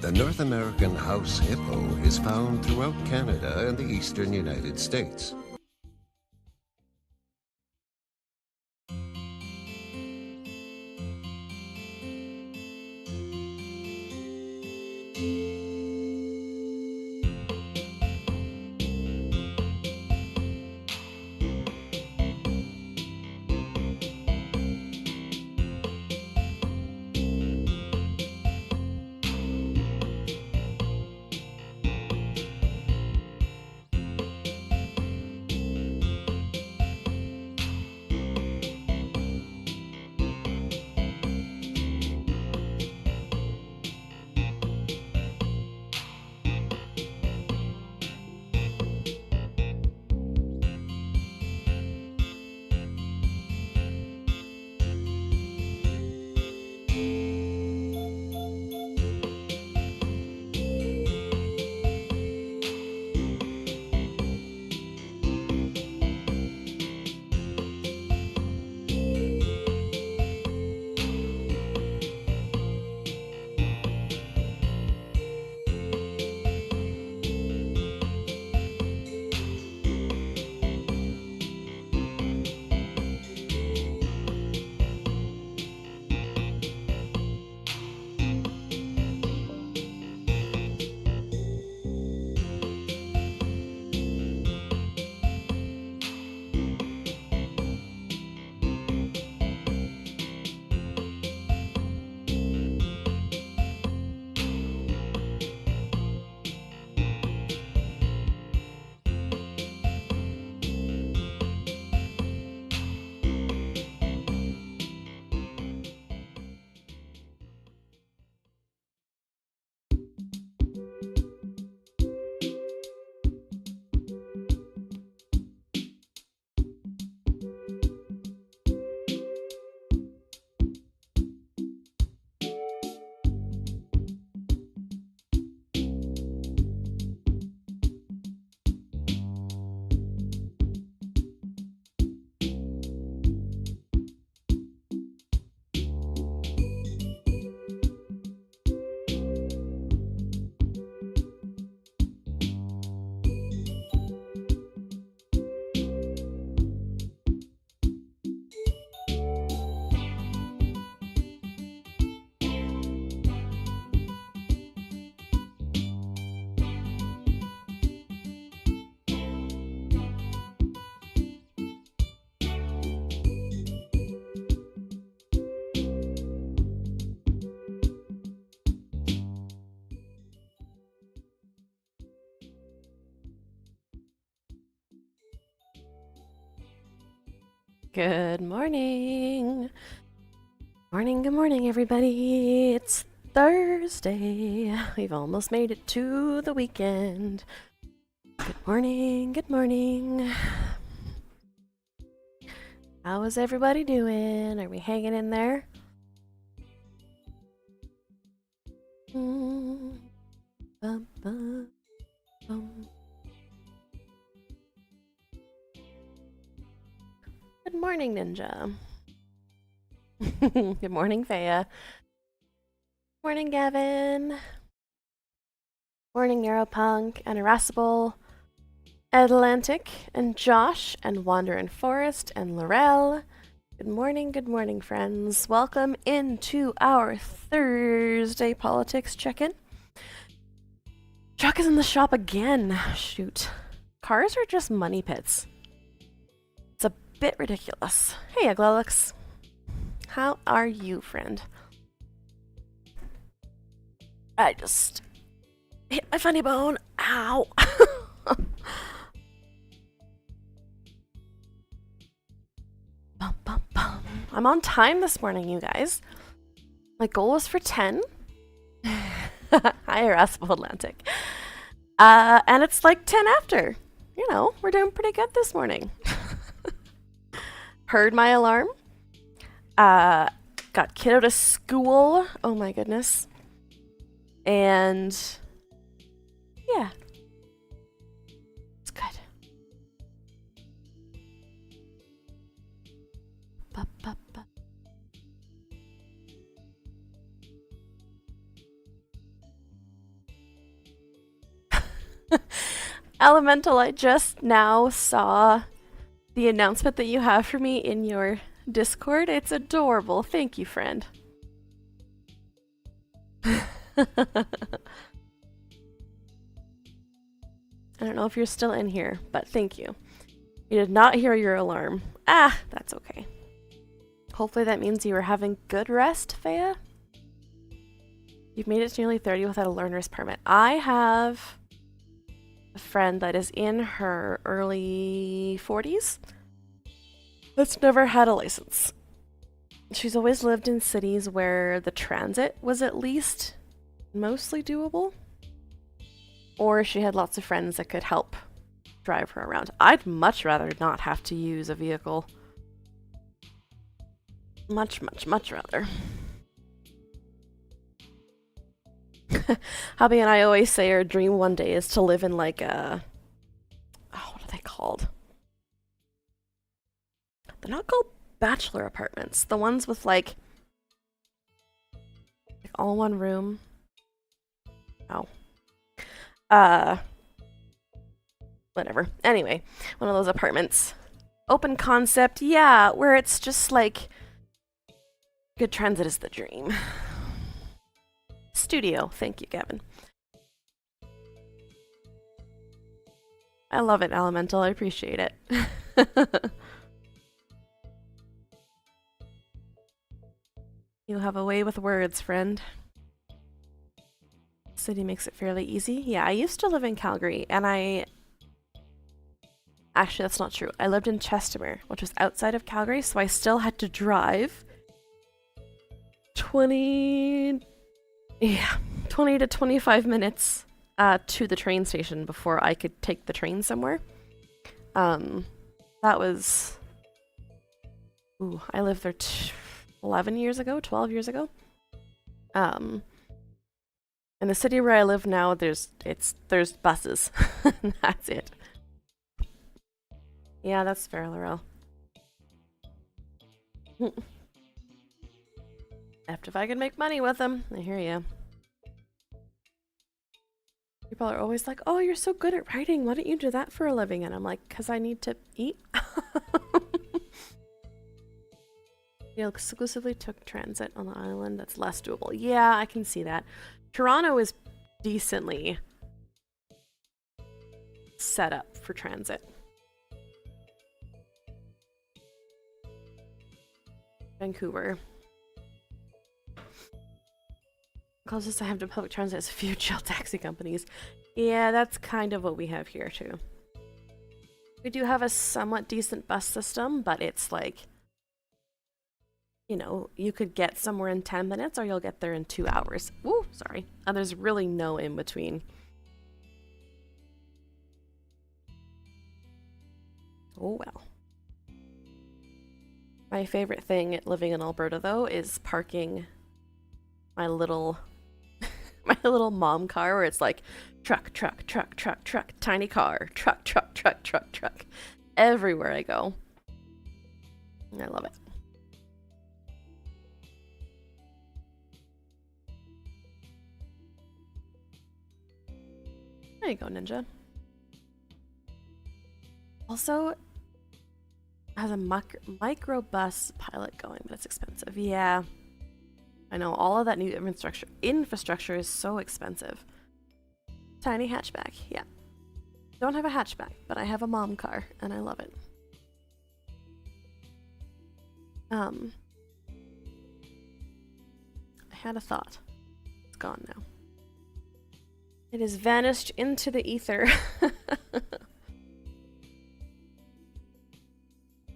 The North American house hippo is found throughout Canada and the eastern United States. Good morning. Good morning, everybody. It's Thursday. We've almost made it to the weekend. Good morning. How is everybody doing? Are we hanging in there? Bum, bum, bum. Good morning, Ninja. Good morning, Thea. Morning, Gavin. Morning, Neuropunk and Irascible, Atlantic and Josh and Wanderin Forest and Laurel. Good morning, friends. Welcome into our Thursday politics check-in. Chuck is in the shop again. Shoot. Cars are just money pits. It's a bit ridiculous. Hey, Aglelix. How are you, friend? I just hit my funny bone. Ow. Bum, bum, bum. I'm on time this morning, you guys. My goal was for 10. Hi, Irascible Atlantic. And it's like 10 after. You know, we're doing pretty good this morning. Heard my alarm. Got kiddo to school. Oh my goodness. And yeah, it's good. Ba, ba, ba. Good morning, Ninja. Good morning, Gavin. Morning, Neuropunk and Irascible, Atlantic and Josh and Wanderin Forest and Laurel. Good morning, friends. Welcome into our Thursday politics check-in. Chuck is in the shop again. Elemental, I just now saw the announcement that you have for me in your Discord. It's adorable. Thank you, friend. I don't know if you're still in here, but thank you. You did not hear your alarm. Ah, that's okay. Hopefully that means you were having good rest, Thea. You've made it to nearly 30 without a learner's permit. I have a friend that is in her early 40s that's never had a license. She's always lived in cities where the transit was at least mostly doable. Or she had lots of friends that could help drive her around. I'd much rather not have to use a vehicle. Much rather. Hubby and I always say our dream one day is to live in like a... Oh, what are they called? They're not called bachelor apartments. The ones with like all one room. Oh. Whatever. Anyway, one of those apartments. Open concept, yeah, where it's just like good transit is the dream. Studio. Thank you, Gavin. I love it, Elemental. I appreciate it. You have a way with words, friend. City makes it fairly easy. Yeah, I used to live in Calgary, and actually, that's not true. I lived in Chestermere, which was outside of Calgary, so I still had to drive 20 to 25 minutes to the train station before I could take the train somewhere. That was... Ooh, I lived there 11 years ago, 12 years ago. In the city where I live now, there's buses. That's it. Yeah, that's fair, Laurel. After if I can make money with them, I hear you. People are always like, oh, you're so good at writing. Why don't you do that for a living? And I'm like, because I need to eat. You exclusively took transit on the island. That's less doable. Yeah, I can see that. Toronto is decently set up for transit. Vancouver. Closest I have to public transit is a few chill taxi companies. Yeah, that's kind of what we have here too. We do have a somewhat decent bus system, but it's like, you know, you could get somewhere in 10 minutes or you'll get there in 2 hours. Woo, sorry. And there's really no in between. Oh well. My favorite thing living in Alberta though is parking my little my little mom car where it's like truck, truck, truck, truck, truck, tiny car, truck, truck, truck, truck, truck. Everywhere I go. I love it. There you go, Ninja. Also, has a microbus pilot going, but it's expensive. Yeah. I know, all of that new infrastructure is so expensive. Tiny hatchback, yeah. Don't have a hatchback, but I have a mom car, and I love it. I had a thought. It's gone now. It has vanished into the ether.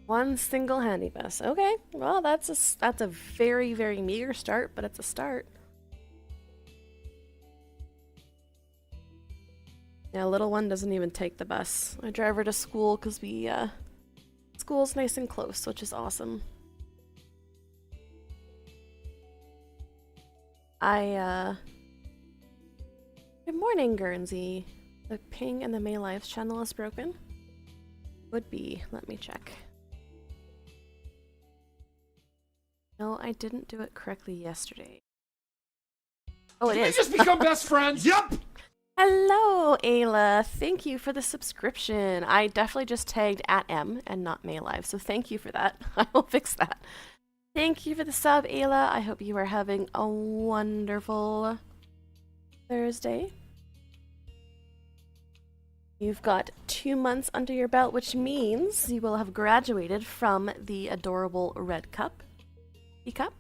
One single handy bus. Okay, well that's a very, very meager start, but it's a start. Yeah, little one doesn't even take the bus. I drive her to school because school's nice and close, which is awesome. Good morning, Guernsey. The ping in the May Lives channel is broken? Would be. Let me check. No, I didn't do it correctly yesterday. Oh, it is. We just become best friends? Yep! Hello, Ayla. Thank you for the subscription. I definitely just tagged at M and not May Live, so thank you for that. I will fix that. Thank you for the sub, Ayla. I hope you are having a wonderful Thursday. You've got 2 months under your belt, which means you will have graduated from the adorable red teacup,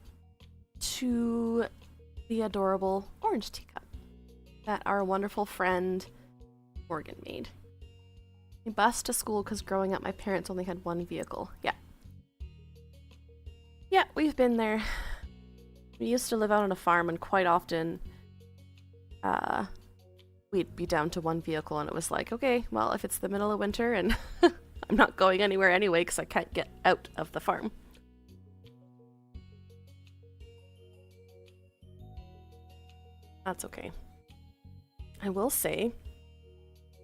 to the adorable orange teacup that our wonderful friend Morgan made. We bus to school because growing up my parents only had one vehicle. Yeah. Yeah, we've been there. We used to live out on a farm and quite often we'd be down to one vehicle and it was like, okay, well, if it's the middle of winter and I'm not going anywhere anyway because I can't get out of the farm. That's okay. I will say,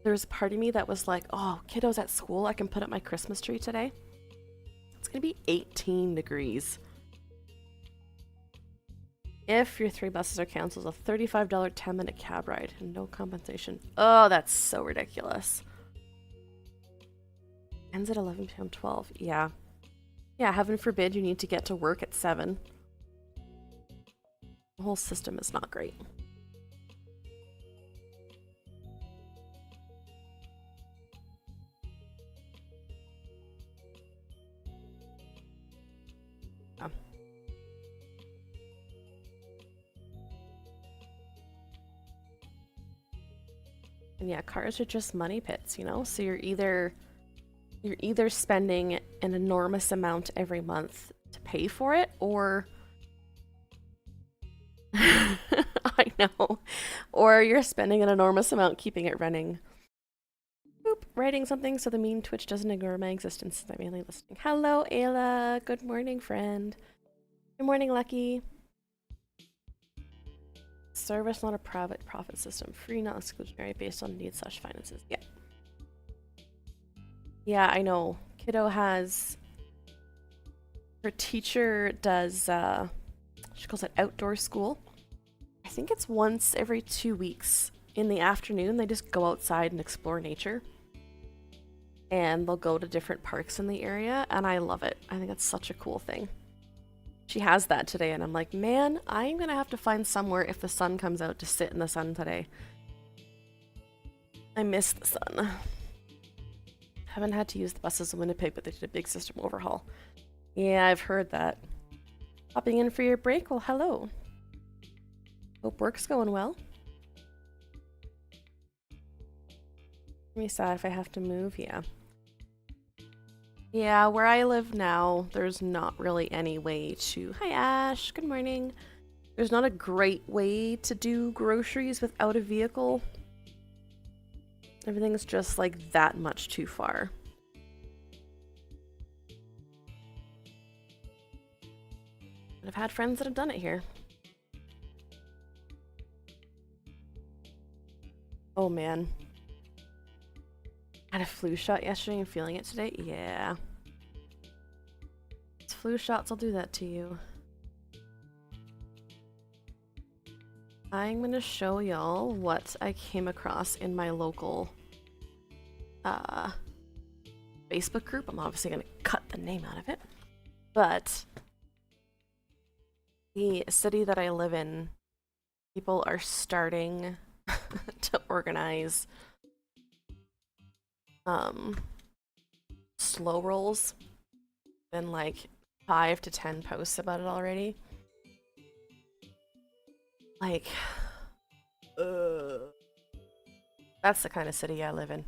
there's a part of me that was like, oh, kiddos at school, I can put up my Christmas tree today. It's gonna be 18 degrees. If your 3 buses are canceled, a $35 10-minute cab ride and no compensation. Oh, that's so ridiculous. Ends at 11 p.m. 12. Yeah. Yeah, heaven forbid you need to get to work at 7. The whole system is not great. Yeah. And yeah, cars are just money pits, you know? So you're either spending an enormous amount every month to pay for it, or I know, or you're spending an enormous amount keeping it running. Boop, writing something so the mean Twitch doesn't ignore my existence since I'm mainly listening. Hello, Ayla. Good morning, friend. Good morning, Lucky. Service, not a private profit system. Free, not exclusionary, based on needs/finances. Yeah. Yeah, I know. Kiddo has... Her teacher does, she calls it outdoor school. I think it's once every 2 weeks. In the afternoon, they just go outside and explore nature. And they'll go to different parks in the area, and I love it. I think it's such a cool thing. She has that today, and I'm like, man, I'm gonna have to find somewhere if the sun comes out to sit in the sun today. I miss the sun. Haven't had to use the buses in Winnipeg, but they did a big system overhaul. Yeah, I've heard that. Hopping in for your break? Well, hello. Hope work's going well. Me sad if I have to move, yeah. Yeah, where I live now, there's not really any way to... Hi, Ash. Good morning. There's not a great way to do groceries without a vehicle. Everything's just, like, that much too far. And I've had friends that have done it here. Oh, man. Had a flu shot yesterday and feeling it today? Yeah. It's flu shots will do that to you. I'm gonna show y'all what I came across in my local Facebook group. I'm obviously gonna cut the name out of it. But the city that I live in, people are starting to organize slow rolls. Been like 5 to 10 posts about it already. Like, that's the kind of city I live in.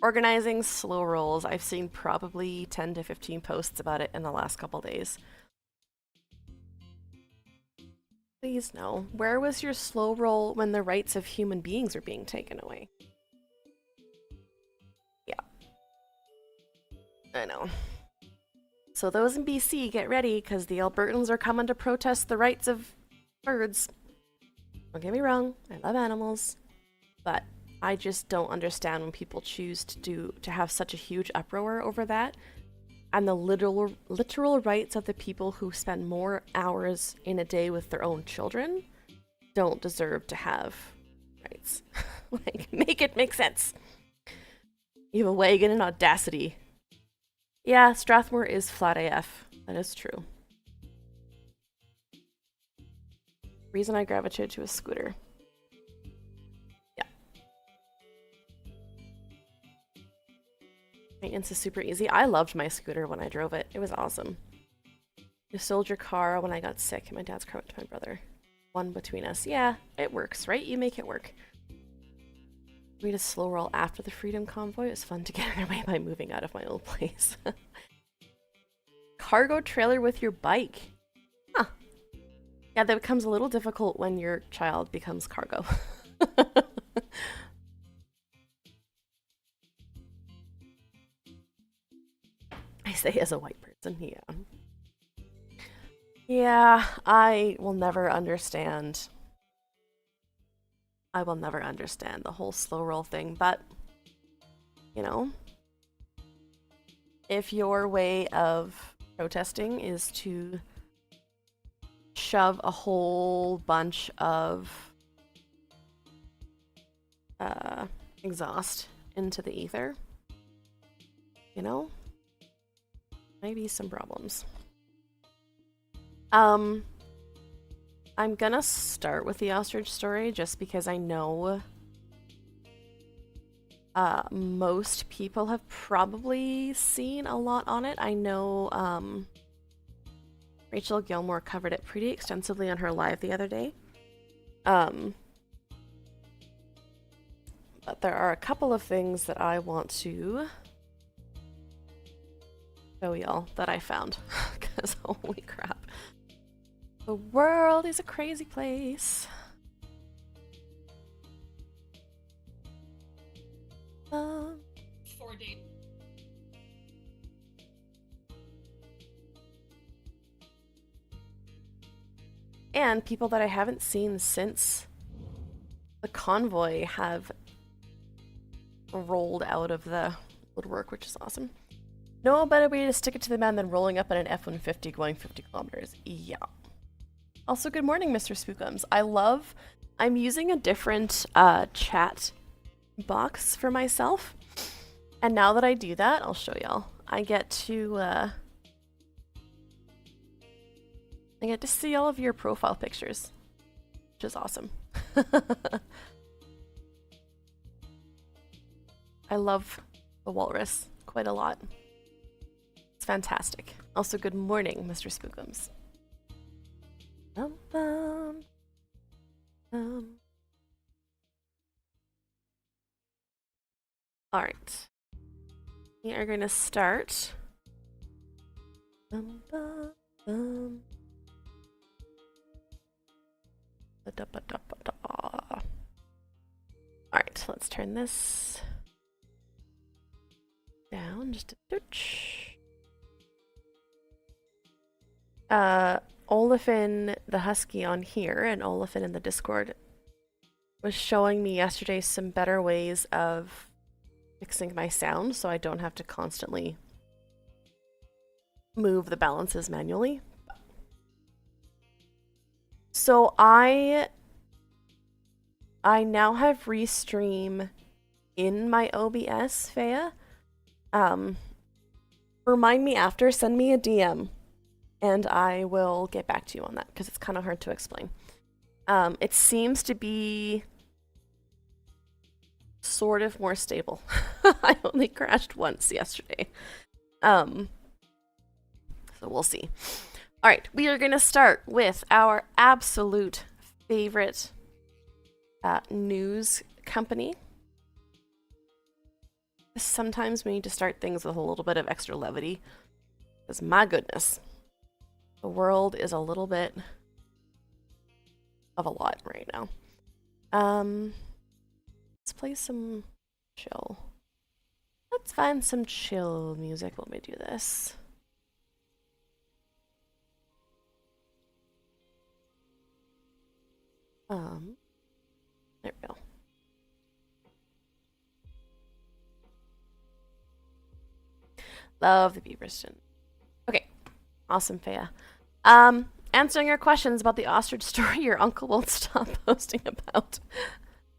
Organizing slow rolls. I've seen probably 10 to 15 posts about it in the last couple days. Please no. Where was your slow roll when the rights of human beings are being taken away? Yeah. I know. So those in BC, get ready, because the Albertans are coming to protest the rights of birds. Don't get me wrong, I love animals, but I just don't understand when people choose to have such a huge uproar over that, and the literal rights of the people who spend more hours in a day with their own children don't deserve to have seats. Like, make it make sense. You have a wagon and audacity. Yeah, Strathmore is flat AF. That is true. Reason I gravitated to a scooter. Yeah. Maintenance is super easy. I loved my scooter when I drove it. It was awesome. You sold your car when I got sick and my dad's car went to my brother. One between us. Yeah, it works, right? You make it work. Read a slow roll after the Freedom Convoy. It was fun to get away by moving out of my old place. Cargo trailer with your bike. Huh. Yeah, that becomes a little difficult when your child becomes cargo. I say as a white person, yeah. Yeah, I will never understand. I will never understand the whole slow roll thing, but, you know, if your way of protesting is to shove a whole bunch of exhaust into the ether, you know, maybe some problems. I'm gonna start with the ostrich story just because I know most people have probably seen a lot on it. I know Rachel Gilmore covered it pretty extensively on her live the other day. But there are a couple of things that I want to show y'all that I found. Because holy crap. The world is a crazy place. 4 days. And people that I haven't seen since the convoy have rolled out of the woodwork, which is awesome. No better way to stick it to the man than rolling up in an F-150 going 50 kilometers. Yeah. Also, good morning, Mr. Spookums. I'm using a different chat box for myself. And now that I do that, I'll show y'all. I get to see all of your profile pictures, which is awesome. I love the walrus quite a lot. It's fantastic. Also, good morning, Mr. Spookums. Alright. We are going to start. Alright, let's turn this down just a touch. Olafin the Husky on here and Olafin in the Discord was showing me yesterday some better ways of fixing my sound so I don't have to constantly move the balances manually. So I now have Restream in my OBS, Fea. Remind me after, send me a DM. And I will get back to you on that, because it's kind of hard to explain. It seems to be sort of more stable. I only crashed once yesterday. So we'll see. Alright, we are going to start with our absolute favorite news company. Sometimes we need to start things with a little bit of extra levity, because my goodness. The world is a little bit of a lot right now. Let's play some chill. Let's find some chill music when we do this. There we go. Love the Beaverston. Okay, awesome, Fea. Answering your questions about the ostrich story your uncle won't stop posting about.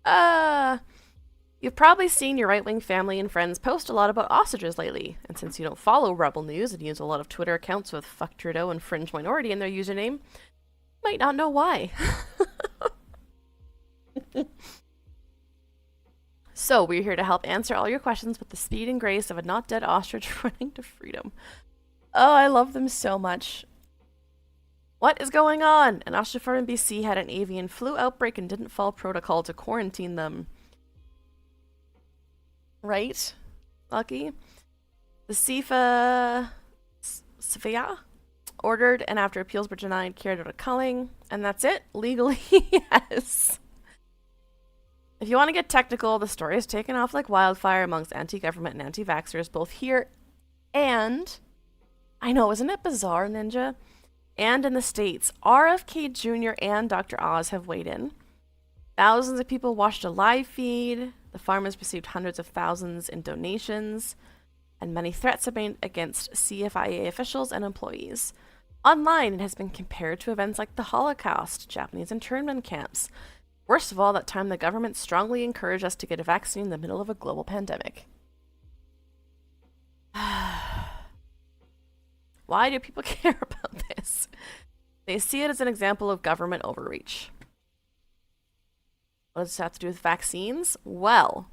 You've probably seen your right-wing family and friends post a lot about ostriches lately, and since you don't follow Rebel News and use a lot of Twitter accounts with Fuck Trudeau and Fringe Minority in their username, you might not know why. So, we're here to help answer all your questions with the speed and grace of a not dead ostrich running to freedom. Oh, I love them so much. What is going on? An ostrich farm in BC had an avian flu outbreak and didn't follow protocol to quarantine them. Right? Lucky. The Sofia ordered, and after appeals were denied, carried out a culling, and that's it. Legally, yes. If you want to get technical, the story is taken off like wildfire amongst anti-government and anti-vaxxers, both here and... I know, isn't it bizarre, Ninja? And in the States. RFK Jr. and Dr. Oz have weighed in. Thousands of people watched a live feed. The farmers received hundreds of thousands in donations. And many threats have been against CFIA officials and employees. Online, it has been compared to events like the Holocaust, Japanese internment camps. Worst of all, that time the government strongly encouraged us to get a vaccine in the middle of a global pandemic. Why do people care about this? They see it as an example of government overreach. What does this have to do with vaccines? Well,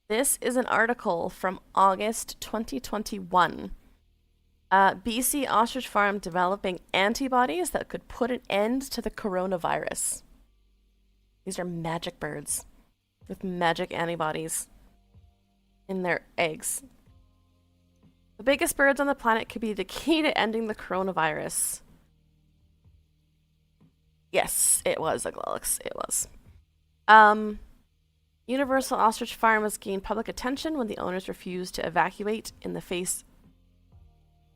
this is an article from August 2021. BC ostrich farm developing antibodies that could put an end to the coronavirus. These are magic birds with magic antibodies in their eggs. The biggest birds on the planet could be the key to ending the coronavirus. Yes, it was a Glux. It was. Universal Ostrich Farm has gained public attention when the owners refused to evacuate in the face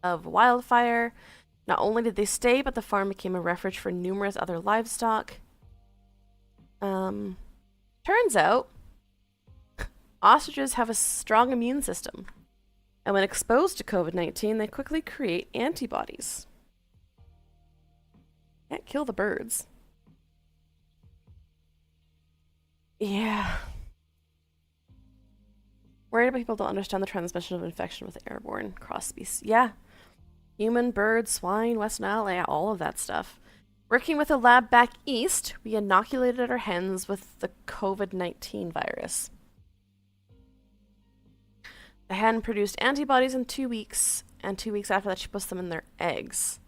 of wildfire. Not only did they stay, but the farm became a refuge for numerous other livestock. Turns out, ostriches have a strong immune system. And when exposed to COVID-19, they quickly create antibodies. Can't kill the birds. Yeah. Worried about people don't understand the transmission of infection with airborne cross species. Yeah. Human, bird, swine, West Nile, yeah, all of that stuff. Working with a lab back east, we inoculated our hens with the COVID-19 virus. The hen produced antibodies in 2 weeks, and 2 weeks after that she puts them in their eggs.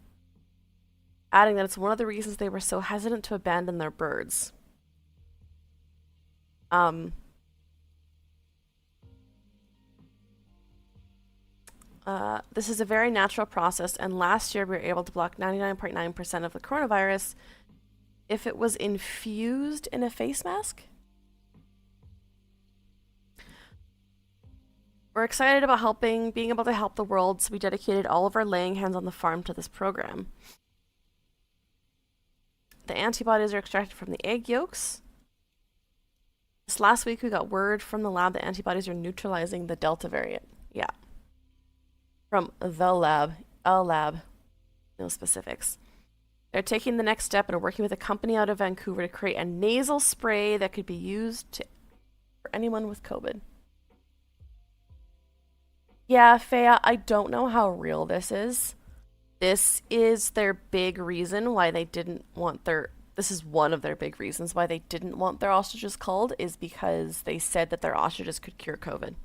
Adding that it's one of the reasons they were so hesitant to abandon their birds. This is a very natural process, and last year we were able to block 99.9% of the coronavirus if it was infused in a face mask. We're excited about being able to help the world, so we dedicated all of our laying hens on the farm to this program. The antibodies are extracted from the egg yolks. This last week we got word from the lab that antibodies are neutralizing the Delta variant. Yeah. From the lab. A lab. No specifics. They're taking the next step and are working with a company out of Vancouver to create a nasal spray that could be used for anyone with COVID. Yeah, Fea, I don't know how real this is. This is their big reason why they didn't want this is one of their big reasons why they didn't want their ostriches culled, is because they said that their ostriches could cure COVID.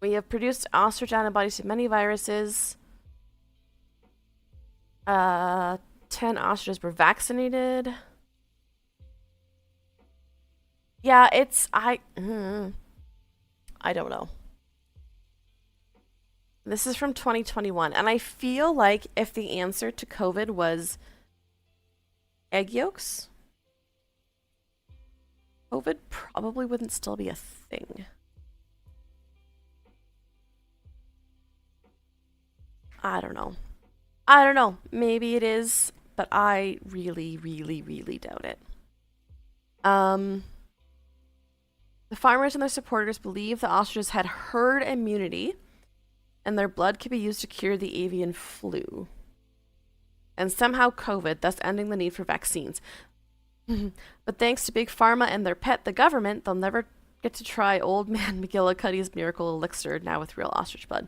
We have produced ostrich antibodies to many viruses. 10 ostriches were vaccinated. Yeah, I don't know. This is from 2021, and I feel like if the answer to COVID was egg yolks, COVID probably wouldn't still be a thing. I don't know. Maybe it is, but I really, really, really doubt it. The farmers and their supporters believe the ostriches had herd immunity, and their blood could be used to cure the avian flu. and somehow COVID, thus ending the need for vaccines. But thanks to Big Pharma and their pet, the government, they'll never get to try old man McGillicuddy's miracle elixir now with real ostrich blood.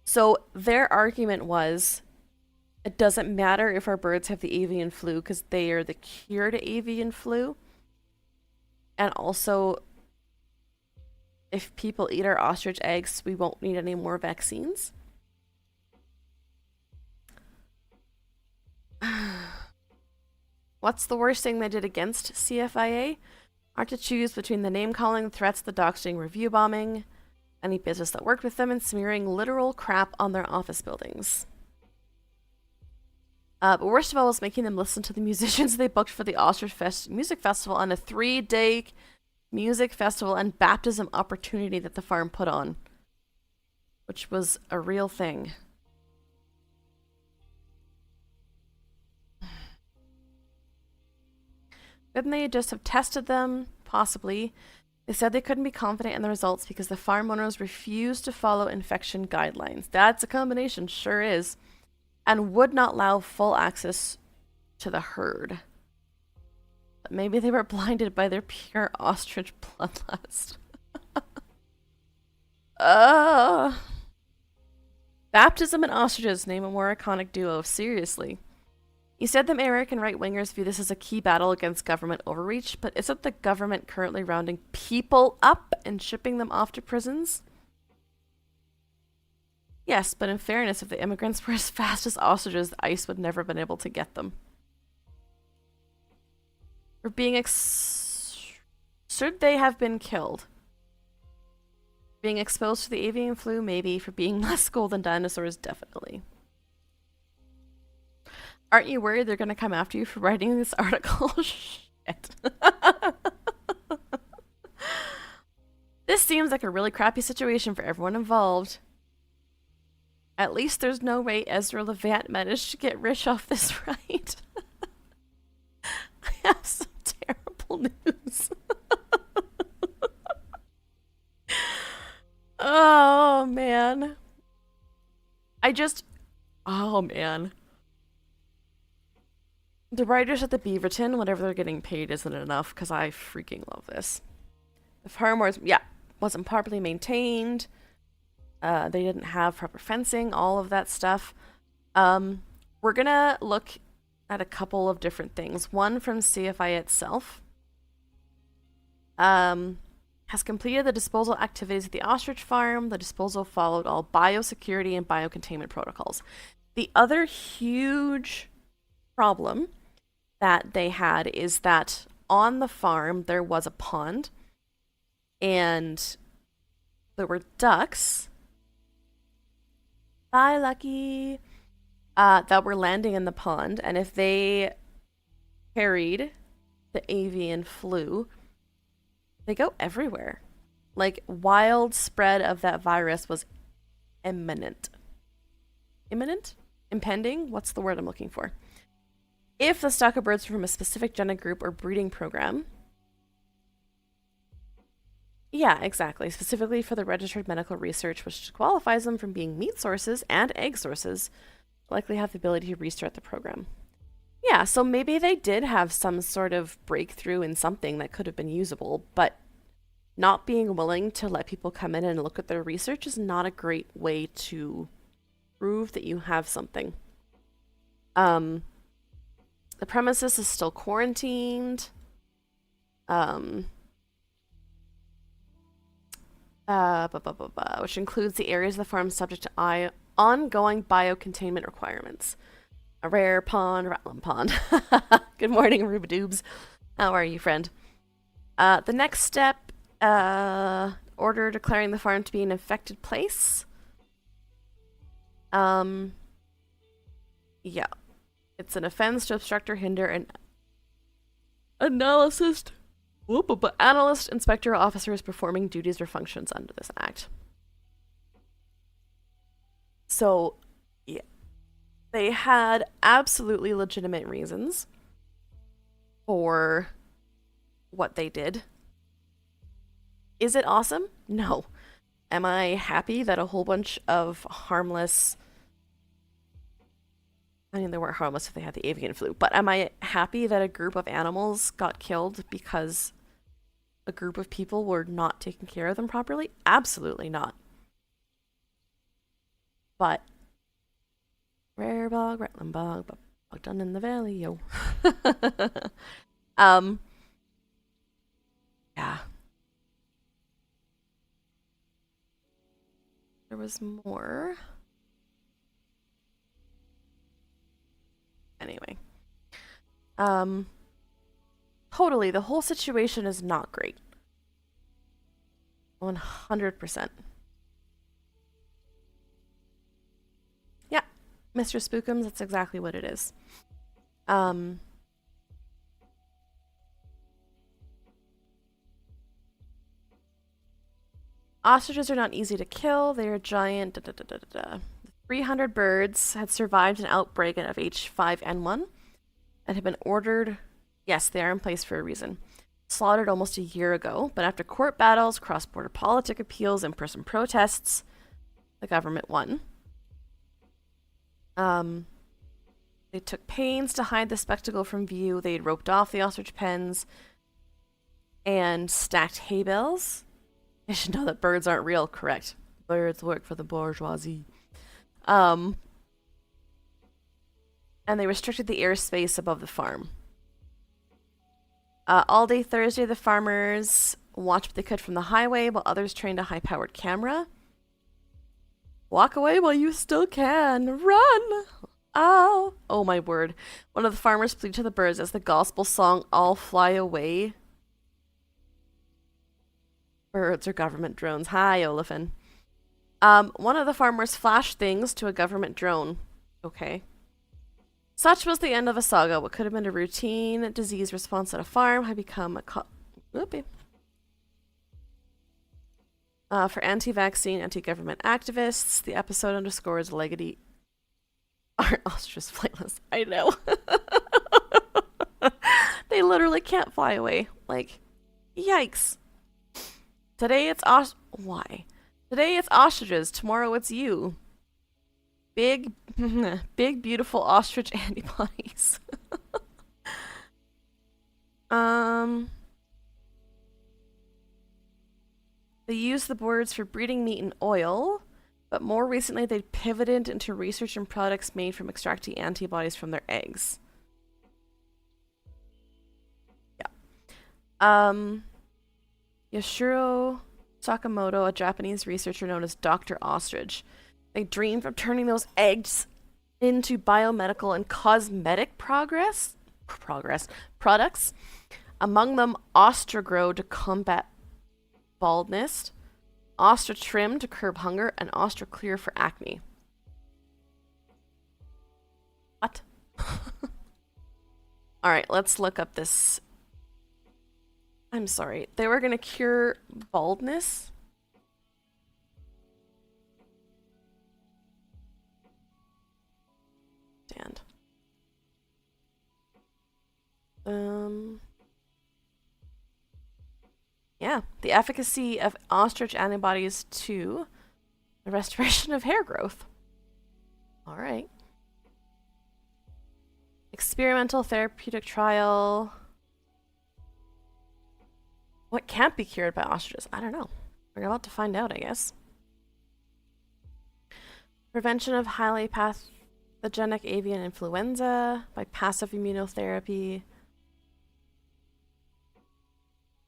So their argument was, it doesn't matter if our birds have the avian flu because they are the cure to avian flu. And also, if people eat our ostrich eggs, we won't need any more vaccines. What's the worst thing they did against CFIA? Are to choose between the name-calling, the threats, the doxing, review bombing, any business that worked with them, and smearing literal crap on their office buildings. But worst of all was making them listen to the musicians they booked for the Ostrich Fest Music Festival on a 3-day music festival and baptism opportunity that the farm put on, which was a real thing. Couldn't they just have tested them? Possibly. They said they couldn't be confident in the results because the farm owners refused to follow infection guidelines. That's a combination, sure is. And would not allow full access to the herd. But maybe they were blinded by their pure ostrich bloodlust. Baptism and ostriches, name a more iconic duo, seriously. You said the American right-wingers view this as a key battle against government overreach, but isn't the government currently rounding people up and shipping them off to prisons? Yes, but in fairness, if the immigrants were as fast as ostriches, ICE would never have been able to get them. For being should they have been killed? Being exposed to the avian flu, maybe. For being less cool than dinosaurs, definitely. Aren't you worried they're going to come after you for writing this article? Shit. This seems like a really crappy situation for everyone involved. At least there's no way Ezra Levant managed to get rich off this, right? I have some terrible news. Oh, man. Oh, man. The writers at the Beaverton, whatever they're getting paid isn't enough, because I freaking love this. The farm wasn't properly maintained. They didn't have proper fencing, all of that stuff. We're gonna look at a couple of different things. One from CFI itself. Has completed the disposal activities at the ostrich farm. The disposal followed all biosecurity and biocontainment protocols. The other huge problem that they had is that on the farm there was a pond and there were ducks. Bye, Lucky. That were landing in the pond, and if they carried the avian flu, they go everywhere. Like, wild spread of that virus was imminent. Imminent? Impending? What's the word I'm looking for? If the stock of birds were from a specific genetic group or breeding program. Yeah, exactly. Specifically for the registered medical research, which qualifies them from being meat sources and egg sources, likely have the ability to restart the program. Yeah, so maybe they did have some sort of breakthrough in something that could have been usable, but not being willing to let people come in and look at their research is not a great way to prove that you have something. The premises is still quarantined. Which includes the areas of the farm subject to ongoing biocontainment requirements. A rare pond, Rattling Pond. Good morning, Rubidoobs. How are you, friend? The next step, order declaring the farm to be an infected place. Yeah. It's an offense to obstruct or hinder an analyst, inspector, or officers performing duties or functions under this act. So, yeah. They had absolutely legitimate reasons for what they did. Is it awesome? No. Am I happy that a whole bunch of harmless I mean, they weren't harmless if they had the avian flu, but am I happy that a group of animals got killed because a group of people were not taking care of them properly? Absolutely not. But rare bog, rattling bog, bog done in the valley, yo. Yeah. There was more. Anyway. Totally, the whole situation is not great. 100%. Yeah, Mr. Spookums, that's exactly what it is. Ostriches are not easy to kill. They are giant. 300 birds had survived an outbreak of H5N1 and have been ordered. Yes, they are in place for a reason. Slaughtered almost a year ago, but after court battles, cross-border politic appeals, and in-person protests, the government won. They took pains to hide the spectacle from view. They had roped off the ostrich pens and stacked hay bales. I should know that birds aren't real, correct? Birds work for the bourgeoisie. And they restricted the airspace above the farm. All day Thursday, the farmers watched what they could from the highway while others trained a high-powered camera. Walk away while you still can. Run! Oh, oh my word. One of the farmers pleaded to the birds as the gospel song All Fly Away. Birds are government drones. Hi, Olafin. One of the farmers flashed things to a government drone. Okay. Such was the end of a saga. What could have been a routine disease response at a farm had become a for anti-vaccine, anti-government activists. The episode underscores legacy. Aren't ostriches flightless? I know. They literally can't fly away. Like, yikes. Today it's why? Today it's ostriches. Tomorrow it's you. Big, big, beautiful ostrich antibodies. They use the birds for breeding meat and oil, but more recently they pivoted into research and products made from extracting antibodies from their eggs. Yeah. Yashiro Sakamoto, a Japanese researcher known as Dr. Ostrich. They dreamed of turning those eggs into biomedical and cosmetic products, among them Ostragrow to combat baldness, Ostratrim to curb hunger, and Ostraclear for acne. What? Alright, let's look up this. I'm sorry. They were gonna cure baldness? Stand. Yeah, the efficacy of ostrich antibodies to the restoration of hair growth. All right. Experimental therapeutic trial. What can't be cured by ostriches? I don't know. We're about to find out, I guess. Prevention of highly pathogenic avian influenza by passive immunotherapy.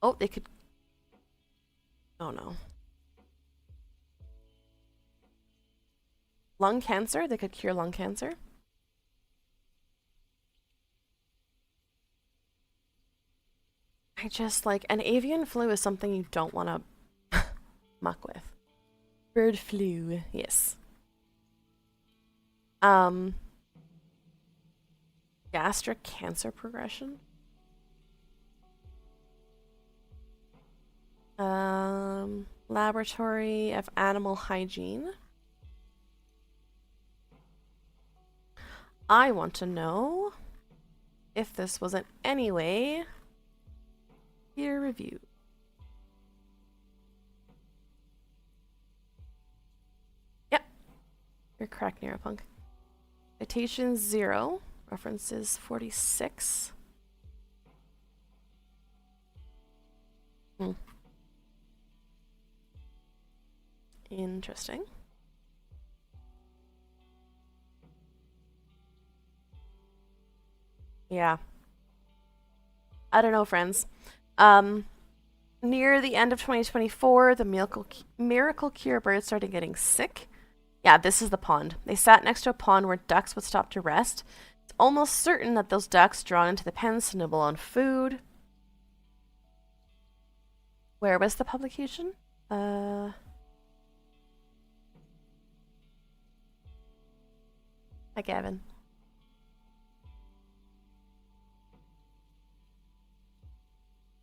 Oh, they could... Oh no. Lung cancer? They could cure lung cancer. I just like... An avian flu is something you don't want to muck with. Bird flu, yes. Gastric cancer progression. Laboratory of animal hygiene. I want to know if this was in any way peer review. Yep. You're correct, Neuropunk. Citation 0. References 46. Interesting. Yeah. I don't know, friends. Near the end of 2024, the miracle cure birds started getting sick. Yeah, this is the pond. They sat next to a pond where ducks would stop to rest. It's almost certain that those ducks drawn into the pens to nibble on food. Where was the publication? Hi, Gavin.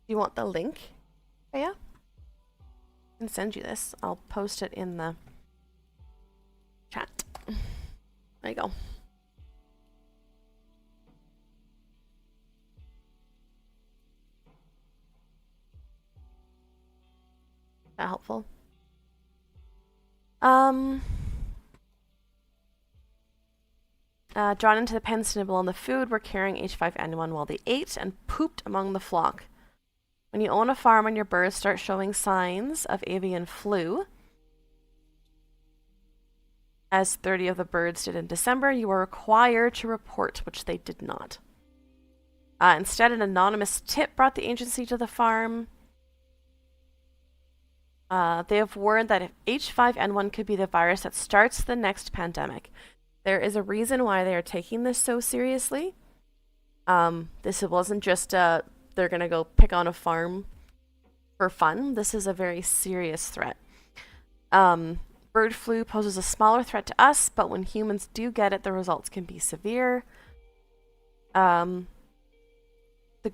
Do you want the link? Oh, yeah? I can send you this. I'll post it in the chat. There you go. That helpful? Drawn into the pens to nibble on the food were carrying H5N1 while they ate and pooped among the flock. When you own a farm and your birds start showing signs of avian flu, as 30 of the birds did in December, you are required to report, which they did not. Instead, an anonymous tip brought the agency to the farm. They have warned that if H5N1 could be the virus that starts the next pandemic. There is a reason why they are taking this so seriously. This wasn't just they're going to go pick on a farm for fun. This is a very serious threat. Bird flu poses a smaller threat to us, but when humans do get it, the results can be severe. The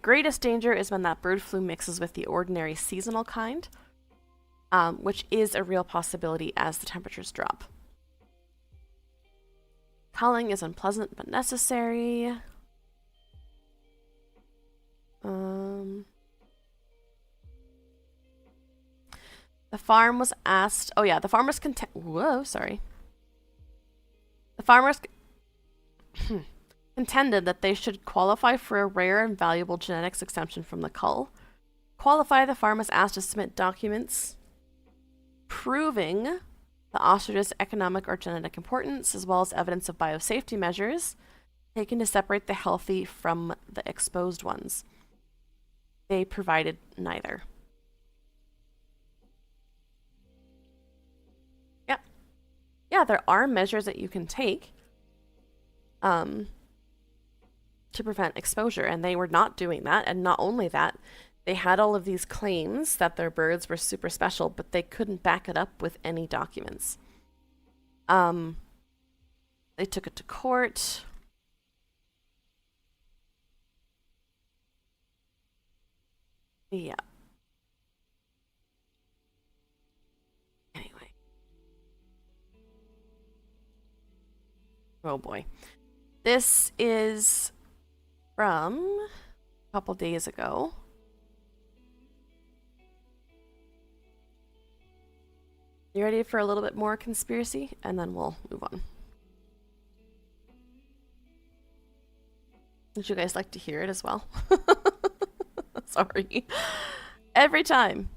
greatest danger is when that bird flu mixes with the ordinary seasonal kind, which is a real possibility as the temperatures drop. Culling is unpleasant but necessary. The farm was asked... Oh yeah, the farmers Whoa, sorry. The farmers contended that they should qualify for a rare and valuable genetics exemption from the cull. Qualify, the farm was asked to submit documents proving the ostrich's economic or genetic importance, as well as evidence of biosafety measures taken to separate the healthy from the exposed ones. They provided neither. Yeah, there are measures that you can take to prevent exposure, and they were not doing that. And not only that, they had all of these claims that their birds were super special, but they couldn't back it up with any documents. They took it to court. Yeah. Anyway. Oh boy. This is from a couple days ago. You ready for a little bit more conspiracy? And then we'll move on. Would you guys like to hear it as well? Sorry. Every time.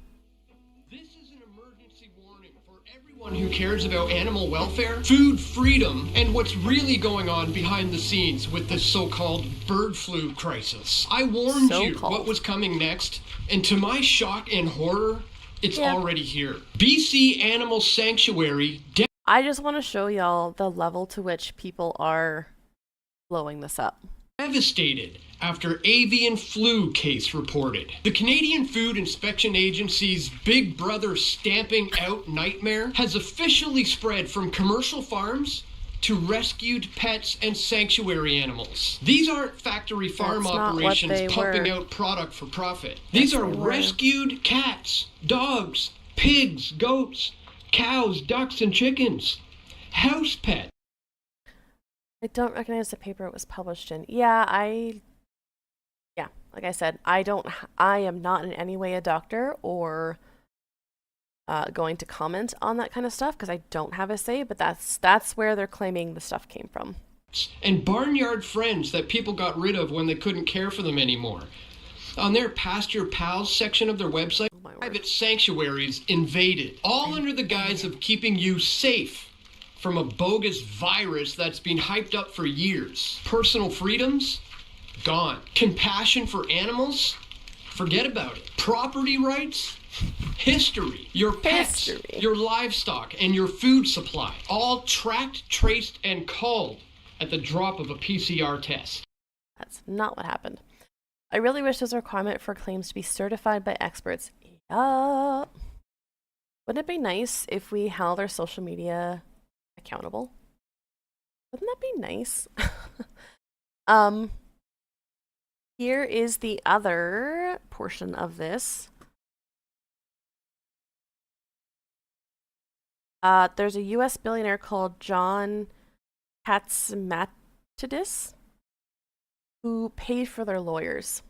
This is an emergency warning for everyone who cares about animal welfare, food freedom, and what's really going on behind the scenes with this so-called bird flu crisis. I warned you what was coming next, and to my shock and horror, it's already here. BC Animal Sanctuary. I just want to show y'all the level to which people are blowing this up. Devastated after avian flu case reported. The Canadian Food Inspection Agency's Big Brother stamping out nightmare has officially spread from commercial farms to rescued pets and sanctuary animals. These aren't factory farm operations pumping out product for profit. These are rescued cats, dogs, pigs, goats, cows, ducks, and chickens. House pets. I don't recognize the paper it was published in. Yeah, like I said, I am not in any way a doctor or going to comment on that kind of stuff because I don't have a say, but that's where they're claiming the stuff came from. and barnyard friends that people got rid of when they couldn't care for them anymore. On their Pasture Pals section of their website, private sanctuaries invaded, all under the guise of keeping you safe from a bogus virus that's been hyped up for years. Personal freedoms? Gone. Compassion for animals? Forget about it. Property rights? History. Your pets, your livestock, and your food supply. All tracked, traced, and culled at the drop of a PCR test. That's not what happened. I really wish there was a requirement for claims to be certified by experts. Yeah. Wouldn't it be nice if we held our social media accountable? Wouldn't that be nice? Here is the other portion of this. There's a US billionaire called John Katzimatidis who paid for their lawyers.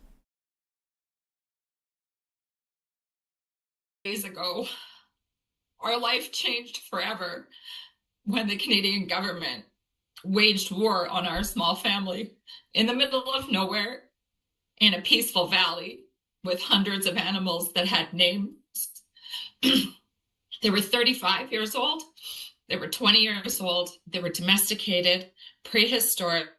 Days ago, our life changed forever when the Canadian government waged war on our small family in the middle of nowhere in a peaceful valley with hundreds of animals that had names. They were 35 years old. They were 20 years old. They were domesticated, prehistoric,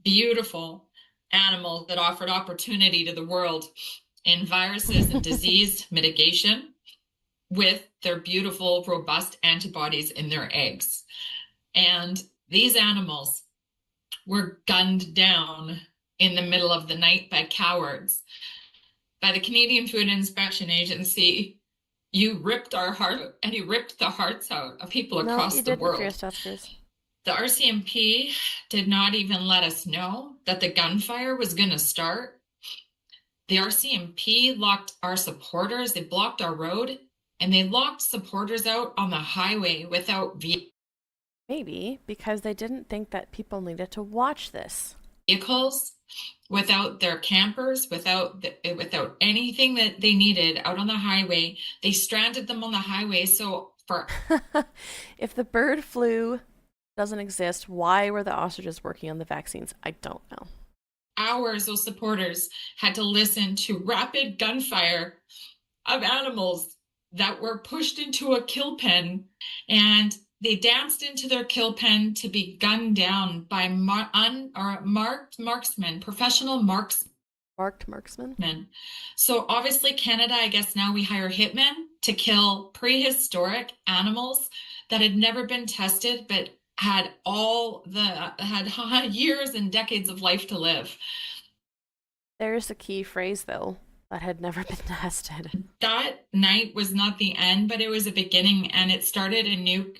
beautiful animals that offered opportunity to the world in viruses and disease mitigation with their beautiful, robust antibodies in their eggs. And these animals were gunned down in the middle of the night by cowards. By the Canadian Food Inspection Agency, you ripped our heart and you ripped the hearts out of people across the world. The RCMP did not even let us know that the gunfire was going to start. The RCMP locked our supporters, they blocked our road, and they locked supporters out on the highway without Maybe because they didn't think that people needed to watch this. Vehicles, without their campers, without anything that they needed out on the highway. They stranded them on the highway. So for if the bird flu doesn't exist, why were the ostriches working on the vaccines? I don't know. Hours, those supporters had to listen to rapid gunfire of animals that were pushed into a kill pen, and they danced into their kill pen to be gunned down by marked marksmen, professional marksmen. Marked marksmen? So obviously Canada, I guess now we hire hitmen to kill prehistoric animals that had never been tested, but had years and decades of life to live. There's the key phrase, though, that had never been tested. That night was not the end, but it was a beginning, and it started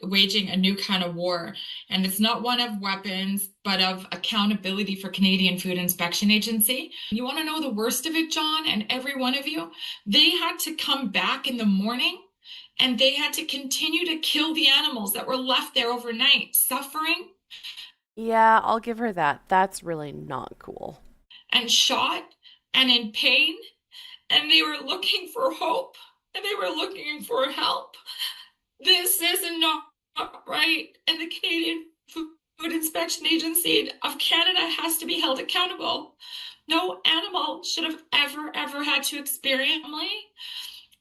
waging a new kind of war. And it's not one of weapons, but of accountability for Canadian Food Inspection Agency. You want to know the worst of it, John, and every one of you? They had to come back in the morning, and they had to continue to kill the animals that were left there overnight, suffering. Yeah, I'll give her that. That's really not cool. And shot and in pain. And they were looking for hope, and they were looking for help. This is not right, and the Canadian Food Inspection Agency of Canada has to be held accountable. No animal should have ever had to experience family.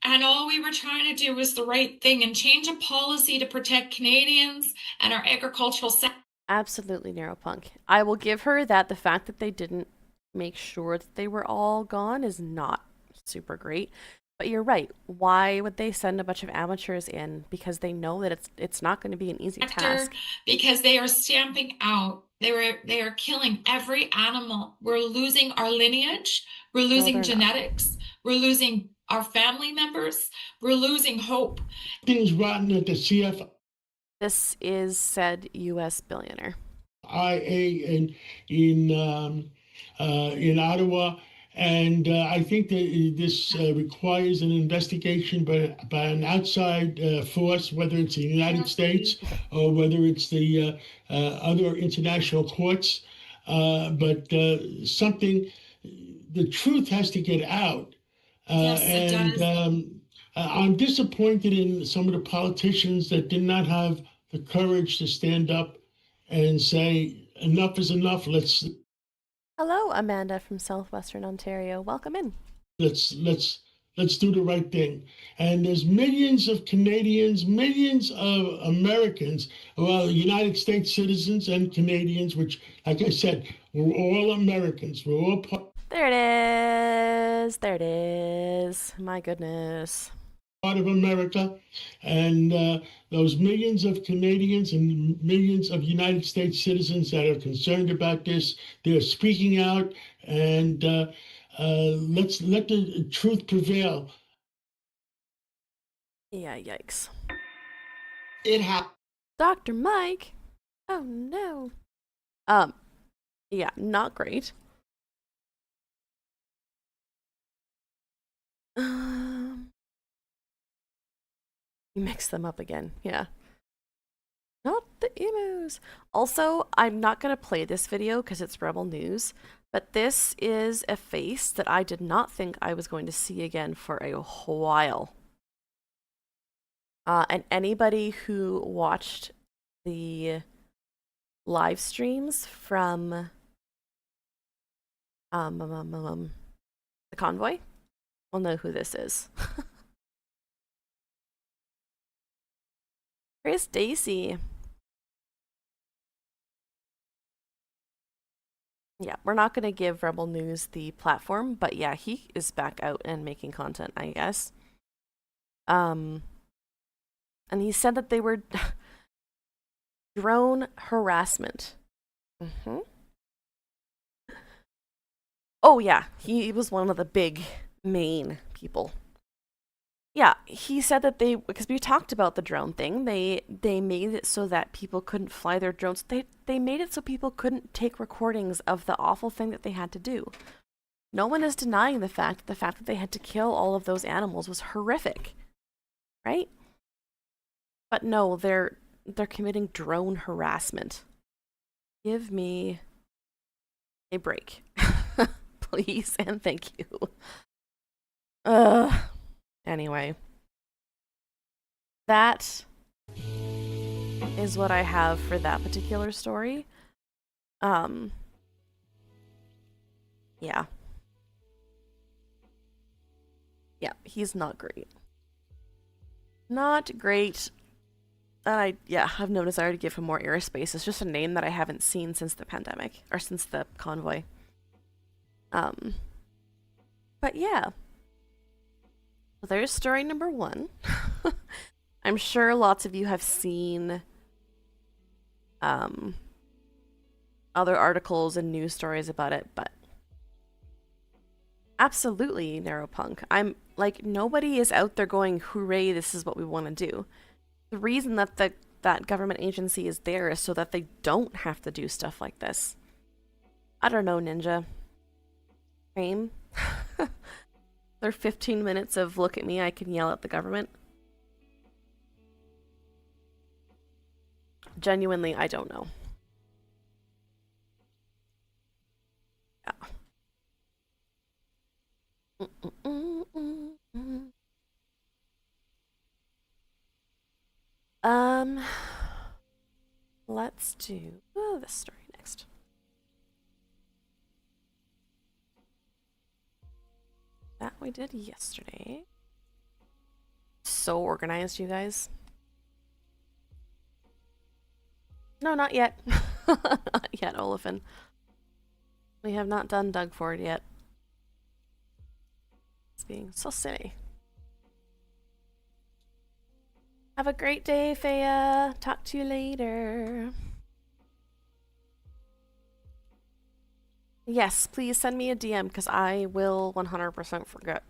And all we were trying to do was the right thing and change a policy to protect Canadians and our agricultural sector. Absolutely, Neuropunk. I will give her that the fact that they didn't make sure that they were all gone is not super great, but you're right. Why would they send a bunch of amateurs in? Because they know that it's not going to be an easy task. Because they are stamping out. They are killing every animal. We're losing our lineage. We're losing genetics. We're losing our family members. We're losing hope. Things rotten at the CF. This is said U.S. billionaire. IA in Ottawa. And I think that this requires an investigation by an outside force, whether it's the United States or whether it's the other international courts. But the truth has to get out. Yes, it does. I'm disappointed in some of the politicians that did not have the courage to stand up and say enough is enough. Hello, Amanda from Southwestern Ontario. Welcome in. Let's do the right thing. And there's millions of Canadians, millions of Americans, well, United States citizens and Canadians, which, like I said, we're all Americans. We're all There it is. There it is. My goodness. part of America. And those millions of Canadians and millions of United States citizens that are concerned about this, they're speaking out, and let's let the truth prevail. Yeah, yikes. It happened. Dr. Mike? Oh no. Yeah, not great. You mix them up again, yeah. Not the emus. Also, I'm not gonna play this video because it's Rebel News, but this is a face that I did not think I was going to see again for a while. And anybody who watched the live streams from the convoy will know who this is. Here's Daisy. Yeah, we're not going to give Rebel News the platform, but yeah, he is back out and making content, I guess. And he said that they were drone harassment. Oh yeah, he was one of the big main people. Yeah, he said that because we talked about the drone thing, they made it so that people couldn't fly their drones. They made it so people couldn't take recordings of the awful thing that they had to do. No one is denying the fact that they had to kill all of those animals was horrific, right? But no, they're committing drone harassment. Give me a break, please, and thank you. Anyway, that is what I have for that particular story. Yeah. Yeah, he's not great. Not great. I've noticed I already give him more airspace. It's just a name that I haven't seen since the pandemic, or since the convoy. But yeah. There's story number 1. I'm sure lots of you have seen other articles and news stories about it, but absolutely Neuropunk. I'm like, nobody is out there going, hooray, this is what we want to do. The reason that that government agency is there is so that they don't have to do stuff like this. I don't know, Ninja. Fame? Their 15 minutes of look at me, I can yell at the government. Genuinely, I don't know. Yeah. Let's do this story next. That we did yesterday. So organized, you guys. No, not yet. Not yet, Olafin. We have not done Doug Ford yet. It's being so silly. Have a great day, Faya. Talk to you later. Yes, please send me a DM because I will 100% forget.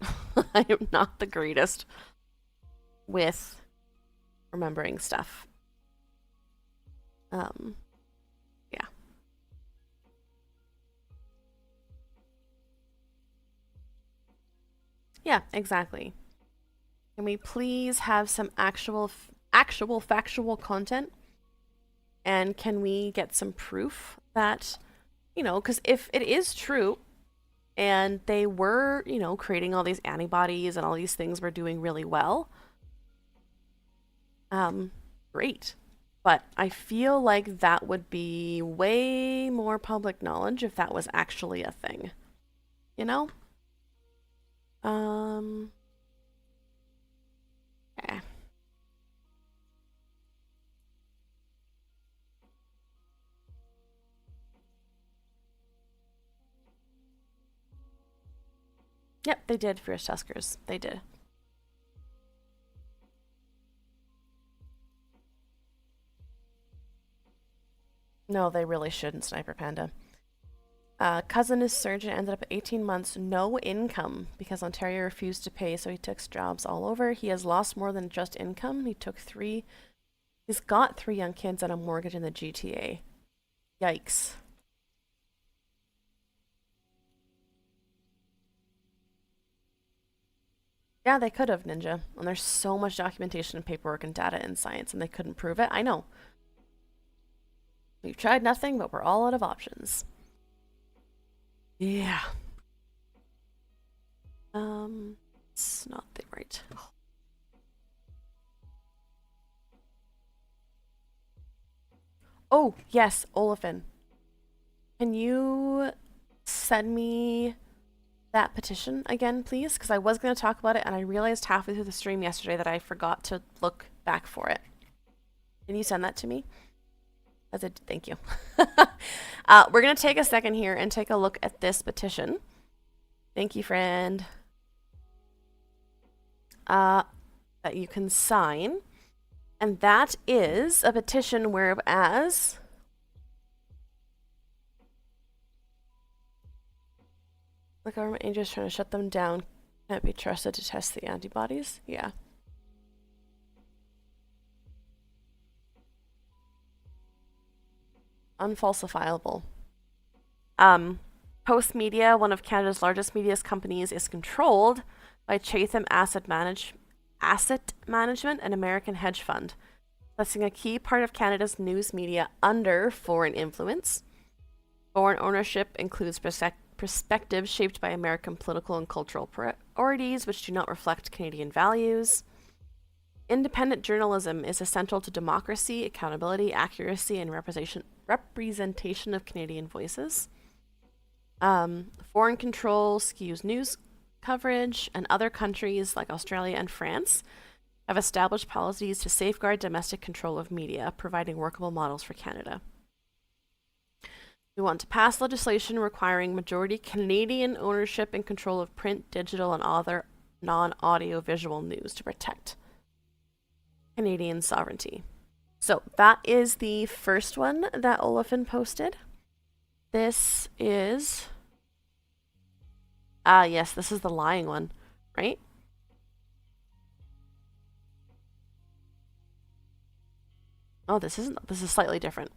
I am not the greatest with remembering stuff. Yeah. Yeah, exactly. Can we please have some actual factual content? And can we get some proof that, you know, because if it is true and they were, you know, creating all these antibodies and all these things were doing really well, great. But I feel like that would be way more public knowledge if that was actually a thing. You know? Okay. Yep, they did, Fierce Tuskers. They did. No, they really shouldn't, Sniper Panda. Cousin is surgeon, ended up 18 months, no income, because Ontario refused to pay, so he took jobs all over. He has lost more than just income. He's got 3 young kids and a mortgage in the GTA. Yikes. Yeah, they could have, Ninja. And there's so much documentation and paperwork and data in science, and they couldn't prove it. I know. We've tried nothing, but we're all out of options. Yeah. It's not the right. Oh, yes, Olafin. Can you send me that petition again, please? Because I was going to talk about it, and I realized halfway through the stream yesterday that I forgot to look back for it. Can you send that to me? Thank you. We're going to take a second here and take a look at this petition. Thank you, friend. That you can sign. And that is a petition whereas the government agents trying to shut them down can't be trusted to test the antibodies. Yeah. Unfalsifiable. Post Media, one of Canada's largest media companies, is controlled by Chatham Asset Management, an American hedge fund, placing a key part of Canada's news media under foreign influence. Foreign ownership includes perspectives shaped by American political and cultural priorities, which do not reflect Canadian values. Independent journalism is essential to democracy, accountability, accuracy, and representation of Canadian voices. Foreign control skews news coverage, and other countries like Australia and France have established policies to safeguard domestic control of media, providing workable models for Canada. We want to pass legislation requiring majority Canadian ownership and control of print, digital, and other non-audio visual news to protect Canadian sovereignty. So that is the first one that Olafin posted. This is... yes, this is the lying one, right? Oh, this isn't. This is slightly different.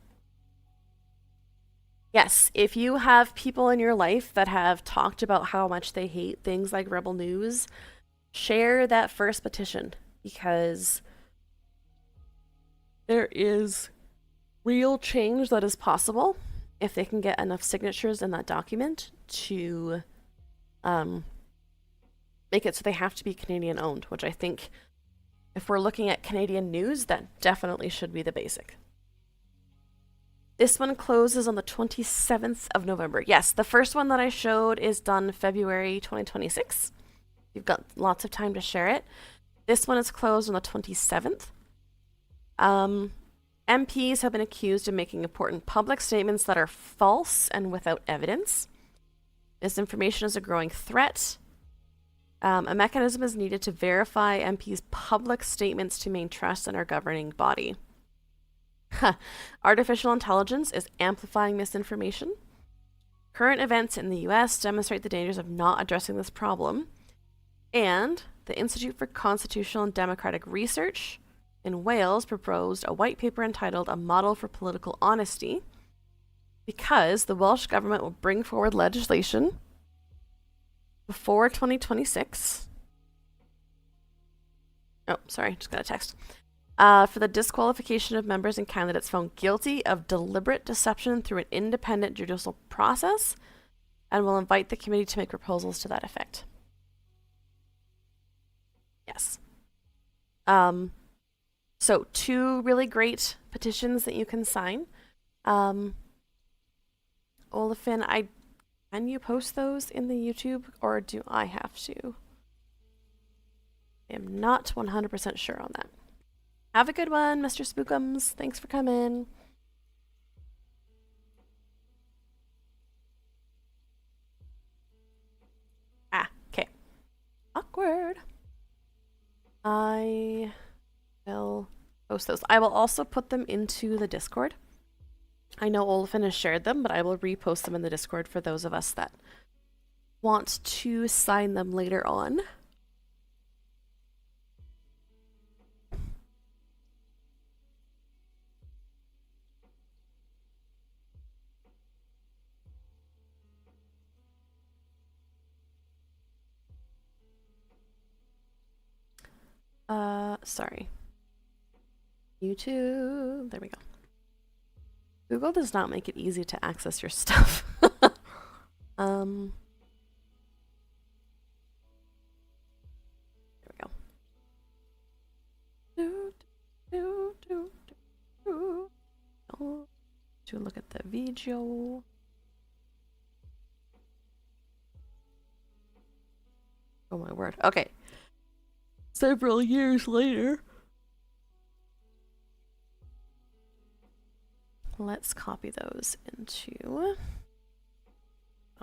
Yes, if you have people in your life that have talked about how much they hate things like Rebel News, share that first petition, because there is real change that is possible if they can get enough signatures in that document to make it so they have to be Canadian owned, which I think if we're looking at Canadian news, that definitely should be the basic. This one closes on the 27th of November. Yes, the first one that I showed is done February 2026. You've got lots of time to share it. This one is closed on the 27th. MPs have been accused of making important public statements that are false and without evidence. Misinformation is a growing threat. A mechanism is needed to verify MPs' public statements to maintain trust in our governing body. Artificial intelligence is amplifying misinformation. Current events in the US demonstrate the dangers of not addressing this problem. And the Institute for Constitutional and Democratic Research in Wales proposed a white paper entitled A Model for Political Honesty, because the Welsh government will bring forward legislation before 2026. Oh, sorry, just got a text. For the disqualification of members and candidates found guilty of deliberate deception through an independent judicial process, and will invite the committee to make proposals to that effect. Yes. So 2 really great petitions that you can sign. Olafin, can you post those in the YouTube, or do I have to? I am not 100% sure on that. Have a good one, Mr. Spookums. Thanks for coming. Okay. Awkward. I will post those. I will also put them into the Discord. I know Olafin has shared them, but I will repost them in the Discord for those of us that want to sign them later on. Sorry. YouTube. There we go. Google does not make it easy to access your stuff. There we go. Oh, to look at the video. Oh my word. Okay. Several years later. Let's copy those into what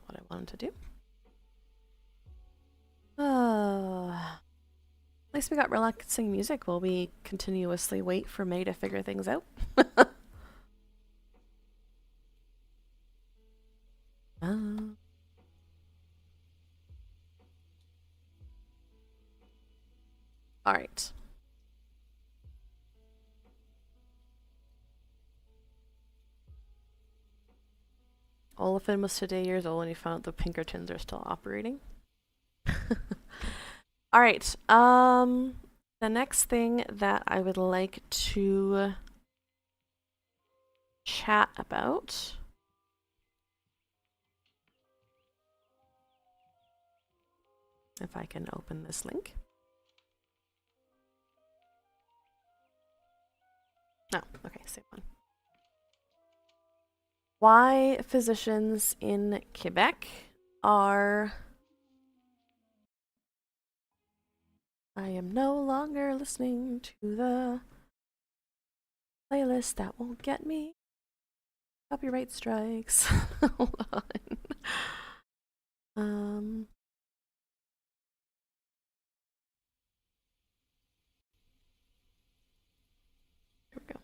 I wanted to do. At least we got relaxing music while we continuously wait for May to figure things out. All right. Olafin was today years old when he found out the Pinkertons are still operating. All right. The next thing that I would like to chat about if I can open this link. No, okay, same one. Why physicians in Quebec are... I am no longer listening to the playlist that won't get me copyright strikes. Hold on. Here we go.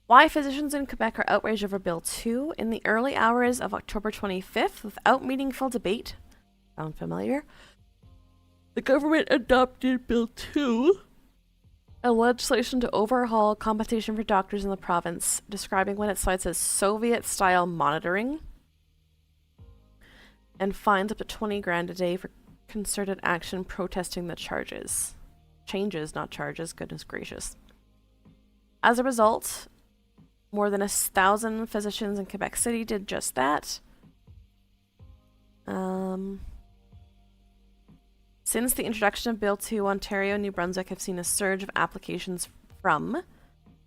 Why physicians in Quebec are outraged over Bill 2 in the early hours of October 25th without meaningful debate. Sound familiar? The government adopted Bill 2, a legislation to overhaul compensation for doctors in the province, describing what it cites as Soviet-style monitoring and fines up to 20 grand a day for concerted action protesting the charges. Changes, not charges, goodness gracious. As a result, more than 1,000 physicians in Quebec City did just that. Since the introduction of Bill 2, Ontario and New Brunswick have seen a surge of applications from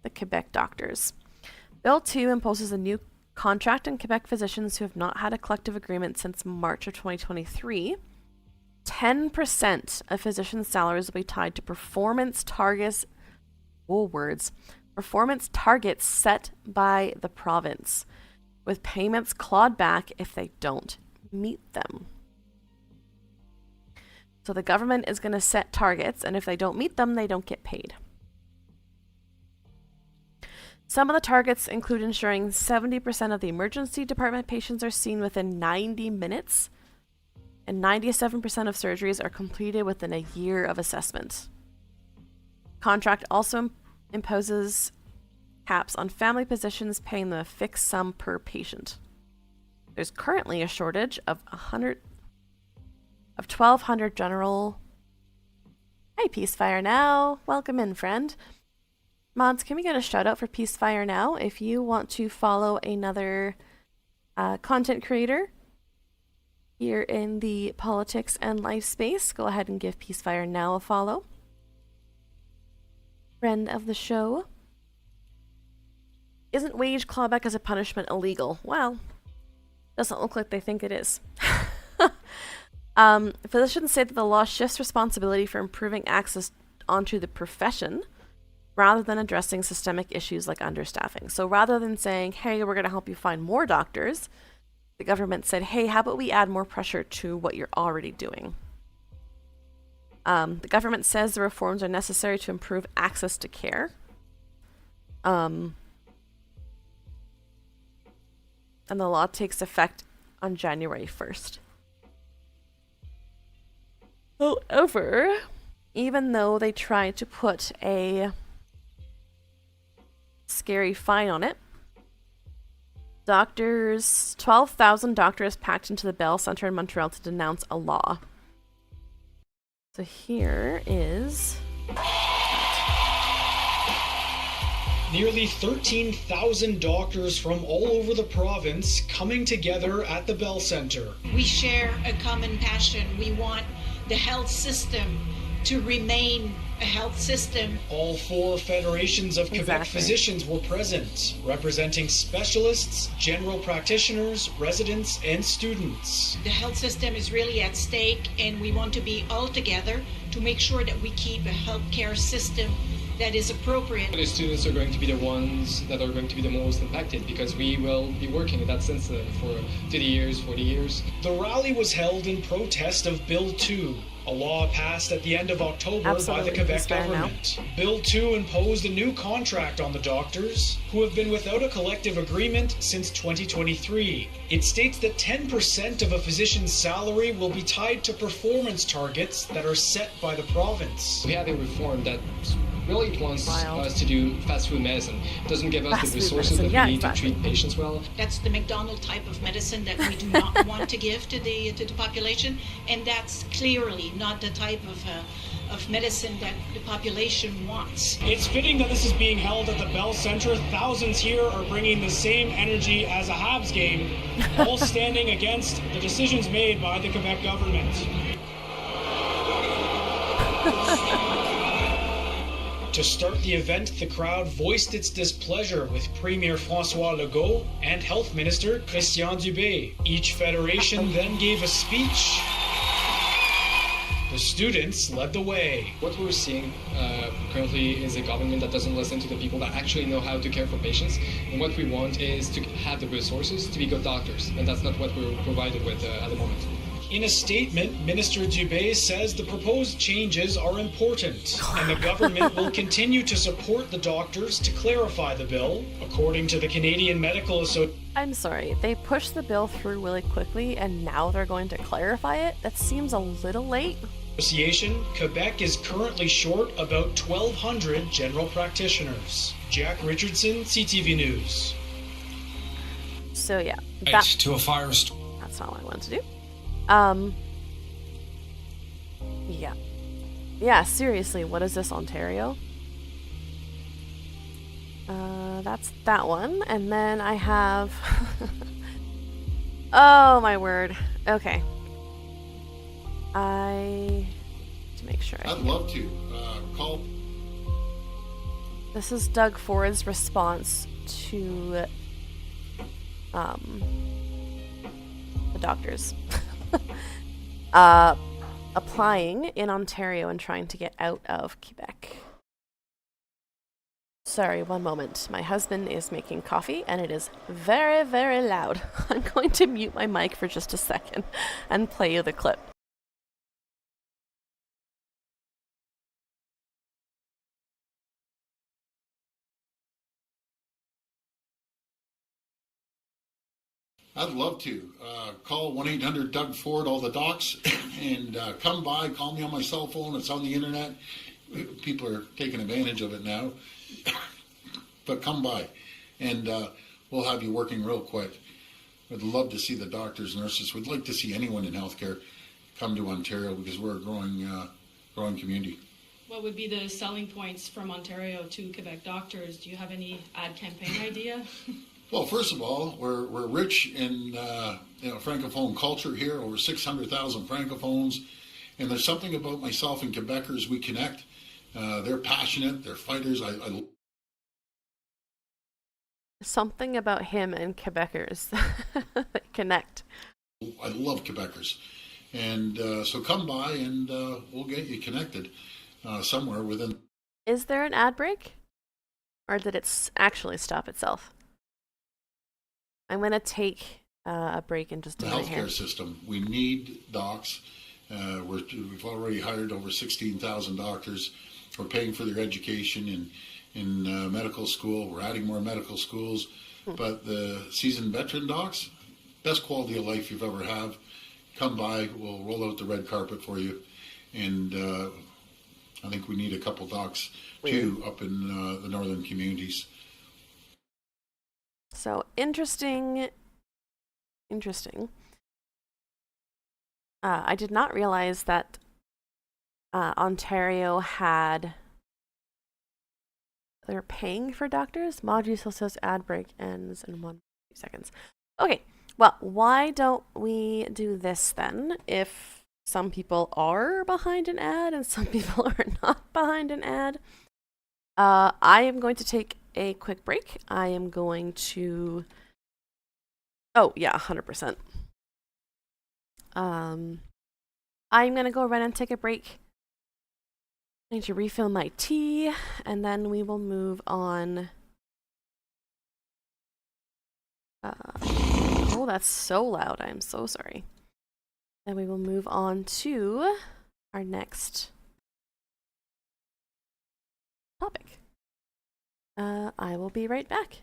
the Quebec doctors. Bill 2 imposes a new contract on Quebec physicians who have not had a collective agreement since March of 2023. 10% of physicians' salaries will be tied to performance targets. Performance targets set by the province, with payments clawed back if they don't meet them. So the government is going to set targets, and if they don't meet them, they don't get paid. Some of the targets include ensuring 70% of the emergency department patients are seen within 90 minutes, and 97% of surgeries are completed within a year of assessment. Contract also imposes caps on family physicians paying them a fixed sum per patient. There's currently a shortage of 1,200 general... Hey, Peacefire Now! Welcome in, friend. Mods, can we get a shout out for Peacefire Now? If you want to follow another content creator here in the politics and life space, go ahead and give Peacefire now a follow. Friend of the show. Isn't wage clawback as a punishment illegal? Well, doesn't look like they think it is. Physicians say that the law shifts responsibility for improving access onto the profession rather than addressing systemic issues like understaffing. So rather than saying, hey, we're going to help you find more doctors, the government said, hey, how about we add more pressure to what you're already doing? The government says the reforms are necessary to improve access to care. And the law takes effect on January 1st. However, even though they tried to put a scary fine on it, 12,000 doctors packed into the Bell Center in Montreal to denounce a law. So here is... Nearly 13,000 doctors from all over the province coming together at the Bell Center. We share a common passion. We want the health system to remain a health system. All 4 federations of Quebec physicians were present, representing specialists, general practitioners, residents, and students. The health system is really at stake, and we want to be all together to make sure that we keep a healthcare system that is appropriate. The students are going to be the ones that are going to be the most impacted because we will be working in that sense for 30 years, 40 years. The rally was held in protest of Bill 2, a law passed at the end of October by the Quebec government. Bill 2 imposed a new contract on the doctors, who have been without a collective agreement since 2023. It states that 10% of a physician's salary will be tied to performance targets that are set by the province. We have a reform that really wants us to do fast food medicine. It doesn't give us the resources that we need to treat patients well. That's the McDonald type of medicine that we do not want to give to the population, and that's clearly not the type of medicine that the population wants. It's fitting that this is being held at the Bell Center. Thousands here are bringing the same energy as a Habs game, all standing against the decisions made by the Quebec government. To start the event, the crowd voiced its displeasure with Premier François Legault and Health Minister Christian Dubé. Each federation then gave a speech. The students led the way. What we're seeing currently is a government that doesn't listen to the people that actually know how to care for patients. And what we want is to have the resources to be good doctors. And that's not what we're provided with at the moment. In a statement, Minister Dubé says the proposed changes are important, and the government will continue to support the doctors to clarify the bill. According to the Canadian Medical Association... I'm sorry, they pushed the bill through really quickly and now they're going to clarify it? That seems a little late. Quebec is currently short about 1,200 general practitioners. Jack Richardson, CTV News. So yeah, to a firestorm. That's all I wanted to do. Yeah, seriously, what is this, Ontario? That's that one, and then I have... oh, my word. Okay. To make sure I'd love to call... This is Doug Ford's response to, the doctors. Applying in Ontario and trying to get out of Quebec. Sorry, one moment. My husband is making coffee and it is very, very loud. I'm going to mute my mic for just a second and play you the clip. I'd love to call 1-800-DOUG-FORD, all the docs, and come by, call me on my cell phone. It's on the internet. People are taking advantage of it now. But come by, and we'll have you working real quick. We'd love to see the doctors, nurses. We'd like to see anyone in healthcare come to Ontario because we're a growing community. What would be the selling points from Ontario to Quebec doctors? Do you have any ad campaign idea? Well, first of all, we're rich in Francophone culture here, over 600,000 Francophones, and there's something about myself and Quebecers, we connect. They're passionate, they're fighters. Something about him and Quebecers that connect. I love Quebecers. And so come by and we'll get you connected somewhere within. Is there an ad break? Or did it actually stop itself? I'm going to take a break and just do the my healthcare hand. system. We need docs. We've already hired over 16,000 doctors. We're paying for their education in medical school. We're adding more medical schools. But the seasoned veteran docs, best quality of life you've ever have. Come by. We'll roll out the red carpet for you. And I think we need a couple docs, too, up in the northern communities. So, interesting. I did not realize that Ontario they're paying for doctors. Maudie still says ad break ends in 1 seconds. Okay, well, why don't we do this then? If some people are behind an ad and some people are not behind an ad, I am going to take a quick break. I am going to... Oh, yeah, 100%. I'm going to go run and take a break. I need to refill my tea, and then we will move on. Oh, that's so loud. I'm so sorry. And we will move on to our next topic. I will be right back.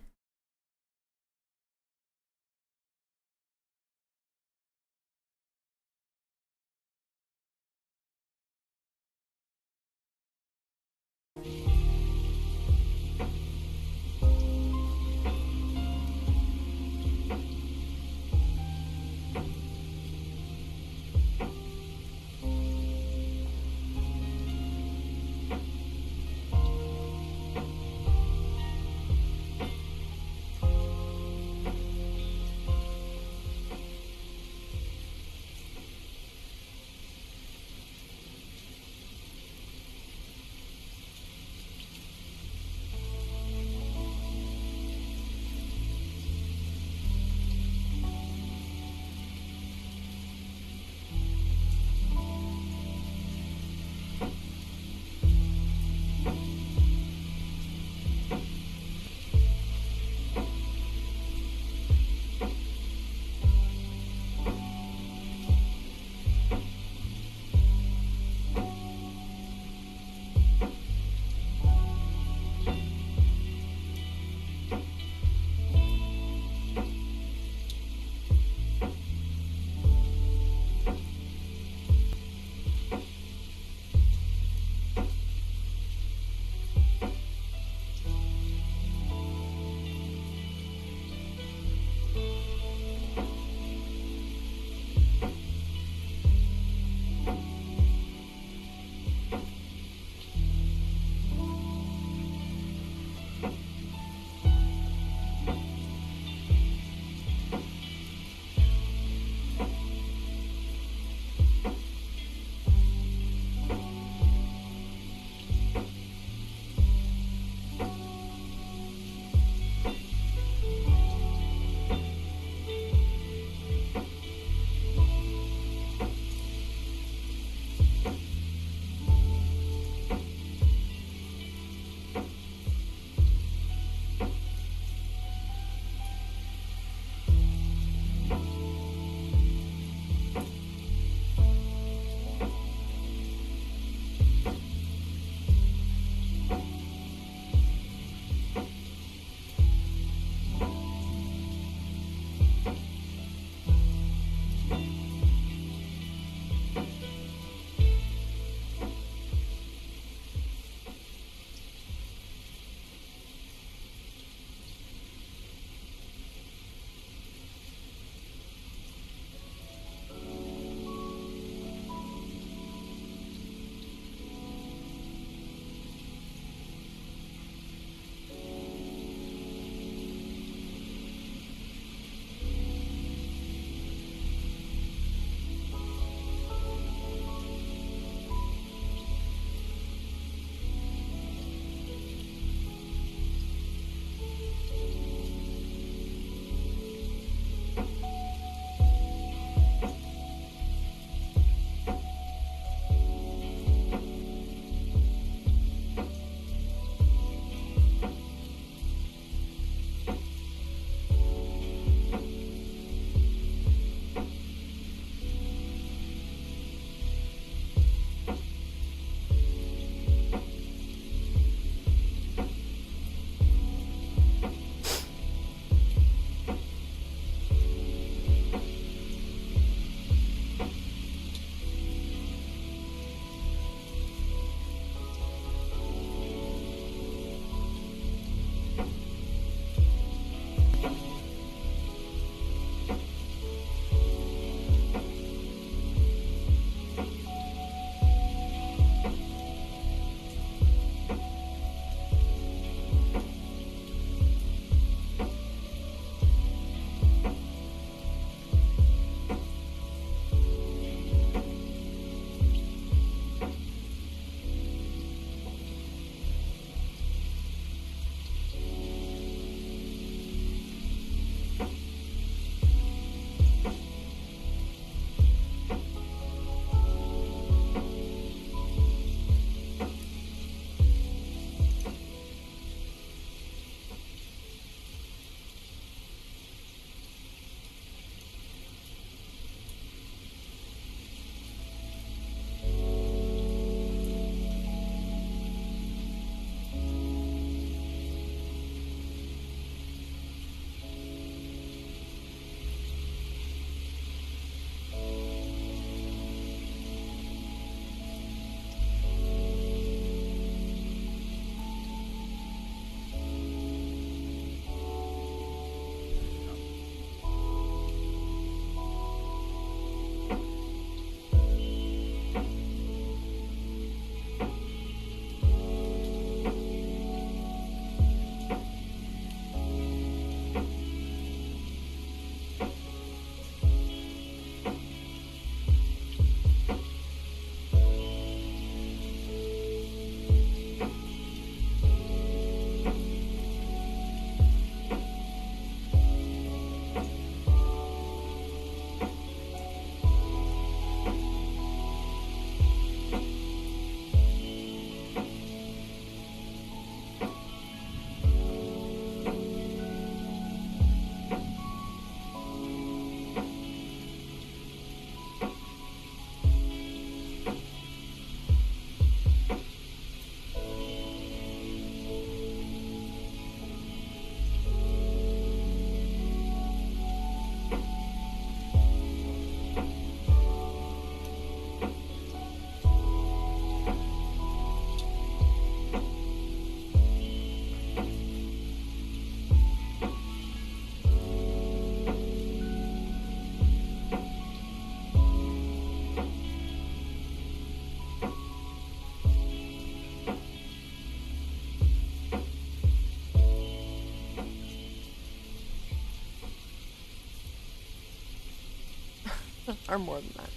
Or more than that.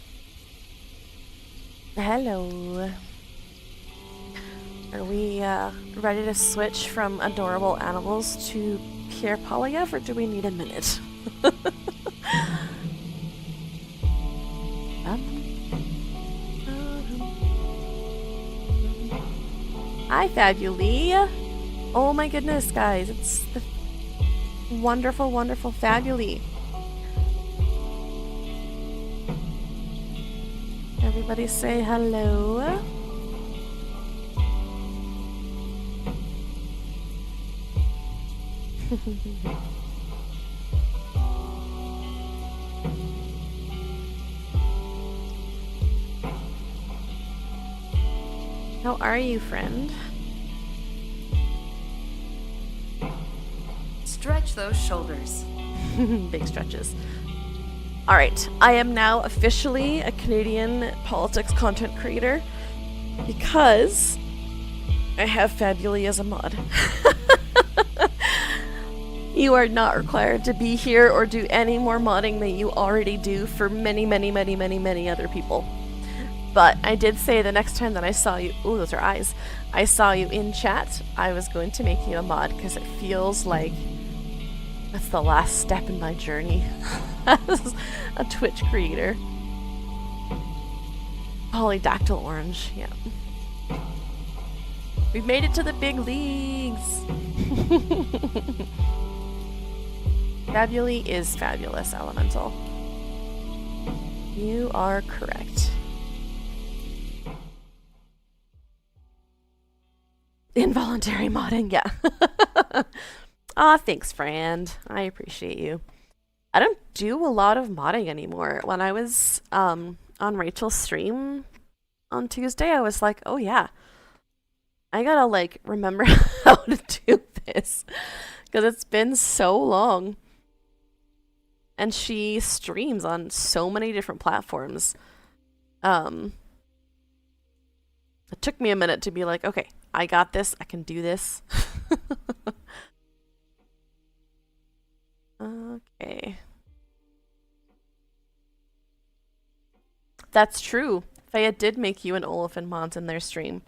Hello. Are we ready to switch from adorable animals to Pierre Polyev, or do we need a minute? Hi, Fabuli. Oh my goodness, guys. It's the wonderful, wonderful Fabuli. Everybody say hello. How are you, friend? Stretch those shoulders. Big stretches. Alright, I am now officially a Canadian politics content creator because I have Fabuli as a mod. You are not required to be here or do any more modding than you already do for many, many, many, many, many other people. But I did say the next time that I saw you, ooh, those are eyes, I saw you in chat, I was going to make you a mod because it feels like that's the last step in my journey as a Twitch creator. Polydactyl orange, yeah. We've made it to the big leagues! Fabuli is fabulous, Elemental. You are correct. Involuntary modding, yeah. Aw, thanks, friend. I appreciate you. I don't do a lot of modding anymore. When I was on Rachel's stream on Tuesday, I was like, oh yeah, I gotta like remember how to do this because it's been so long. And she streams on so many different platforms. It took me a minute to be like, okay, I got this, I can do this. Okay. That's true. Faya did make you an Olafin mod in their stream.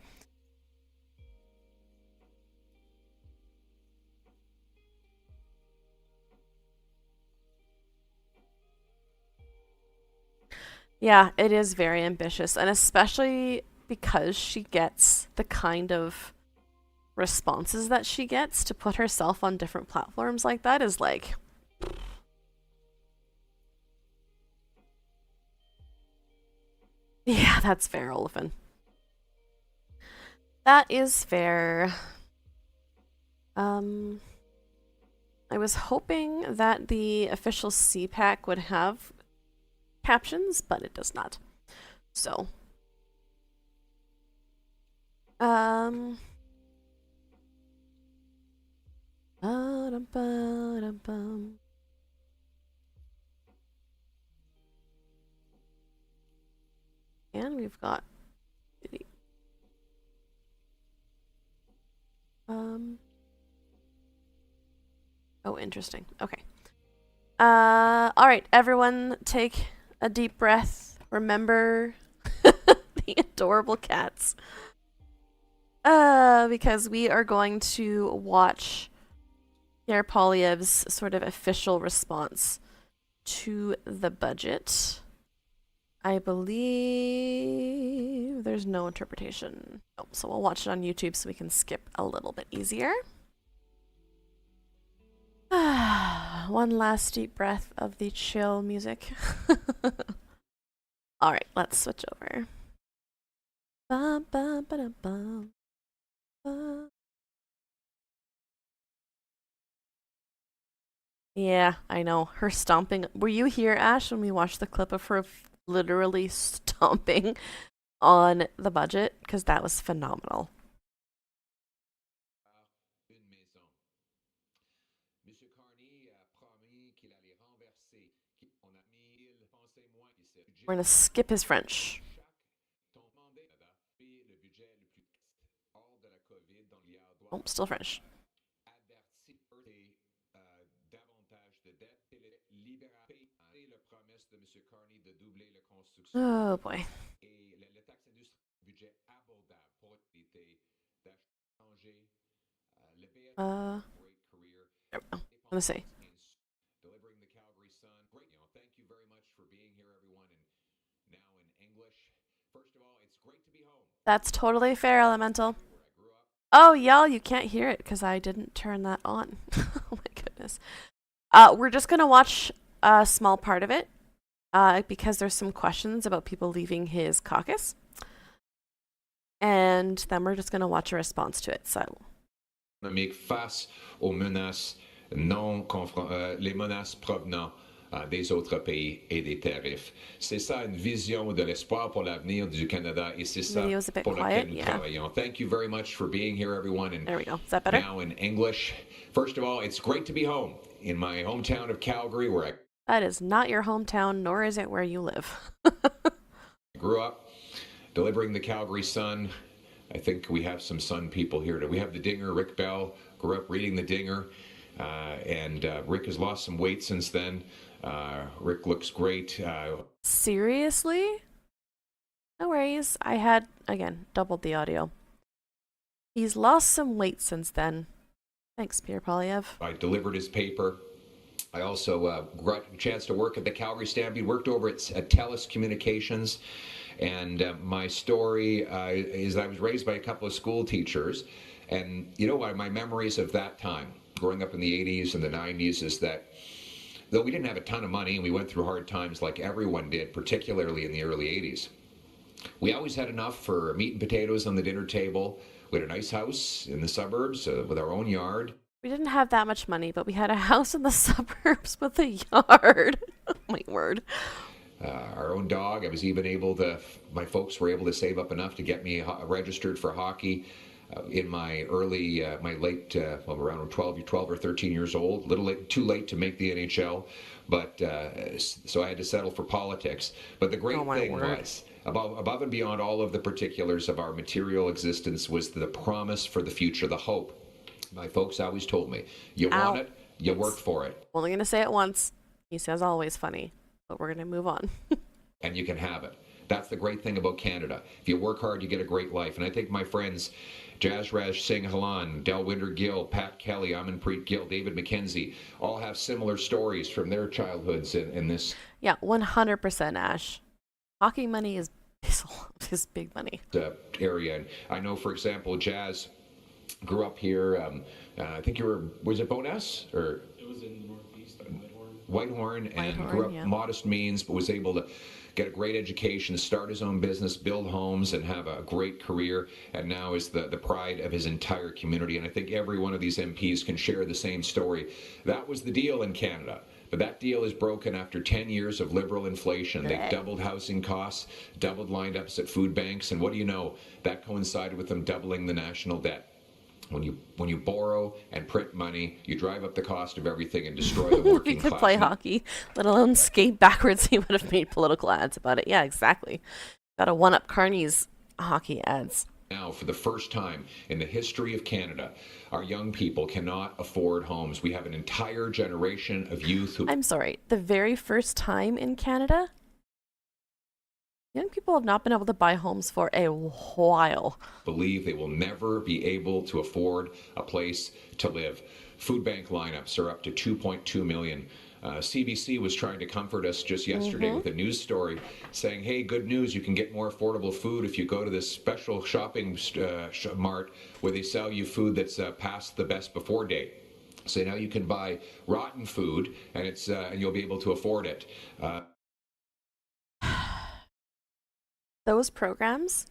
Yeah, it is very ambitious, and especially because she gets the kind of responses that she gets to put herself on different platforms like that is like... Yeah, that's fair, Olafin. That is fair. I was hoping that the official CPAC would have captions, but it does not. So, and we've got oh, interesting. Okay. All right, everyone, take a deep breath. Remember the adorable cats. Because we are going to watch Pierre Poilievre's sort of official response to the budget. I believe there's no interpretation. Oh, so we'll watch it on YouTube so we can skip a little bit easier. One last deep breath of the chill music. Alright, let's switch over. Bum, bum, ba-dum, bum. Yeah, I know. Her stomping. Were you here, Ash, when we watched the clip of her literally stomping on the budget? Because that was phenomenal. We're gonna skip his French. Oh, still French. Oh boy. There we go. I'm gonna say. Delivering the Calgary Sun. Great, thank you very much for being here, everyone. And now in English. First of all, it's great to be home. That's totally fair, Elemental. Oh, y'all, you can't hear it because I didn't turn that on. Oh my goodness. We're just gonna watch a small part of it, because there's some questions about people leaving his caucus, and then we're just gonna watch a response to it. So. Face aux menaces les menaces provenant des autres pays et des tarifs. C'est ça une vision de l'espoir pour l'avenir du Canada et c'est ça pour lequel nous travaillons. Thank you very much for being here, everyone. And there we go. Is that better? Now in English. First of all, it's great to be home in my hometown of Calgary, where I. That is not your hometown, nor is it where you live. Grew up, delivering the Calgary Sun. I think we have some Sun people here. We have the Dinger, Rick Bell, grew up reading the Dinger, and Rick has lost some weight since then. Rick looks great. Seriously? No worries. I had, again, doubled the audio. He's lost some weight since then. Thanks, Pierre Polyev. I delivered his paper. I also got a chance to work at the Calgary Stampede, worked over at TELUS Communications. And my story is I was raised by a couple of school teachers. And you know what, my memories of that time, growing up in the 80s and the 90s, is that though we didn't have a ton of money and we went through hard times like everyone did, particularly in the early 80s, we always had enough for meat and potatoes on the dinner table. We had a nice house in the suburbs with our own yard. We didn't have that much money, but we had a house in the suburbs with a yard. Oh my word. Our own dog. I was even able to, my folks were able to save up enough to get me registered for hockey in my early, my late, around 12 or 13 years old. A little late, too late to make the NHL, but so I had to settle for politics. But the great thing was, above and beyond all of the particulars of our material existence, was the promise for the future, the hope. My folks always told me, you want it, you work for it. Only going to say it once. He says always funny. But we're going to move on. And you can have it. That's the great thing about Canada. If you work hard, you get a great life. And I think my friends, Jasraj Singh Halan, Delwinder Gill, Pat Kelly, Amanpreet Gill, David McKenzie, all have similar stories from their childhoods in this. Yeah, 100% Ash. Hockey money is big money. Area. And I know, for example, Jazz grew up here. I think was it Bowness? Or it was in the Northeast. Whitehorn, and grew up modest means, but was able to get a great education, start his own business, build homes, and have a great career, and now is the pride of his entire community. And I think every one of these MPs can share the same story. That was the deal in Canada. But that deal is broken after 10 years of liberal inflation. They've doubled housing costs, doubled lineups at food banks, and what do you know? That coincided with them doubling the national debt. When you borrow and print money, you drive up the cost of everything and destroy the working class. If he could play hockey, let alone skate backwards, he would have made political ads about it. Yeah, exactly. Got to one-up Carney's hockey ads. Now, for the first time in the history of Canada, our young people cannot afford homes. We have an entire generation of youth who... I'm sorry, the very first time in Canada? Young people have not been able to buy homes for a while. Believe they will never be able to afford a place to live. Food bank lineups are up to 2.2 million. CBC was trying to comfort us just yesterday with a news story saying, hey, good news, you can get more affordable food if you go to this special shopping mart where they sell you food that's past the best before date. So now you can buy rotten food and and you'll be able to afford it. Those programs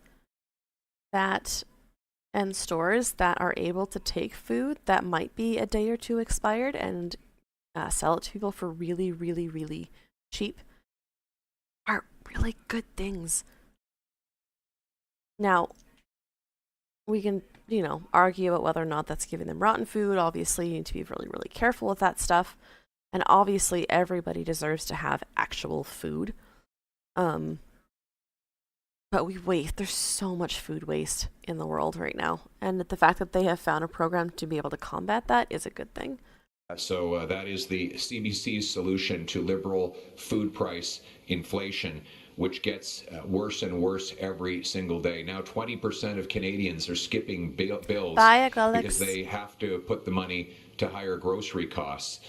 and stores that are able to take food that might be a day or two expired and sell it to people for really, really, really cheap are really good things. Now, we can, argue about whether or not that's giving them rotten food. Obviously, you need to be really, really careful with that stuff. And obviously, everybody deserves to have actual food. But there's so much food waste in the world right now. And the fact that they have found a program to be able to combat that is a good thing. So that is the CBC's solution to liberal food price inflation. which gets worse and worse every single day. Now 20% of Canadians are skipping bills because they have to put the money to higher grocery costs.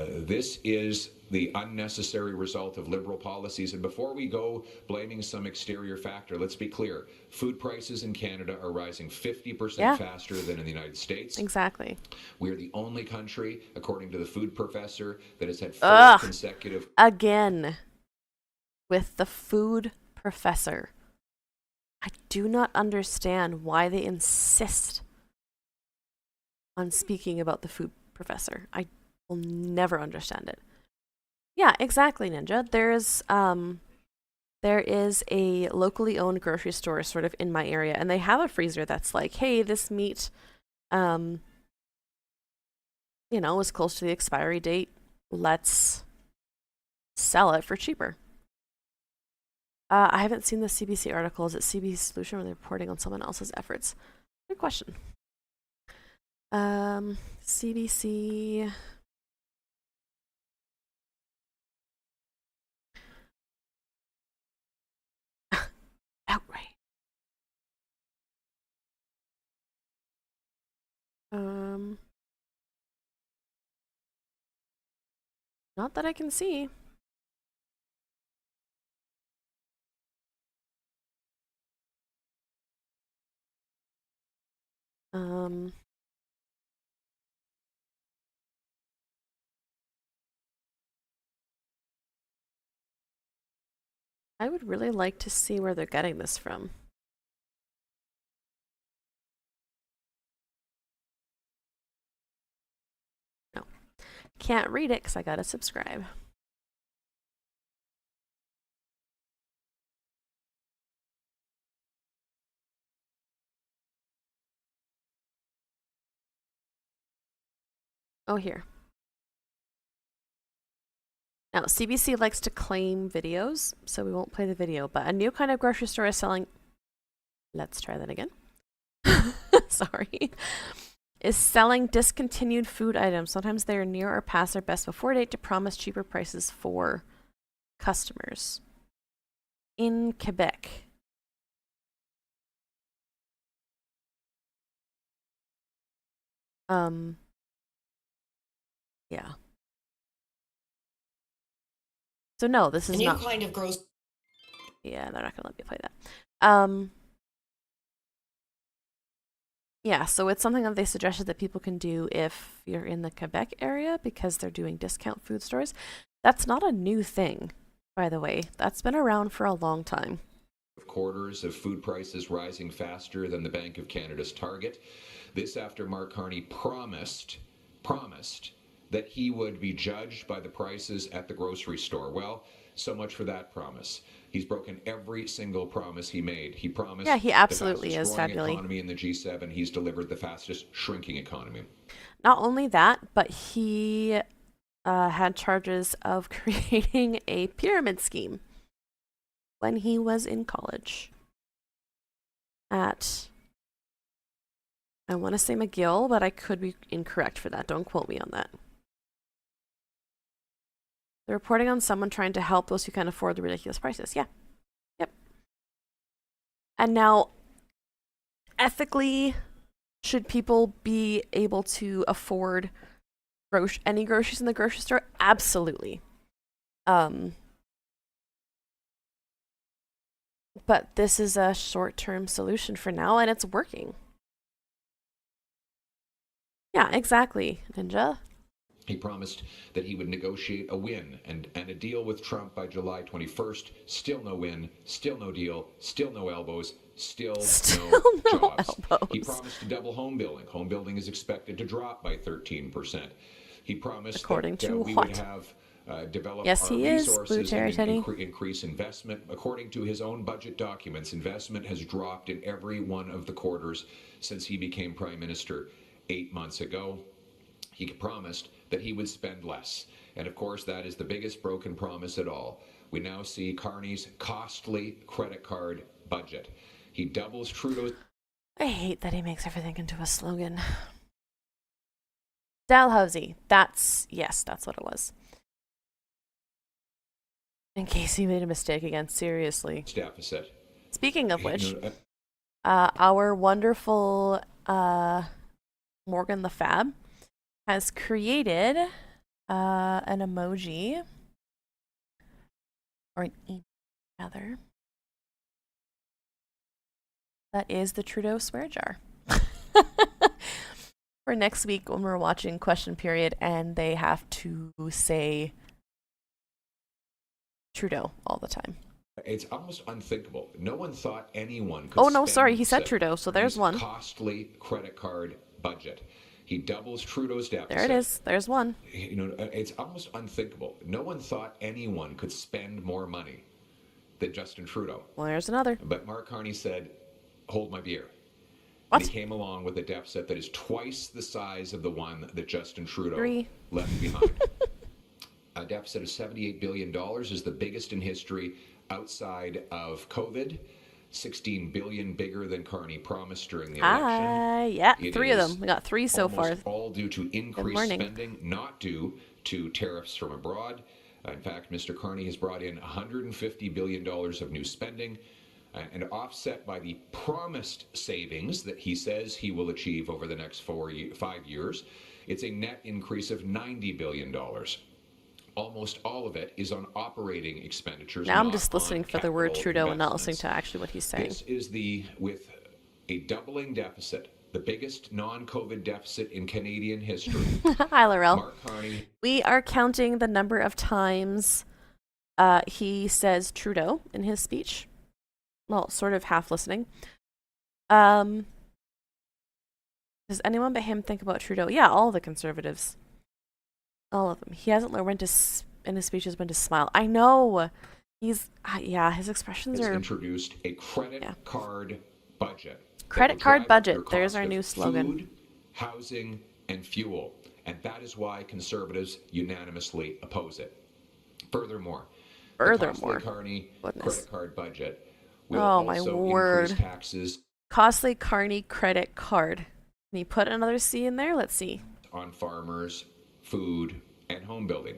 This is the unnecessary result of Liberal policies. And before we go blaming some exterior factor, let's be clear. Food prices in Canada are rising 50% faster than in the United States. Exactly. We are the only country, according to the food professor, that has had 4 consecutive... Again, with the food professor. I do not understand why they insist on speaking about the food professor. I will never understand it. Yeah, exactly, Ninja. There is a locally owned grocery store sort of in my area, and they have a freezer that's like, hey, this meat, is close to the expiry date. Let's sell it for cheaper. I haven't seen the CBC article. Is it CBC Solution where they're reporting on someone else's efforts? Good question. CBC... Outright. Not that I can see. I would really like to see where they're getting this from. No. Can't read it because I gotta subscribe. Oh, here. Now, CBC likes to claim videos, so we won't play the video, but a new kind of grocery store is selling... Let's try that again. Sorry. Is selling discontinued food items. Sometimes they are near or past their best before date to promise cheaper prices for customers. In Quebec. Yeah. So no, this is not kind of gross. Yeah, they're not gonna let me play that. Yeah, so it's something that they suggested that people can do if you're in the Quebec area because they're doing discount food stores. That's not a new thing, by the way. That's been around for a long time. Quarters of food prices rising faster than the Bank of Canada's target. This after Mark Carney promised that he would be judged by the prices at the grocery store. Well, so much for that promise. He's broken every single promise he made. He promised he absolutely the is fastest growing economy in the G7. He's delivered the fastest shrinking economy. Not only that, but he had charges of creating a pyramid scheme when he was in college at, I want to say McGill, but I could be incorrect for that. Don't quote me on that. They're reporting on someone trying to help those who can't afford the ridiculous prices. Yeah. Yep. And now, ethically, should people be able to afford any groceries in the grocery store? Absolutely. But this is a short-term solution for now, and it's working. Yeah, exactly, Ninja. He promised that he would negotiate a win and a deal with Trump by July 21st. Still no win, still no deal, still no elbows, still no jobs. Elbows. He promised to double home building. Home building is expected to drop by 13%. He promised According that to we what? would have develop Yes, our he is, resources Blue Cherry and Teddy. increase investment. According to his own budget documents, investment has dropped in every one of the quarters since he became Prime Minister 8 months ago. He promised that he would spend less. And of course, that is the biggest broken promise at all. We now see Carney's costly credit card budget. He doubles Trudeau's... I hate that he makes everything into a slogan. Dalhousie. Yes, that's what it was. In case he made a mistake again, seriously. Deficit. Speaking of which, our wonderful Morgan the Fab has created an emoji, or an emoji rather, that is the Trudeau swear jar. For next week when we're watching Question Period and they have to say Trudeau all the time. It's almost unthinkable. No one thought anyone could. Oh no, sorry, he said Trudeau, so there's one. Costly credit card budget. He doubles Trudeau's deficit. There it is. There's one. You know, it's almost unthinkable. No one thought anyone could spend more money than Justin Trudeau. Well, there's another. But Mark Carney said, "Hold my beer." What? And he came along with a deficit that is twice the size of the one that Justin Trudeau left behind. A deficit of $78 billion is the biggest in history outside of COVID. $16 billion bigger than Carney promised during the election. Yeah, three of them. We got three so far. All due to increased spending, not due to tariffs from abroad. In fact, Mr. Carney has brought in $150 billion of new spending, and offset by the promised savings that he says he will achieve over the next 5 years. It's a net increase of $90 billion. Almost all of it is on operating expenditures. Now I'm just listening for the word Trudeau and not listening to actually what he's saying. This is with a doubling deficit, the biggest non-COVID deficit in Canadian history. Hi, Laurel. Mark Carney. We are counting the number of times he says Trudeau in his speech. Well, sort of half listening. Does anyone but him think about Trudeau? Yeah, all the Conservatives. All of them. He hasn't learned when to, in his speeches, when to smile. I know. He's, his expressions are... introduced a credit card budget. Credit card budget. There's our new slogan. Food, housing, and fuel. And that is why Conservatives unanimously oppose it. Furthermore, the costly Carney credit card budget will also increase taxes. Costly Carney credit card. Can you put another C in there? Let's see. On farmers, food, and home building.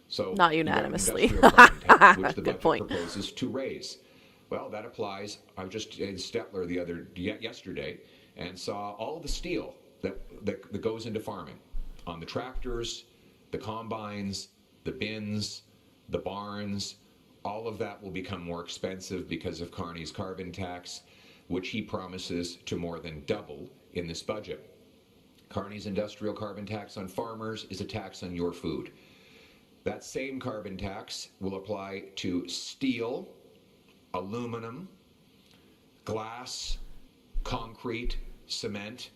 So not unanimously. Which the budget point. proposes to raise. Well, that applies. I was just in Stettler yesterday and saw all the steel that goes into farming, on the tractors, the combines, the bins, the barns. All of that will become more expensive because of Carney's carbon tax, which he promises to more than double in this budget. Carney's industrial carbon tax on farmers is a tax on your food. That same carbon tax will apply to steel, aluminum, glass, concrete, cement,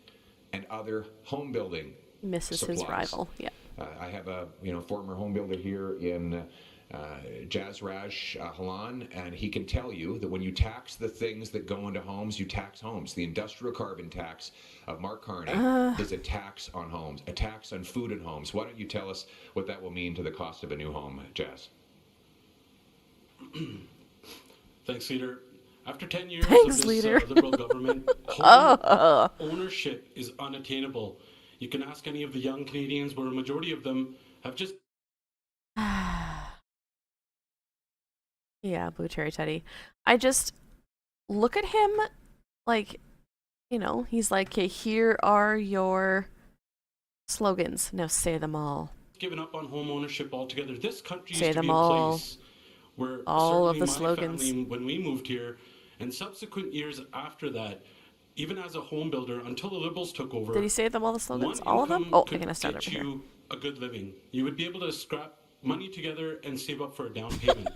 and other home building Misses supplies. His rival, yeah. I have a former home builder here in Jazraj Halan, and he can tell you that when you tax the things that go into homes, you tax homes. The industrial carbon tax of Mark Carney is a tax on homes, a tax on food in homes. Why don't you tell us what that will mean to the cost of a new home, Jazz? Thanks, Leader. After 10 years of this Liberal government, home ownership is unattainable. You can ask any of the young Canadians where a majority of them have just... Yeah, Blue Cherry Teddy. I just look at him like, he's like, okay, here are your slogans. Now say them all. Given up on home ownership altogether. This country say used to them be a all. place where all of the my slogans. Family, when we moved here, and subsequent years after that, even as a home builder, until the Liberals took over. Did he say them all the slogans? All of them? Oh, I'm gonna start over here. You a good living. You would be able to scrap money together and save up for a down payment.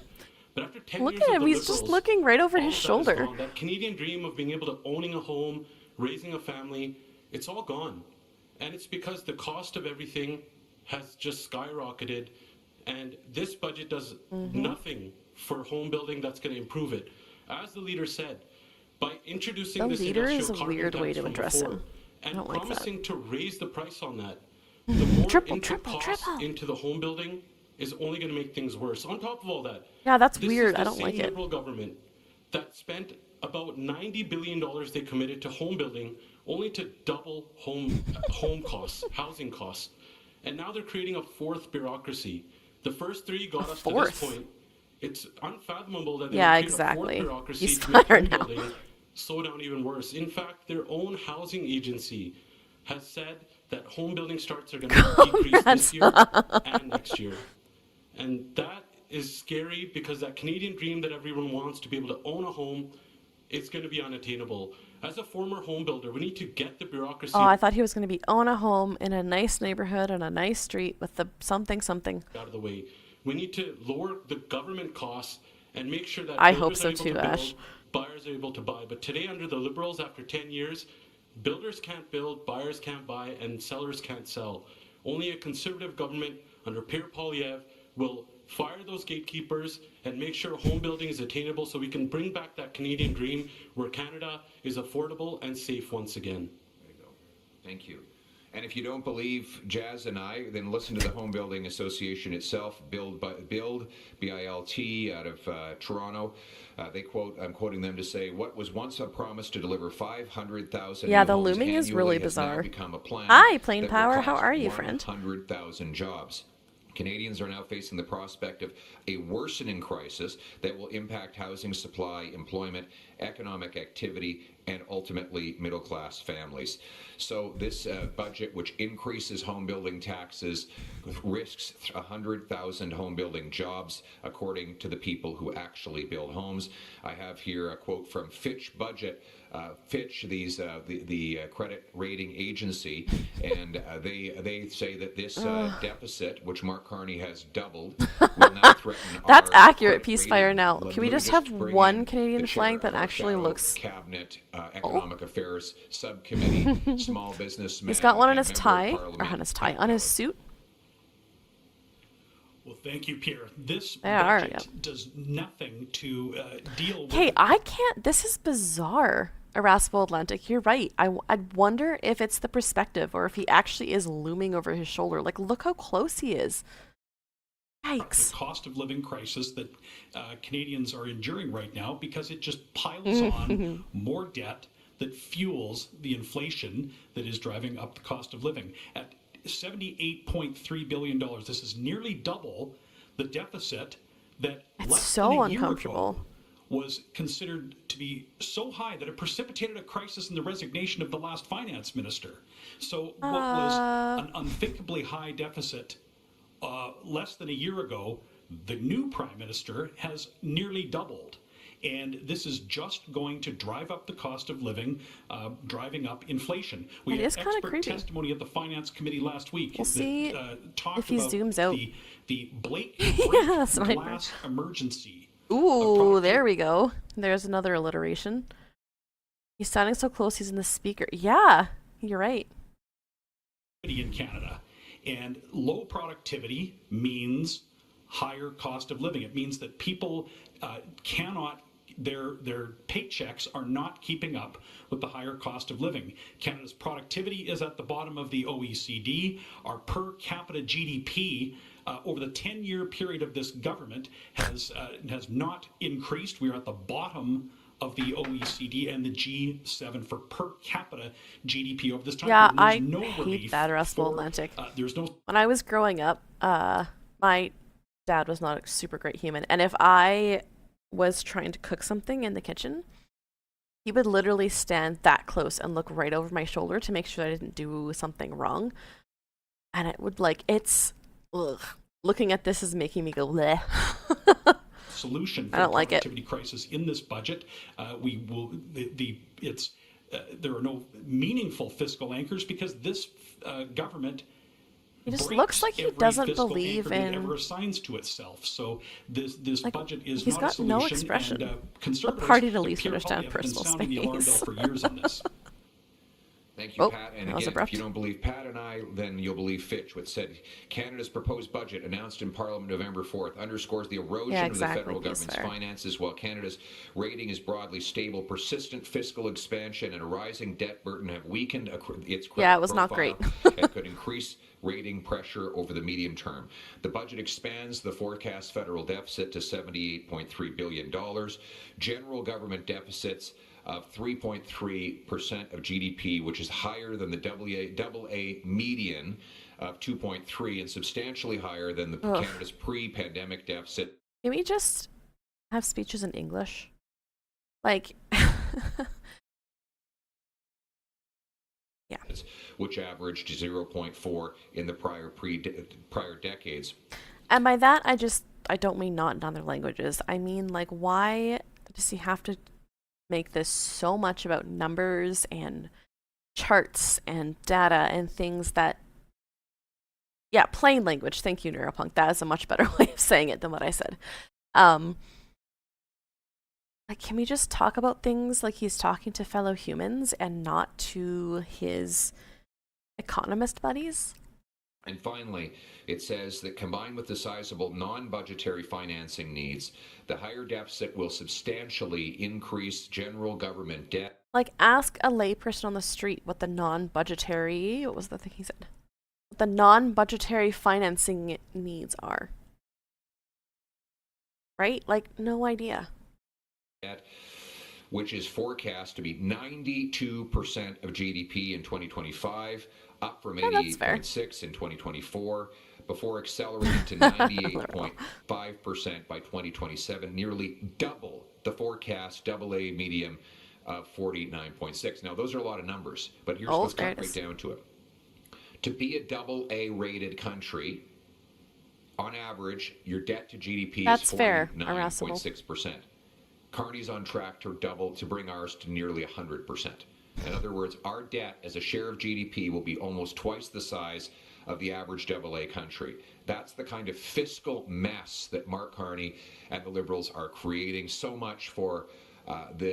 But after 10 Look years at him, of the he's Liberals, just looking right over his shoulder. That Canadian dream of being able to owning a home, raising a family, it's all gone. And it's because the cost of everything has just skyrocketed, and this budget does nothing for home building that's going to improve it. As the leader said, by introducing this industrial carbon weird way to address before, him. and like promising to raise the price on that, the more triple into the home building is only going to make things worse. On top of all that, yeah, that's weird. I don't like it. This is the Liberal government that spent about $90 billion they committed to home building, only to double home costs, housing costs. And now they're creating a fourth bureaucracy. The first three got us to this point, It's unfathomable that they Yeah, can't exactly. afford bureaucracy He's to make fired home now. building slow down even worse. In fact, their own housing agency has said that home building starts are going to decrease this year and next year. And that is scary because that Canadian dream that everyone wants to be able to own a home, it's going to be unattainable. As a former home builder, we need to get the bureaucracy. Oh, I thought he was going to be own a home in a nice neighborhood on a nice street with the something. Out of the way. We need to lower the government costs and make sure that I hope builders so are able too, to build, Ash. buyers are able to buy. But today, under the Liberals, after 10 years, builders can't build, buyers can't buy, and sellers can't sell. Only a conservative government under Pierre Poilievre will fire those gatekeepers and make sure home building is attainable so we can bring back that Canadian dream where Canada is affordable and safe once again. There you go. Thank you. And if you don't believe Jazz and I, then listen to the Home Building Association itself, Build, B-I-L-T, out of Toronto. They quote, I'm quoting them to say, what was once a promise to deliver 500,000 Yeah, new the homes looming is really annually has now bizarre. become a plan Hi, Plain that will Power. How cost are you, friend? 100,000 jobs. Canadians are now facing the prospect of a worsening crisis that will impact housing supply, employment, economic activity, and ultimately middle-class families. So this budget, which increases home building taxes, risks 100,000 home building jobs, according to the people who actually build homes. I have here a quote from Fitch Budget. Fitch, the credit rating agency, and they say that this deficit, which Mark Carney has doubled, will now threaten That's our accurate, credit Peacefire. rating. Now, Let can we me just have bring one in Canadian the flag chair that of our actually shadow looks... Cabinet Economic Affairs Subcommittee, Small Businessman. He's got one on and his Member of tie, or Parliament, on his tie, on his suit. Well, thank you, Pierre. This There, budget does nothing to deal with... Hey, I can't... This is bizarre, Irascible Atlantic. You're right. I'd wonder if it's the perspective or if he actually is looming over his shoulder. Like, look how close he is. Yikes. The cost of living crisis that Canadians are enduring right now because it just piles on more debt that fuels the inflation that is driving up the cost of living. At $78.3 billion, this is nearly double the deficit that less than a year ago was considered to be so high that it precipitated a crisis in the resignation of the last finance minister. So what was an unthinkably high deficit less than a year ago, the new prime minister has nearly doubled. And this is just going to drive up the cost of living, driving up inflation. We had expert testimony at the Finance Committee last week that talked if he about zooms out. the blatant glass emergency. Ooh, there we go. There's another alliteration. He's sounding so close, he's in the speaker. Yeah, you're right. In Canada. And low productivity means higher cost of living. It means that people cannot, their paychecks are not keeping up with the higher cost of living. Canada's productivity is at the bottom of the OECD. Our per capita GDP over the 10-year period of this government has not increased. We are at the bottom of the OECD and the G7 for per capita GDP over this time. Yeah, There's I no hate that, Irascible Atlantic. There's no... When I was growing up, my dad was not a super great human. And if I was trying to cook something in the kitchen, he would literally stand that close and look right over my shoulder to make sure I didn't do something wrong. And it would it's... Ugh. Looking at this is making me go bleh. Solution for I don't the like it. productivity crisis in this budget. We will there are no meaningful fiscal anchors because this government he just looks like he doesn't believe in ever assigns to itself. So this budget is he's not got a solution. no expression. And, the conservatives, party to least Pierre understand Poilievre, have been personal sounding the alarm bell space. for years on this. Thank you, Oh, Pat. And that was again, abrupt. if you don't believe Pat and I, then you'll believe Fitch, which said Canada's proposed budget announced in Parliament November 4th underscores the erosion of the federal government's finances, while Canada's rating is broadly stable. Persistent fiscal expansion and a rising debt burden have weakened its credit Yeah, it was not great. and could increase rating pressure over the medium term. The budget expands the forecast federal deficit to $78.3 billion. General government deficits of 3.3% of GDP, which is higher than the AA median of 2.3 and substantially higher than Canada's pre-pandemic deficit Can we just have speeches in English? Like, yeah. Which averaged 0.4 in the prior decades. And by that, I don't mean not in other languages. I mean, like, why does he have to make this so much about numbers and charts and data and things that, yeah, plain language. Thank you, Neuropunk. That is a much better way of saying it than what I said. Like, can we just talk about things like he's talking to fellow humans and not to his economist buddies? And finally, it says that combined with the sizable non-budgetary financing needs, the higher deficit will substantially increase general government debt. Like, ask a layperson on the street what the non-budgetary, what was the thing he said? What the non-budgetary financing needs are. Right? Like, no idea. Which is forecast to be 92% of GDP in 2025, up from 88.6 in 2024, before accelerating to 98.5% by 2027, nearly double the forecast AA medium of 49.6. Now, those are a lot of numbers, but here's what's cut right down to it. To be a AA rated country, on average, your debt to GDP is 49.6%. Carney's on track to bring ours to nearly 100%. In other words, our debt as a share of GDP will be almost twice the size of the average AA country. That's the kind of fiscal mess that Mark Carney and the Liberals are creating. So much for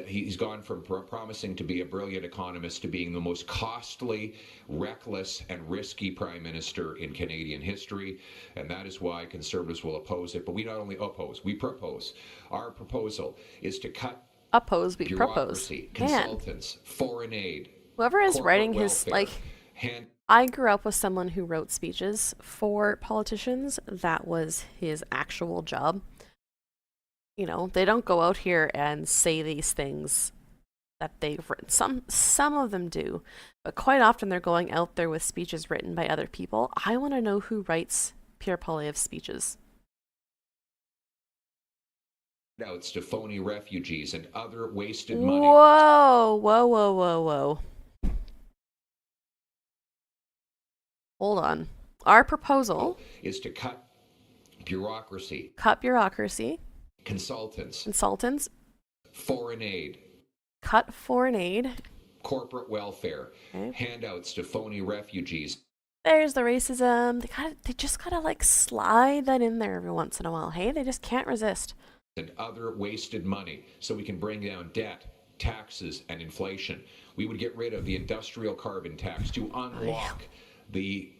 he's gone from promising to be a brilliant economist to being the most costly, reckless, and risky prime minister in Canadian history, and that is why Conservatives will oppose it. But we not only oppose, we propose. Our proposal is to cut bureaucracy, consultants, foreign aid. Whoever is writing his, like, I grew up with someone who wrote speeches for politicians. That was his actual job. You know, they don't go out here and say these things that they've written. Some of them do, but quite often they're going out there with speeches written by other people. I want to know who writes Pierre Poilievre's speeches. It's to phony refugees and other wasted money. Whoa, whoa, whoa, whoa, whoa. Hold on. Our proposal is to cut bureaucracy. Consultants. Foreign aid. Cut foreign aid. Corporate welfare. Handouts to phony refugees. There's the racism. They just gotta like slide that in there every once in a while. Hey, they just can't resist. And other wasted money so we can bring down debt, taxes, and inflation. We would get rid of the industrial carbon tax to unlock the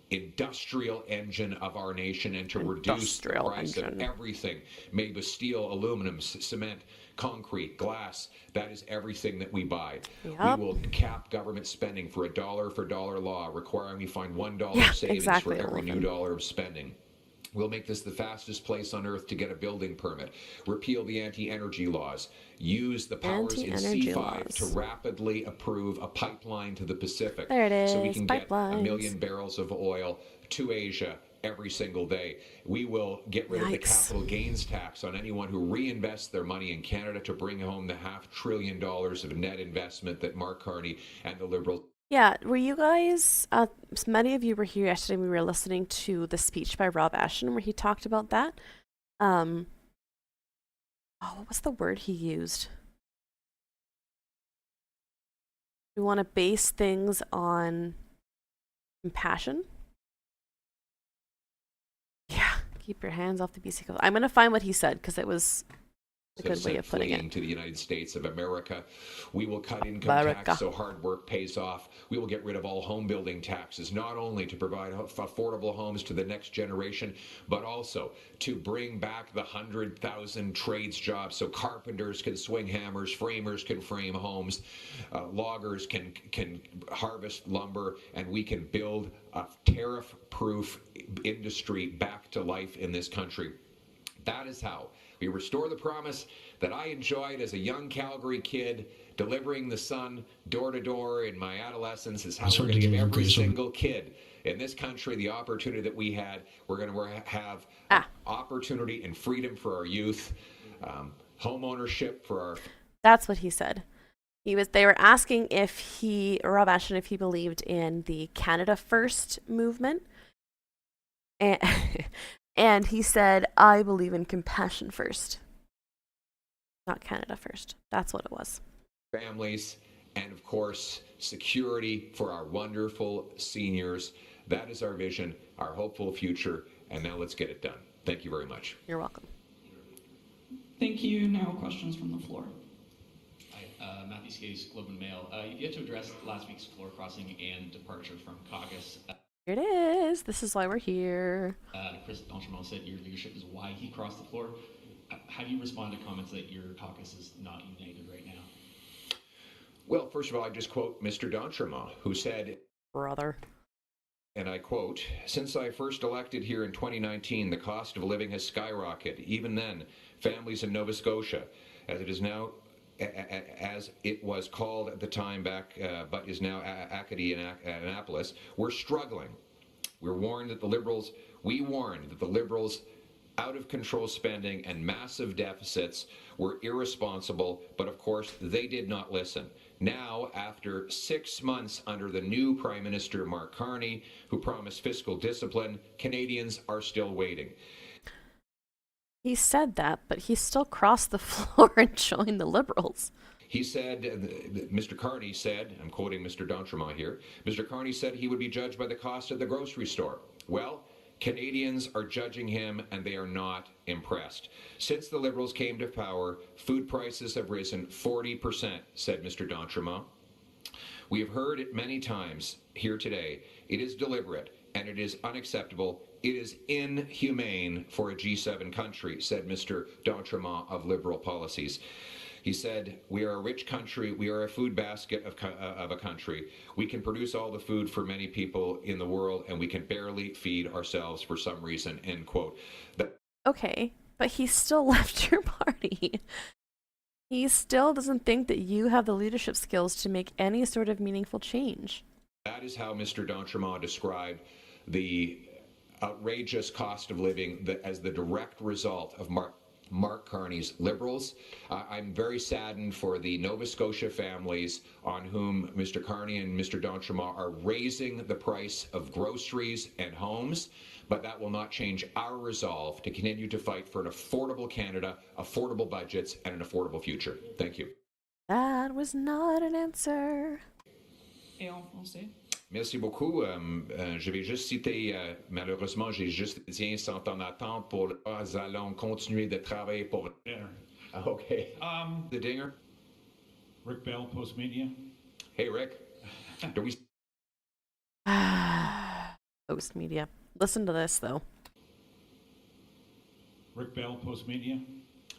industrial engine of our nation and to reduce the price of everything made with steel, aluminum, cement, concrete, glass. That is everything that we buy. We will cap government spending for a dollar for dollar law, requiring we find $1 savings for every new dollar of spending. We'll make this the fastest place on earth to get a building permit. Repeal the anti-energy laws. Use the powers in C5 to rapidly approve a pipeline to the Pacific. There it is. So we can get 1 million barrels of oil to Asia every single day. We will get rid of the capital gains tax on anyone who reinvests their money in Canada to bring home the $500 billion of net investment that Mark Carney and the Liberals. Yeah, were you guys, many of you were here yesterday, we were listening to the speech by Rob Ashton where he talked about that. What was the word he used? We want to base things on compassion. Yeah, keep your hands off the BC coast. I'm going to find what he said because it was a good way of putting it. To the United States of America. We will cut income tax so hard work pays off. We will get rid of all home building taxes, not only to provide affordable homes to the next generation, but also to bring back the 100,000 trades jobs so carpenters can swing hammers, framers can frame homes, loggers can harvest lumber, and we can build a tariff-proof industry back to life in this country. That is how We restore the promise that I enjoyed as a young Calgary kid, delivering the sun door to door in my adolescence is how we're going to give every single kid in this country the opportunity that we had. We're going to have opportunity and freedom for our youth, home ownership for our... That's what he said. They were asking Rob Ashton, if he believed in the Canada First movement. And he said, I believe in compassion first. Not Canada First. That's what it was. Families, and of course, security for our wonderful seniors. That is our vision, our hopeful future, and now let's get it done. Thank you very much. You're welcome. Thank you. Now questions from the floor. Hi, Matthew Skates, Globe and Mail. You've yet to address last week's floor crossing and departure from caucus. Here it is. This is why we're here. Chris D'Entremont said your leadership is why he crossed the floor. How do you respond to comments that your caucus is not united right now? Well, first of all, I just quote Mr. D'Entremont, who said, brother, and I quote, since I first elected here in 2019, the cost of living has skyrocketed. Even then, families in Nova Scotia, as it is now, as it was called at the time back, but is now Acadie and Annapolis, we're struggling. We warned that the Liberals out of control spending and massive deficits were irresponsible, but of course they did not listen. Now, after 6 months under the new Prime Minister Mark Carney, who promised fiscal discipline, Canadians are still waiting. He said that, but he still crossed the floor and joined the Liberals. He said, Mr. Carney said, I'm quoting Mr. D'Entremont here, Mr. Carney said he would be judged by the cost of the grocery store. Well, Canadians are judging him and they are not impressed. Since the Liberals came to power, food prices have risen 40%, said Mr. D'Entremont. We have heard it many times here today. It is deliberate and it is unacceptable. It is inhumane for a G7 country, said Mr. D'Entremont of Liberal Policies. He said, we are a rich country. We are a food basket of a country. We can produce all the food for many people in the world, and we can barely feed ourselves for some reason, end quote. Okay, but he still left your party. He still doesn't think that you have the leadership skills to make any sort of meaningful change. That is how Mr. D'Entremont described the outrageous cost of living as the direct result of Mark Carney's Liberals. I'm very saddened for the Nova Scotia families on whom Mr. Carney and Mr. D'Entremont are raising the price of groceries and homes, but that will not change our resolve to continue to fight for an affordable Canada, affordable budgets, and an affordable future. Thank you. That was not an answer. Et en français. Merci beaucoup. Je vais juste citer, malheureusement, j'ai juste tiens sont en attente pour nous allons continuer de travailler pour dinner. Okay. The Dinger. Rick Bell, Postmedia. Hey, Rick. Do we? Postmedia. Listen to this, though. Rick Bell, Postmedia.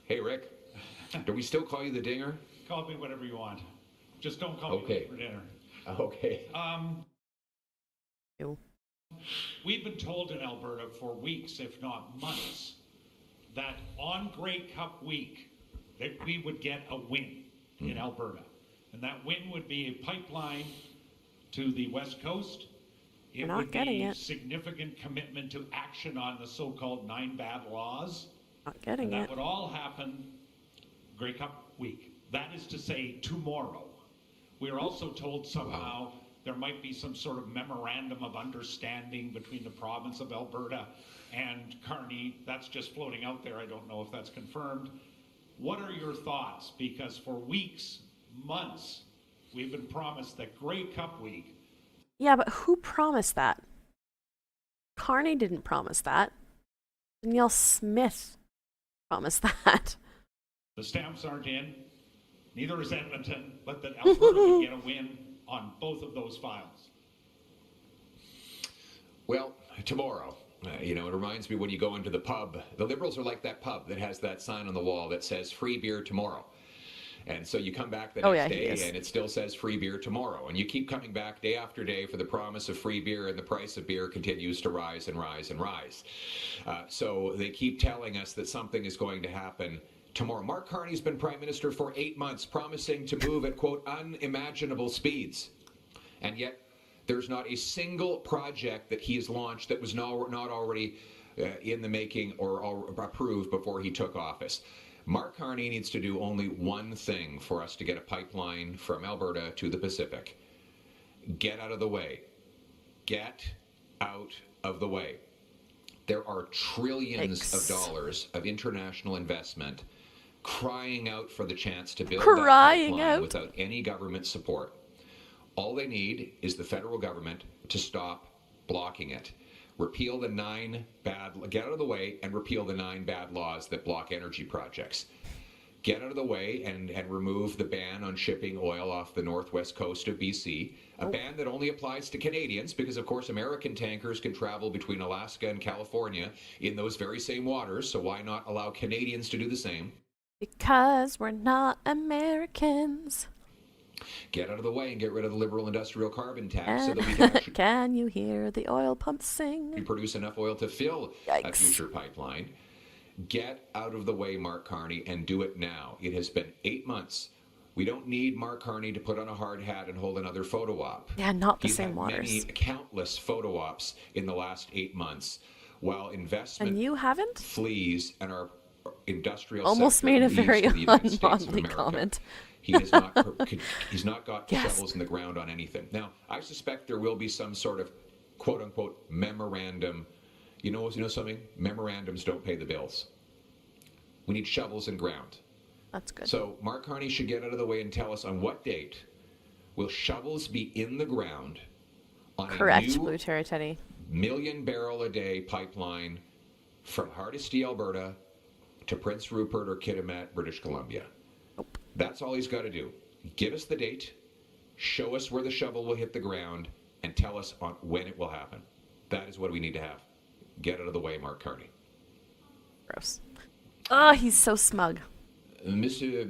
Hey, Rick. Do we still call you the Dinger? Call me whatever you want. Just don't call me for dinner. Okay. We've been told in Alberta for weeks, if not months, that on Grey Cup week, that we would get a win in Alberta. And that win would be a pipeline to the West Coast. It would be a significant commitment to action on the so-called 9 bad laws. Not getting and it. that would all happen Grey Cup week. That is to say, tomorrow. We are also told somehow there might be some sort of memorandum of understanding between the province of Alberta and Carney. That's just floating out there. I don't know if that's confirmed. What are your thoughts? Because for weeks, months, we've been promised that Grey Cup week. Yeah, but who promised that? Carney didn't promise that. Danielle Smith promised that. The stamps aren't in. Neither is Edmonton, but that Alberta would get a win on both of those files. Well, tomorrow, it reminds me when you go into the pub, the Liberals are like that pub that has that sign on the wall that says free beer tomorrow. And so you come back the next day and it still says free beer tomorrow. And you keep coming back day after day for the promise of free beer, and the price of beer continues to rise and rise and rise. So they keep telling us that something is going to happen tomorrow. Mark Carney's been Prime Minister for 8 months, promising to move at, quote, unimaginable speeds. And yet there's not a single project that he has launched that was not already in the making or approved before he took office. Mark Carney needs to do only one thing for us to get a pipeline from Alberta to the Pacific. Get out of the way. Get out of the way. There are trillions of dollars of international investment crying out for the chance to build that pipeline without any government support. All they need is the federal government to stop blocking it. Repeal the get out of the way and repeal the 9 bad laws that block energy projects. Get out of the way and remove the ban on shipping oil off the northwest coast of BC, a ban that only applies to Canadians because, of course, American tankers can travel between Alaska and California in those very same waters, so why not allow Canadians to do the same? Because we're not Americans. Get out of the way and get rid of the liberal industrial carbon tax so that we can actually... Can you hear the oil pumps sing? ...produce enough oil to fill a future pipeline. Get out of the way, Mark Carney, and do it now. It has been 8 months. We don't need Mark Carney to put on a hard hat and hold another photo op. Yeah, not the He's same had waters. Many countless photo ops in the last 8 months, while investment and you haven't? Flees and our industrial almost sector made a leaves very the United States of ungodly America. comment. He's not got shovels in the ground on anything. Now, I suspect there will be some sort of quote-unquote memorandum. You know something? Memorandums don't pay the bills. We need shovels in ground. That's good. So Mark Carney should get out of the way and tell us on what date will shovels be in the ground on a new Blue Terry Teddy. 1 million barrel a day pipeline from Hardisty, Alberta to Prince Rupert or Kitimat, British Columbia. Nope. That's all he's got to do. Give us the date, show us where the shovel will hit the ground, and tell us on when it will happen. That is what we need to have. Get out of the way, Mark Carney. Gross. Oh, he's so smug. Monsieur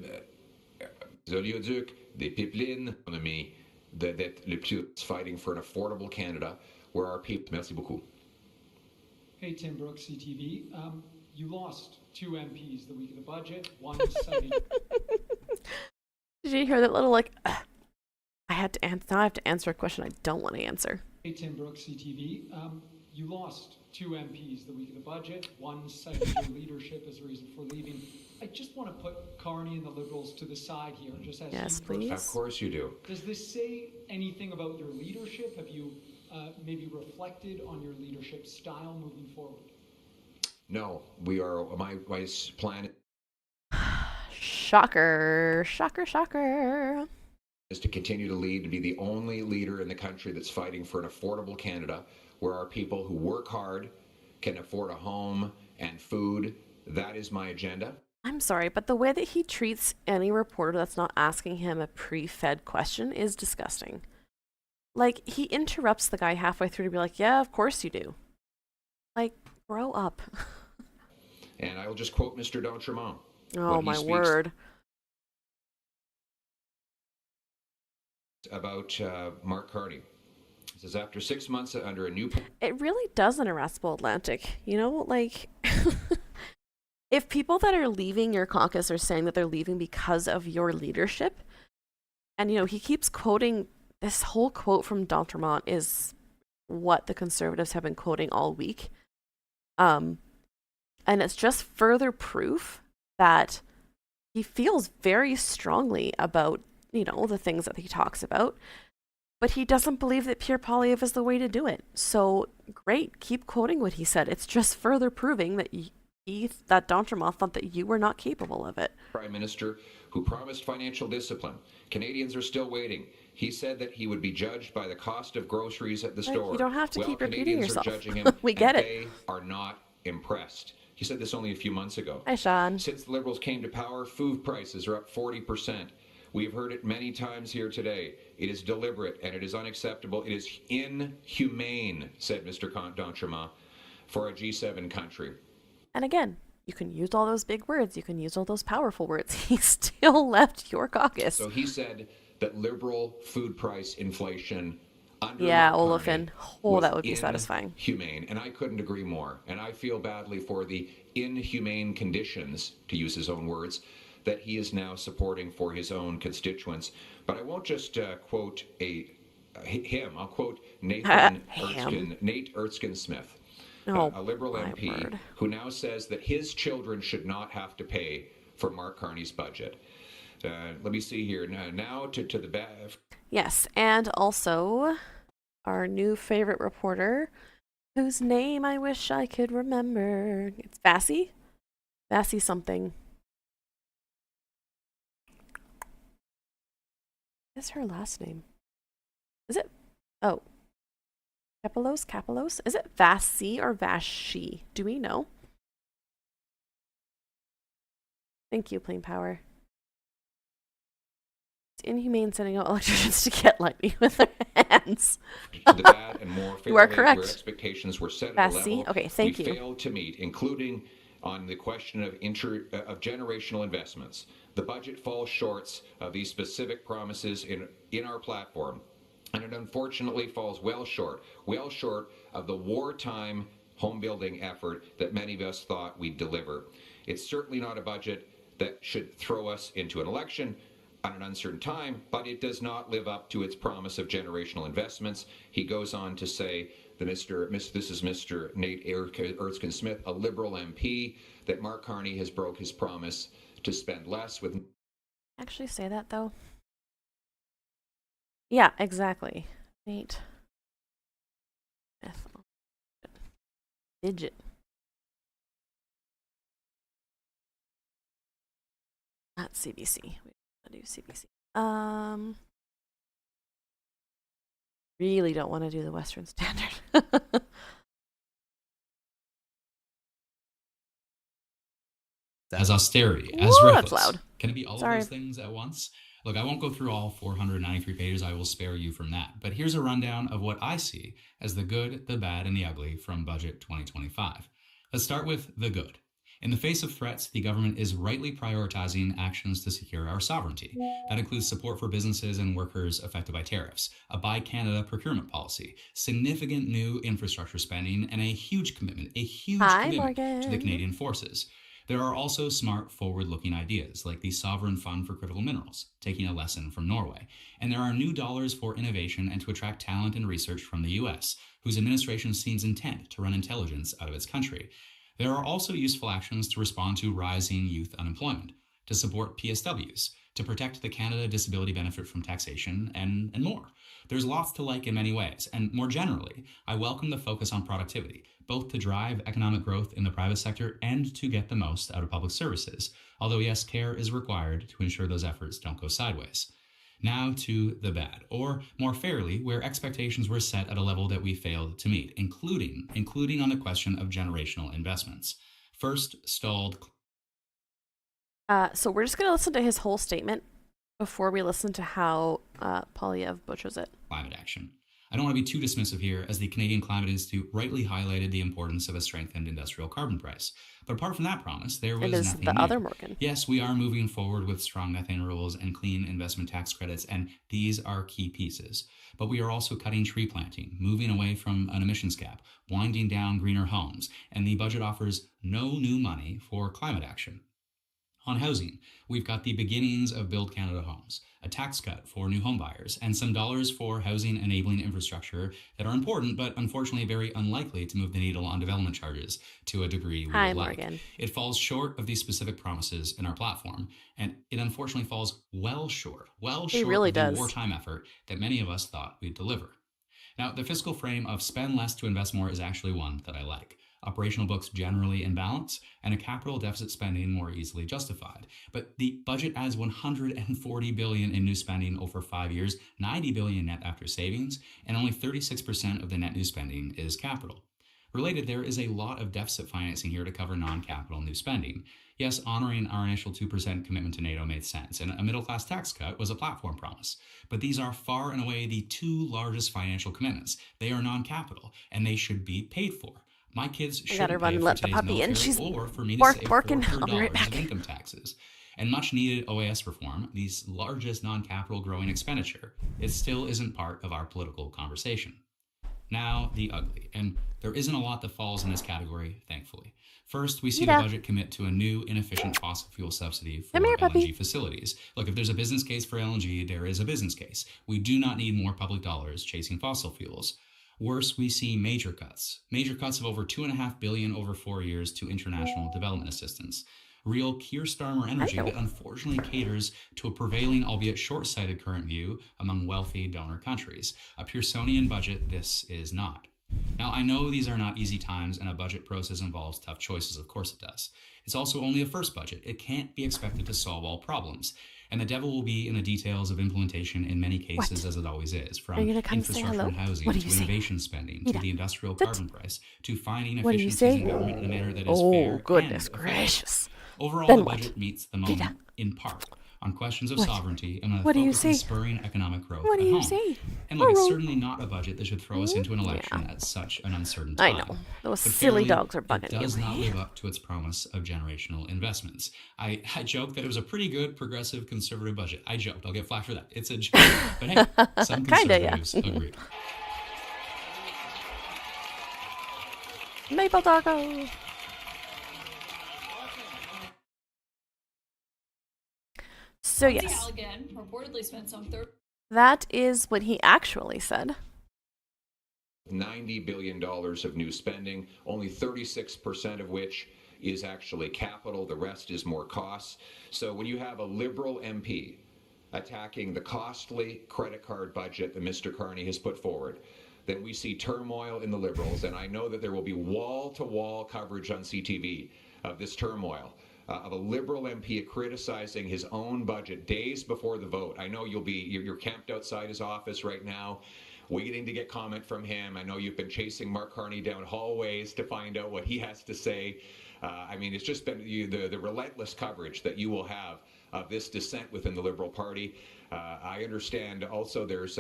Zolioduc, des pipelines, economy, that le plus fighting for an affordable Canada where our people. Merci beaucoup. Hey, Tim Brooks, CTV. You lost 2 MPs the week of the budget. One cited. Did you hear that little I had to answer. Now I have to answer a question I don't want to answer. Hey, Tim Brooks, CTV. You lost 2 MPs the week of the budget. One cited your leadership as a reason for leaving. I just want to put Carney and the Liberals to the side here. Just as yes, please. Of course you do. Does this say anything about your leadership? Have you maybe reflected on your leadership style moving forward? No, we are. My plan. Shocker! Shocker! Shocker! Is to continue to lead, to be the only leader in the country that's fighting for an affordable Canada, where our people who work hard can afford a home and food. That is my agenda. I'm sorry, but the way that he treats any reporter that's not asking him a pre-fed question is disgusting. Like, he interrupts the guy halfway through to be like, yeah, of course you do. Like, grow up. And I will just quote Mr. D'Entremont. Oh, my word. About Mark Carney. He says, after 6 months under a new... It really does an irascible Atlantic. You know, like... If people that are leaving your caucus are saying that they're leaving because of your leadership, and, you know, he keeps quoting... This whole quote from D'Entremont is what the Conservatives have been quoting all week. And it's just further proof that he feels very strongly about, you know, the things that he talks about, but he doesn't believe that Pierre Poilievre is the way to do it. So great, keep quoting what he said. It's just further proving that that D'Entremont thought that you were not capable of it. Prime Minister who promised financial discipline. Canadians are still waiting. He said that he would be judged by the cost of groceries at the store. You don't have to keep repeating Canadians yourself. Are judging him, We get it. They are not impressed. He said this only a few months ago. Hi, Sean. Since the Liberals came to power, food prices are up 40%. We have heard it many times here today. It is deliberate and it is unacceptable. It is inhumane, said Mr. D'Entremont, for a G7 country. And again, You can use all those big words. You can use all those powerful words. He still left your caucus. So he said that liberal food price inflation under Olafin. Oh, that would be was satisfying. Inhumane, and I couldn't agree more. And I feel badly for the inhumane conditions, to use his own words, that he is now supporting for his own constituents. But I won't just quote him. I'll quote Nate Erskine Smith, a Liberal MP, who now says that his children should not have to pay for Mark Carney's budget. Let me see here. Now to the back. Yes, and also our new favorite reporter, whose name I wish I could remember. It's Vassie? Vassie something. What is her last name? Is it? Oh. Kapelos? Is it Vassie or Vashi? Do we know? Thank you, Plain Power. It's inhumane sending out electricians to get lightning with their hands. To the bad and more You are favorably correct. where expectations were set at a Vassie. level Okay, thank we you. failed to meet, including on the question of generational investments. The budget falls short of these specific promises in our platform, and it unfortunately falls well short of the wartime home building effort that many of us thought we'd deliver. It's certainly not a budget that should throw us into an election at an uncertain time, but it does not live up to its promise of generational investments. He goes on to say that this is Mr. Nate Erskine Smith, a Liberal MP, that Mark Carney has broke his promise to spend less with... Actually say that, though? Yeah, exactly. Nate Smith. Digit. Not CBC. Do CBC. Really don't want to do the Western Standard. As austerity, as Ooh, reckless. that's loud. Can it be all of those things at once? Look, I won't go through all 493 pages. I will spare you from that. But here's a rundown of what I see as the good, the bad, and the ugly from Budget 2025. Let's start with the good. In the face of threats, the government is rightly prioritizing actions to secure our sovereignty. That includes support for businesses and workers affected by tariffs, a Buy Canada procurement policy, significant new infrastructure spending, and a huge commitment to the Canadian forces. There are also smart, forward-looking ideas, like the Sovereign Fund for Critical Minerals, taking a lesson from Norway. And there are new dollars for innovation and to attract talent and research from the U.S., whose administration seems intent to run intelligence out of its country. There are also useful actions to respond to rising youth unemployment, to support PSWs, to protect the Canada Disability Benefit from taxation, and more. There's lots to like in many ways, and more generally, I welcome the focus on productivity, both to drive economic growth in the private sector and to get the most out of public services, although yes, care is required to ensure those efforts don't go sideways. Now to the bad, or more fairly, where expectations were set at a level that we failed to meet, including on the question of generational investments. First, stalled. So we're just going to listen to his whole statement before we listen to how Polyev butchers it. Climate action. I don't want to be too dismissive here, as the Canadian Climate Institute rightly highlighted the importance of a strengthened industrial carbon price. But apart from that promise, there was nothing the new. other Morgan. Yes, we are moving forward with strong methane rules and clean investment tax credits, and these are key pieces. But we are also cutting tree planting, moving away from an emissions cap, winding down greener homes, and the budget offers no new money for climate action. On housing, we've got the beginnings of Build Canada Homes, a tax cut for new home buyers, and some dollars for housing-enabling infrastructure that are important, but unfortunately very unlikely to move the needle on development charges to a degree we would like. Morgan. It falls short of these specific promises in our platform, and it unfortunately falls well short of the wartime effort that many of us thought we'd deliver. Now, the fiscal frame of spend less to invest more is actually one that I like. Operational books generally in balance, and a capital deficit spending more easily justified. But the budget adds $140 billion in new spending over 5 years, $90 billion net after savings, and only 36% of the net new spending is capital. Related, there is a lot of deficit financing here to cover non-capital new spending. Yes, honoring our initial 2% commitment to NATO made sense, and a middle-class tax cut was a platform promise. But these are far and away the two largest financial commitments. They are non-capital, and they should be paid for. My kids I shouldn't gotta run pay and for let the today's puppy in. military She's or for me to save barking. I'll be right $400 back. of income taxes. And much needed OAS reform, the largest non-capital growing expenditure, it still isn't part of our political conversation. Now, the ugly. And there isn't a lot that falls in this category, thankfully. First, we see the budget commit to a new inefficient fossil fuel subsidy for LNG facilities. Look, if there's a business case for LNG, there is a business case. We do not need more public dollars chasing fossil fuels. Worse, we see major cuts of over $2.5 billion over 4 years to international development assistance. Real Keir Starmer energy that unfortunately caters to a prevailing, albeit short-sighted current view among wealthy donor countries. A Pearsonian budget this is not. Now, I know these are not easy times and a budget process involves tough choices, of course it does. It's also only a first budget. It can't be expected to solve all problems. And the devil will be in the details of implementation in many cases, as it always is, from infrastructure and housing to innovation spending to the industrial carbon price to finding efficiencies in government in a manner that is fair goodness and gracious. Overall, the budget meets the moment in part on questions of sovereignty and with a focus on spurring economic growth at home. And look, it's certainly not a budget that should throw us into an election at such an uncertain time. I know. Those silly dogs are bugging you. It does not live up to its promise of generational investments. I joked that it was a pretty good progressive conservative budget. I joked. I'll get flack for that. It's a joke. But hey, some conservatives agree. Maple Doggo. So yes, Halligan reportedly spent some that is what he actually said. $90 billion of new spending, only 36% of which is actually capital. The rest is more costs. So when you have a Liberal MP attacking the costly credit card budget that Mr. Carney has put forward, then we see turmoil in the Liberals. And I know that there will be wall-to-wall coverage on CTV of this turmoil. Of a Liberal MP criticizing his own budget days before the vote. I know you're camped outside his office right now, waiting to get comment from him. I know you've been chasing Mark Carney down hallways to find out what he has to say. I mean, it's just been the relentless coverage that you will have of this dissent within the Liberal Party. I understand also there's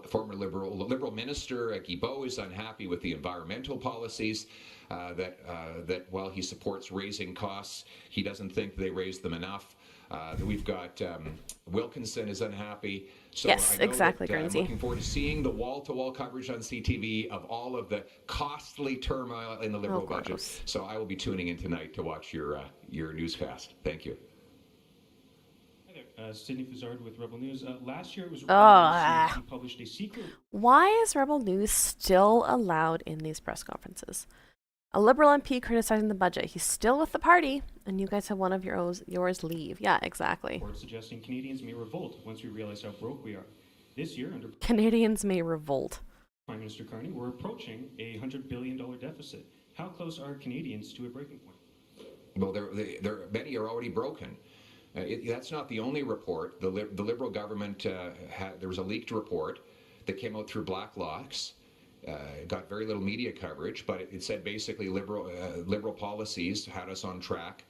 former Liberal Minister Guilbeault is unhappy with the environmental policies. That while he supports raising costs, he doesn't think they raise them enough. We've got Wilkinson is unhappy. So yes, exactly, I'm looking forward to seeing the wall-to-wall coverage on CTV of all of the costly turmoil in the Liberal budget. So I will be tuning in tonight to watch your newscast. Thank you. Hi there, Sydney Fazard with Rebel News. Last year it was reported he published a secret. Why is Rebel News still allowed in these press conferences? A Liberal MP criticizing the budget. He's still with the party, and you guys have one of yours leave. Yeah, exactly. Report suggesting Canadians may revolt once we realize how broke we are. This year, under Canadians may revolt. Prime Minister Carney, we're approaching a $100 billion deficit. How close are Canadians to a breaking point? Well, many are already broken. That's not the only report. The Liberal government there was a leaked report that came out through Black Locks. Got very little media coverage, but it said basically liberal policies had us on track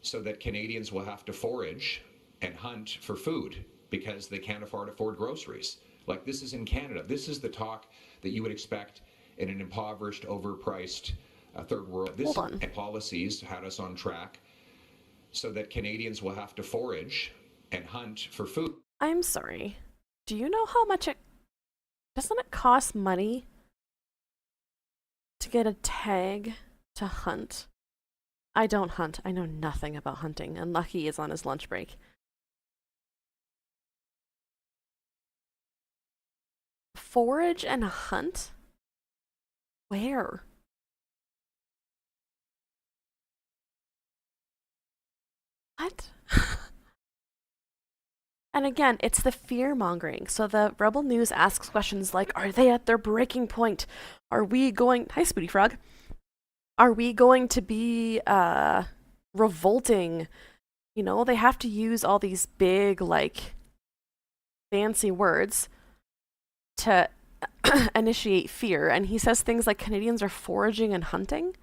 so that Canadians will have to forage and hunt for food because they can't afford groceries. Like, this is in Canada. This is the talk that you would expect in an impoverished, overpriced third world. This policies had us on track so that Canadians will have to forage and hunt for food. I'm sorry. Do you know how much doesn't it cost money to get a tag to hunt? I don't hunt. I know nothing about hunting, and Lucky is on his lunch break. Forage and hunt? Where? What? And again, it's the fear-mongering. So the Rebel News asks questions like, are they at their breaking point? Are we going... Hi, Spooty Frog. Are we going to be revolting? You know, they have to use all these big, like, fancy words to initiate fear. And he says things like Canadians are foraging and hunting.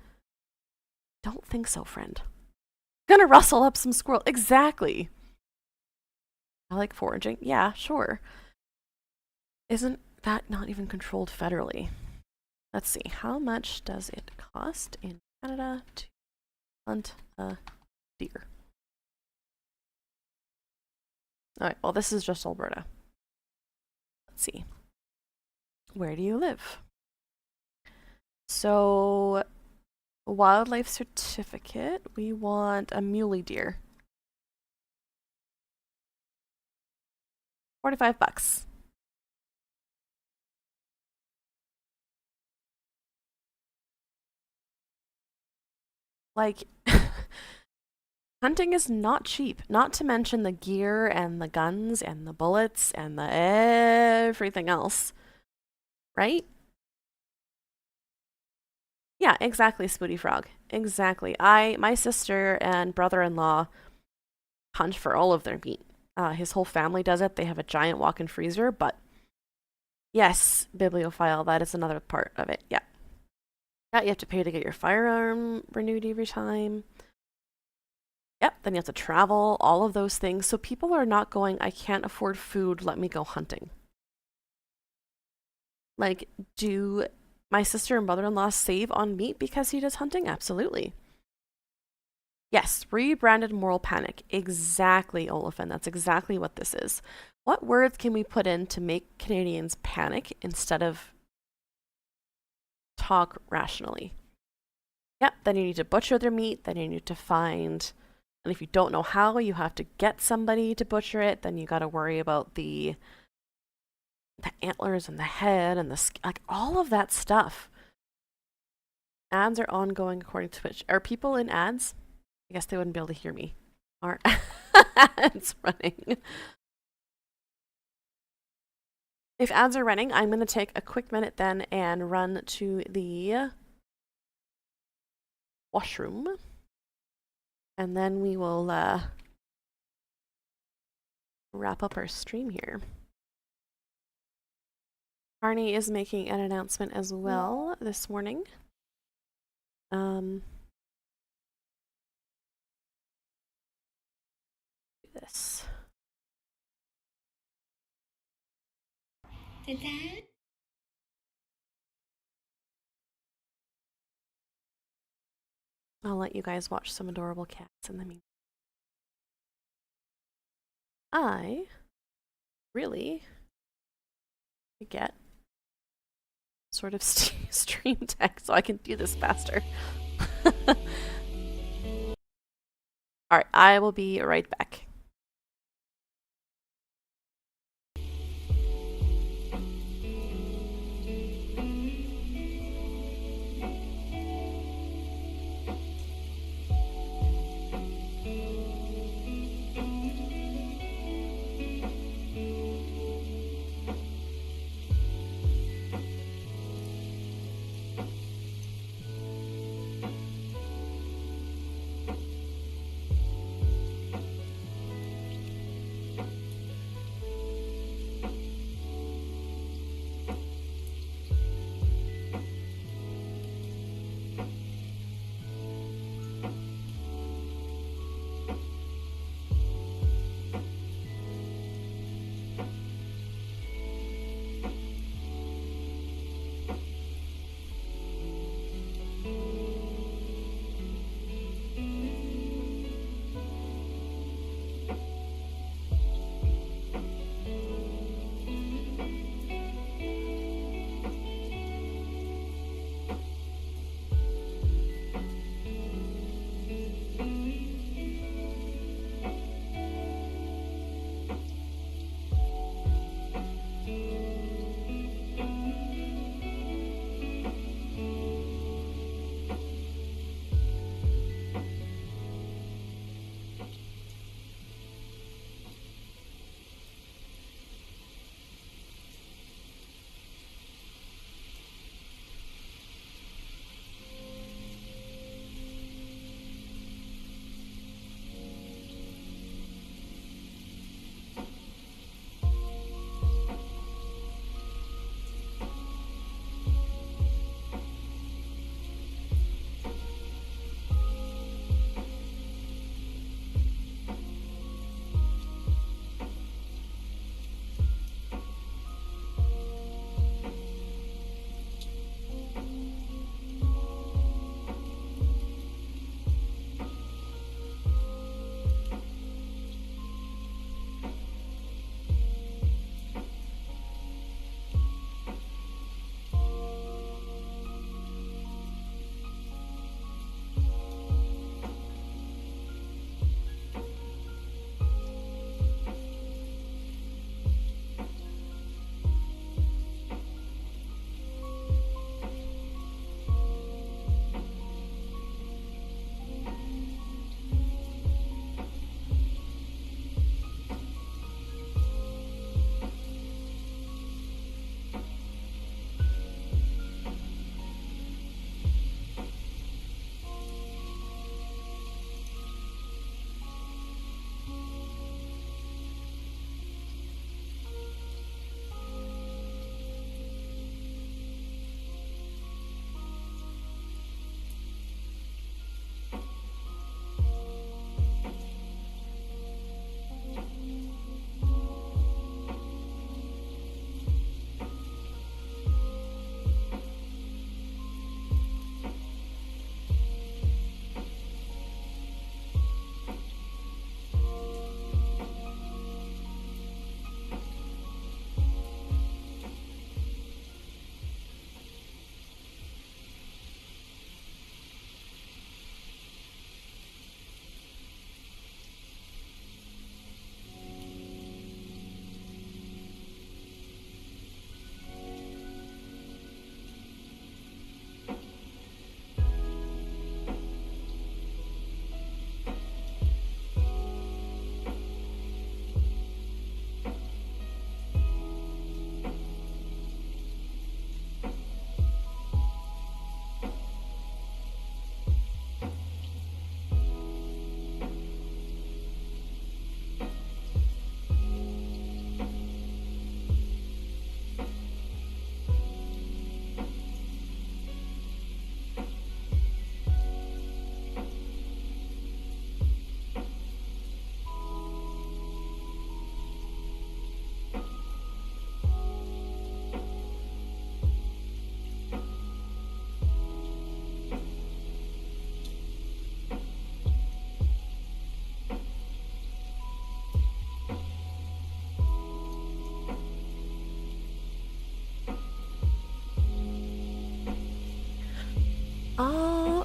Don't think so, friend. Gonna rustle up some squirrel. Exactly. I like foraging. Yeah, sure. Isn't that not even controlled federally? Let's see, how much does it cost in Canada to hunt a deer? Alright, well, this is just Alberta. Let's see. Where do you live? So, wildlife certificate, we want a muley deer. $45. Like, hunting is not cheap, not to mention the gear and the guns and the bullets and the everything else. Right? Yeah, exactly, Spooty Frog. Exactly. My sister and brother-in-law hunt for all of their meat. His whole family does it. They have a giant walk-in freezer, but yes, bibliophile, that is another part of it. Yeah. Yeah, you have to pay to get your firearm renewed every time. Yep, then you have to travel, all of those things. So people are not going, I can't afford food, let me go hunting. Like, do my sister and brother-in-law save on meat because he does hunting? Absolutely. Yes, rebranded moral panic. Exactly, Olafin. That's exactly what this is. What words can we put in to make Canadians panic instead of talk rationally? Yep, then you need to butcher their meat, then you need to find, and if you don't know how, you have to get somebody to butcher it, then you got to worry about the antlers and the head and like all of that stuff. Ads are ongoing according to Twitch. Are people in ads? I guess they wouldn't be able to hear me. Are ads running? If ads are running, I'm going to take a quick minute then and run to the washroom. And then we will wrap up our stream here. Arnie is making an announcement as well this morning. This. Did that? I'll let you guys watch some adorable cats in the meantime. I really get sort of stream tech so I can do this faster. Alright, I will be right back.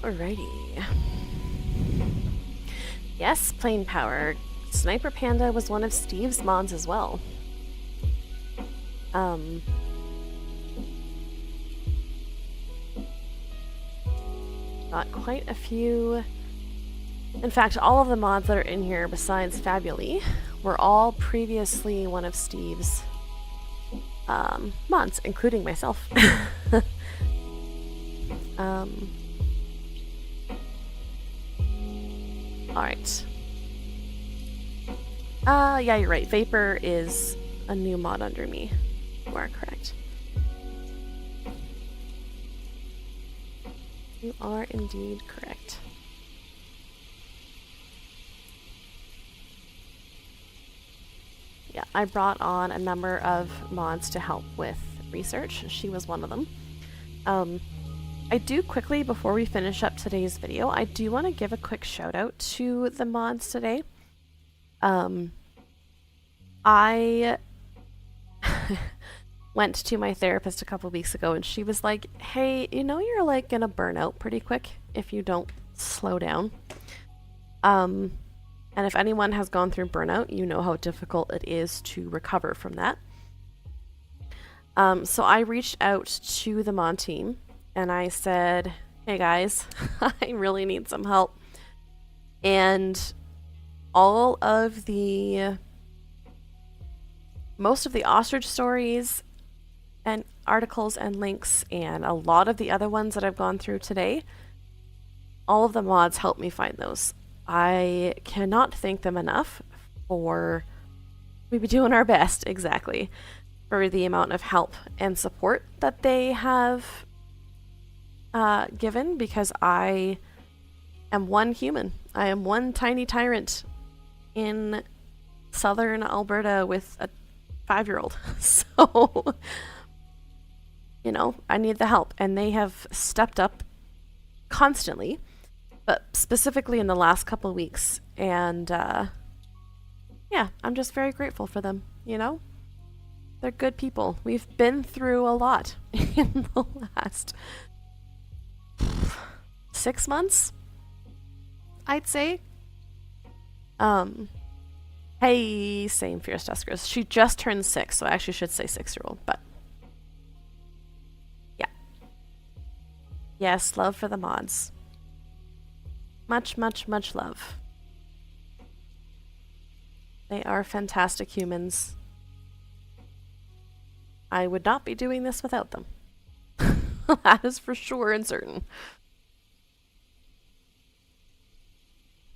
Alrighty. Yes, Plane Power. Sniper Panda was one of Steve's mods as well. Got quite a few. In fact, all of the mods that are in here besides Fabuli were all previously one of Steve's mods, including myself. Alright. Yeah, you're right. Vapor is a new mod under me. You are correct. You are indeed correct. Yeah, I brought on a number of mods to help with research. She was one of them. I do quickly, before we finish up today's video, I do want to give a quick shout out to the mods today. I went to my therapist a couple weeks ago and she was like, hey, you know you're like gonna burn out pretty quick if you don't slow down. And if anyone has gone through burnout, you know how difficult it is to recover from that. So I reached out to the mod team and I said, hey guys, I really need some help. And most of the ostrich stories and articles and links and a lot of the other ones that I've gone through today, all of the mods helped me find those. I cannot thank them enough for we be doing our best, exactly, for the amount of help and support that they have given, because I am one human. I am one tiny tyrant in southern Alberta with a 5-year-old. So, you know, I need the help, and they have stepped up constantly, but specifically in the last couple of weeks. And yeah, I'm just very grateful for them, you know? They're good people. We've been through a lot in the last 6 months, I'd say. Hey, same Fierce Tuskers. She just turned 6, so I actually should say 6-year-old, but yeah. Yes, love for the mods. Much, much, much love. They are fantastic humans. I would not be doing this without them. That is for sure and certain.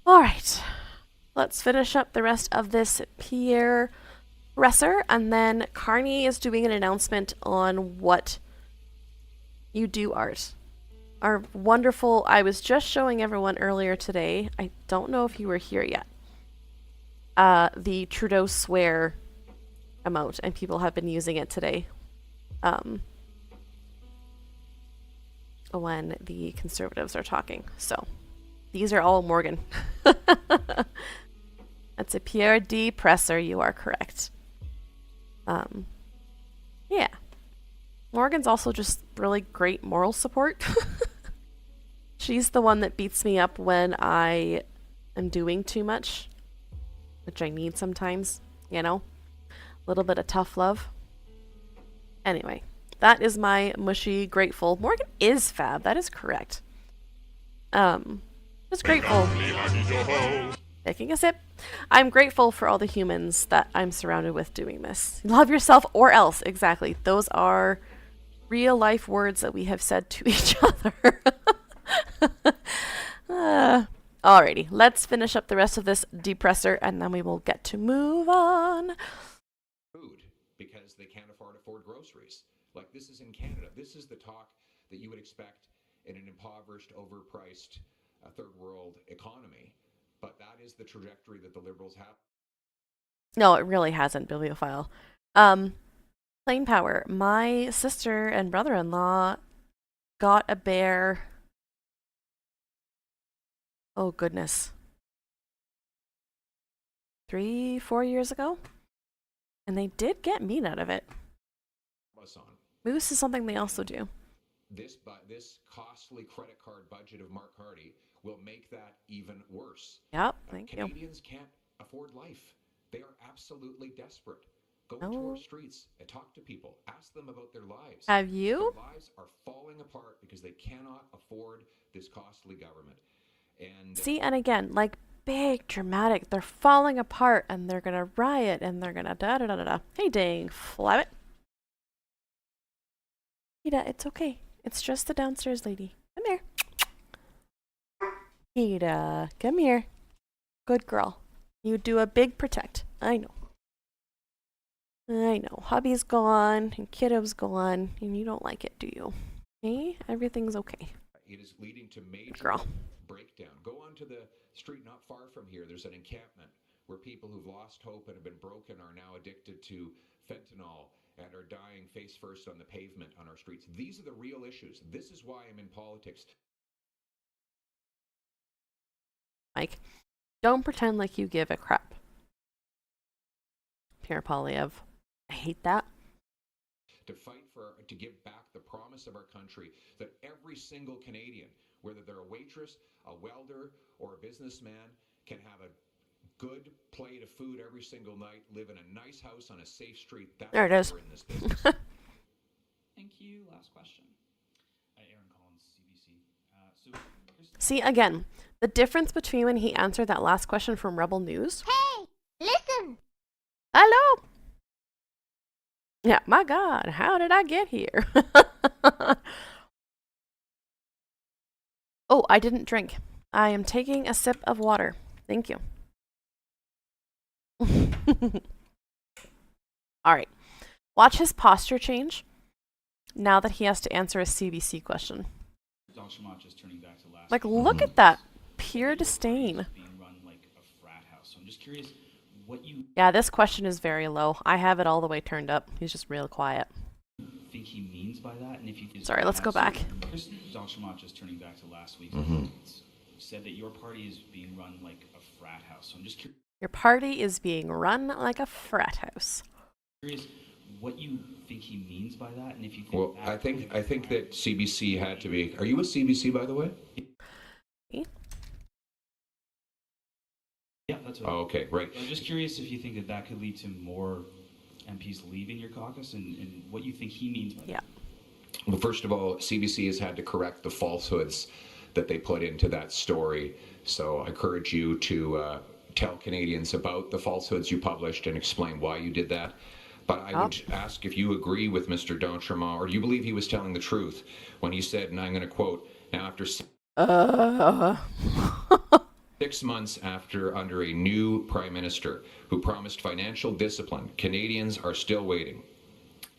Alright. Let's finish up the rest of this Pierre Resser, and then Carney is doing an announcement on what you do art. Our wonderful, I was just showing everyone earlier today, I don't know if you were here yet, the Trudeau swear emote, and people have been using it today when the Conservatives are talking. So these are all Morgan. That's a Pierre D. Presser, you are correct. Yeah. Morgan's also just really great moral support. She's the one that beats me up when I am doing too much, which I need sometimes, you know? A little bit of tough love. Anyway, that is my mushy grateful. Morgan is fab, that is correct. Just grateful. Taking a sip. I'm grateful for all the humans that I'm surrounded with doing this. Love yourself or else. Exactly. Those are real life words that we have said to each other. Alrighty, let's finish up the rest of this depressor and then we will get to move on. Food, because they can't afford groceries. Like, this is in Canada. This is the talk that you would expect in an impoverished, overpriced third world economy. But that is the trajectory that the Liberals have. No, it really hasn't, Bibliophile. Plain Power. My sister and brother-in-law got a bear. Oh, goodness. 3-4 years ago? And they did get meat out of it. Moose is something they also do. this costly credit card budget of Mark Carney will make that even worse. Yep, thank you. Canadians can't afford life. They are absolutely desperate. Go into our streets and talk to people. Ask them about their lives. Have you? Their lives are falling apart because they cannot afford this costly government. And see, and again, like big dramatic, they're falling apart and they're gonna riot and they're gonna da da da da da. Hey, dang, flab it. Ida, it's okay. It's just the downstairs lady. Come here. Ida, come here. Good girl. You do a big protect. I know. I know. Hubby's gone and kiddo's gone and you don't like it, do you? Okay? Everything's okay. it is leading to major breakdown. Go onto the street not far from here. There's an encampment where people who've lost hope and have been broken are now addicted to fentanyl and are dying face first on the pavement on our streets. These are the real issues. This is why I'm in politics. Mike, don't pretend like you give a crap. Pierre Polyev. I hate that. To fight to give back the promise of our country that every single Canadian, whether they're a waitress, a welder, or a businessman, can have a good plate of food every single night, live in a nice house on a safe street. That's there it is. We're in this business. Thank you. Last question. Aaron Collins, CBC. See, again, the difference between when he answered that last question from Rebel News. Hey, listen. Hello. Yeah, my God, how did I get here? Oh, I didn't drink. I am taking a sip of water. Thank you. All right. Watch his posture change now that he has to answer a CBC question. Like, look at that. Pure disdain. I'm just curious what you Yeah, this question is very low. I have it all the way turned up. He's just real quiet. think he means by that, and if you could Sorry, let's go back. Chris Dr. just turning back to last week, said that your party is being run like a frat house. So I'm just curious. Your party is being run like a frat house. Curious what you think he means by that, and if you think Well, I think that CBC had to be. Are you a CBC, by the way? Yeah, that's what. Oh, okay, right. I'm just curious if you think that that could lead to more MPs leaving your caucus, and what you think he means by that. Well, first of all, CBC has had to correct the falsehoods that they put into that story. So I encourage you to tell Canadians about the falsehoods you published and explain why you did that. But I would ask if you agree with Mr. d'Entremont, or do you believe he was telling the truth when he said, and I'm going to quote, now after 6 months under a new Prime Minister who promised financial discipline, Canadians are still waiting.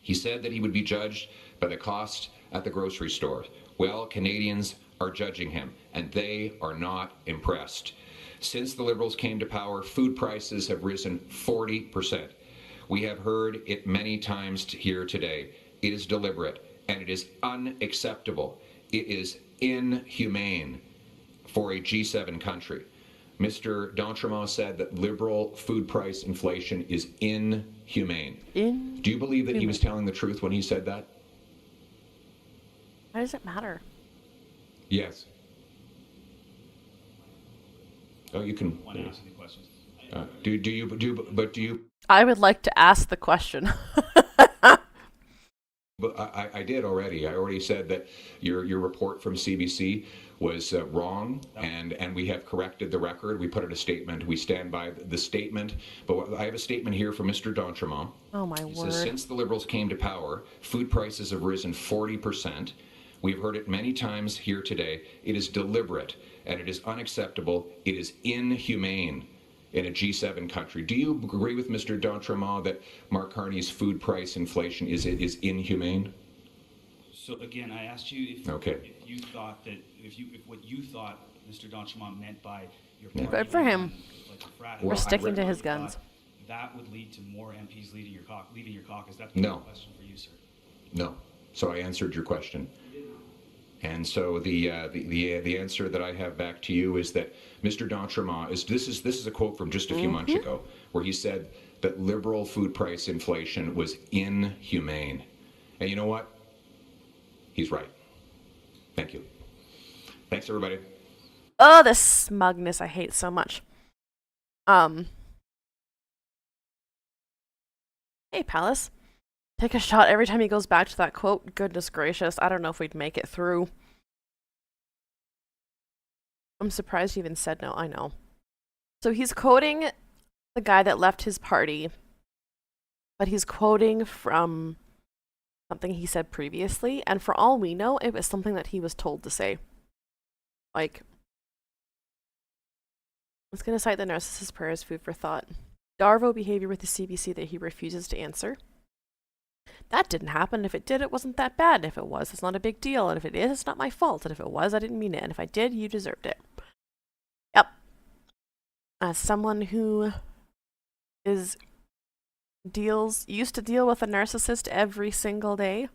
He said that he would be judged by the cost at the grocery store. Well, Canadians are judging him, and they are not impressed. Since the Liberals came to power, food prices have risen 40%. We have heard it many times here today. It is deliberate, and it is unacceptable. It is inhumane for a G7 country. Mr. d'Entremont said that Liberal food price inflation is inhumane. Do you believe that he was telling the truth when he said that? Why does it matter? Yes. Oh, you can. I want to ask the questions. Do you? I would like to ask the question. But I did already. I already said that your report from CBC was wrong, and we have corrected the record. We put out a statement. We stand by the statement. But I have a statement here from Mr. d'Entremont. Oh, my He word. says, since the Liberals came to power, food prices have risen 40%. We've heard it many times here today. It is deliberate, and it is unacceptable. It is inhumane in a G7 country. Do you agree with Mr. d'Entremont that Mark Carney's food price inflation is inhumane? So again, I asked you if you thought that if what you thought Mr. d'Entremont meant by your party. Good for him. Like a frat We're house. sticking to his guns. That would lead to more MPs leaving your caucus. That's No. a question for you, sir. No. So I answered your question. And so the answer that I have back to you is that Mr. d'Entremont this is a quote from just a few months ago, where he said that Liberal food price inflation was inhumane. And you know what? He's right. Thank you. Thanks, everybody. Oh, the smugness I hate so much. Hey, Palace. Take a shot every time he goes back to that quote. Goodness gracious, I don't know if we'd make it through. I'm surprised he even said no, I know. So he's quoting the guy that left his party, but he's quoting from something he said previously, and for all we know, it was something that he was told to say. Like, I was going to cite the narcissist prayer as food for thought. Darvo behavior with the CBC that he refuses to answer. That didn't happen. If it did, it wasn't that bad. If it was, it's not a big deal. And if it is, it's not my fault. And if it was, I didn't mean it. And if I did, you deserved it. Yep. As someone who used to deal with a narcissist every single day.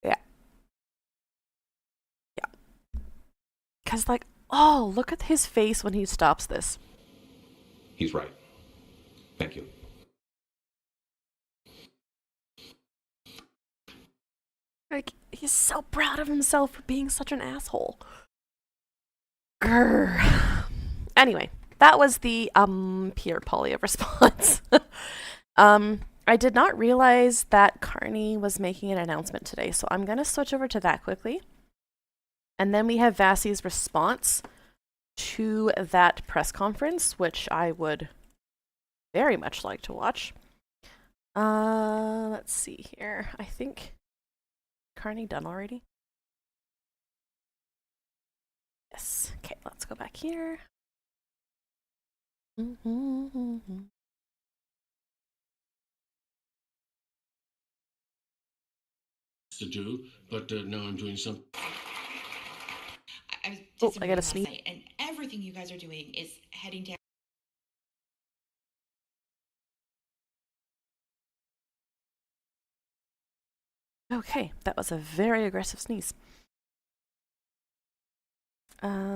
Yeah. Yeah. Because, like, oh, look at his face when he stops this. He's right. Thank you. Like, he's so proud of himself for being such an asshole. Grr. Anyway, that was the Pierre Poilievre response. I did not realize that Carney was making an announcement today, so I'm going to switch over to that quickly. And then we have Vassie's response to that press conference, which I would very much like to watch. Let's see here. I think Carney done already? Yes. Okay, let's go back here. To do, but now I'm doing something. I got a sneeze. And everything you guys are doing is heading down. Okay, that was a very aggressive sneeze. Okay.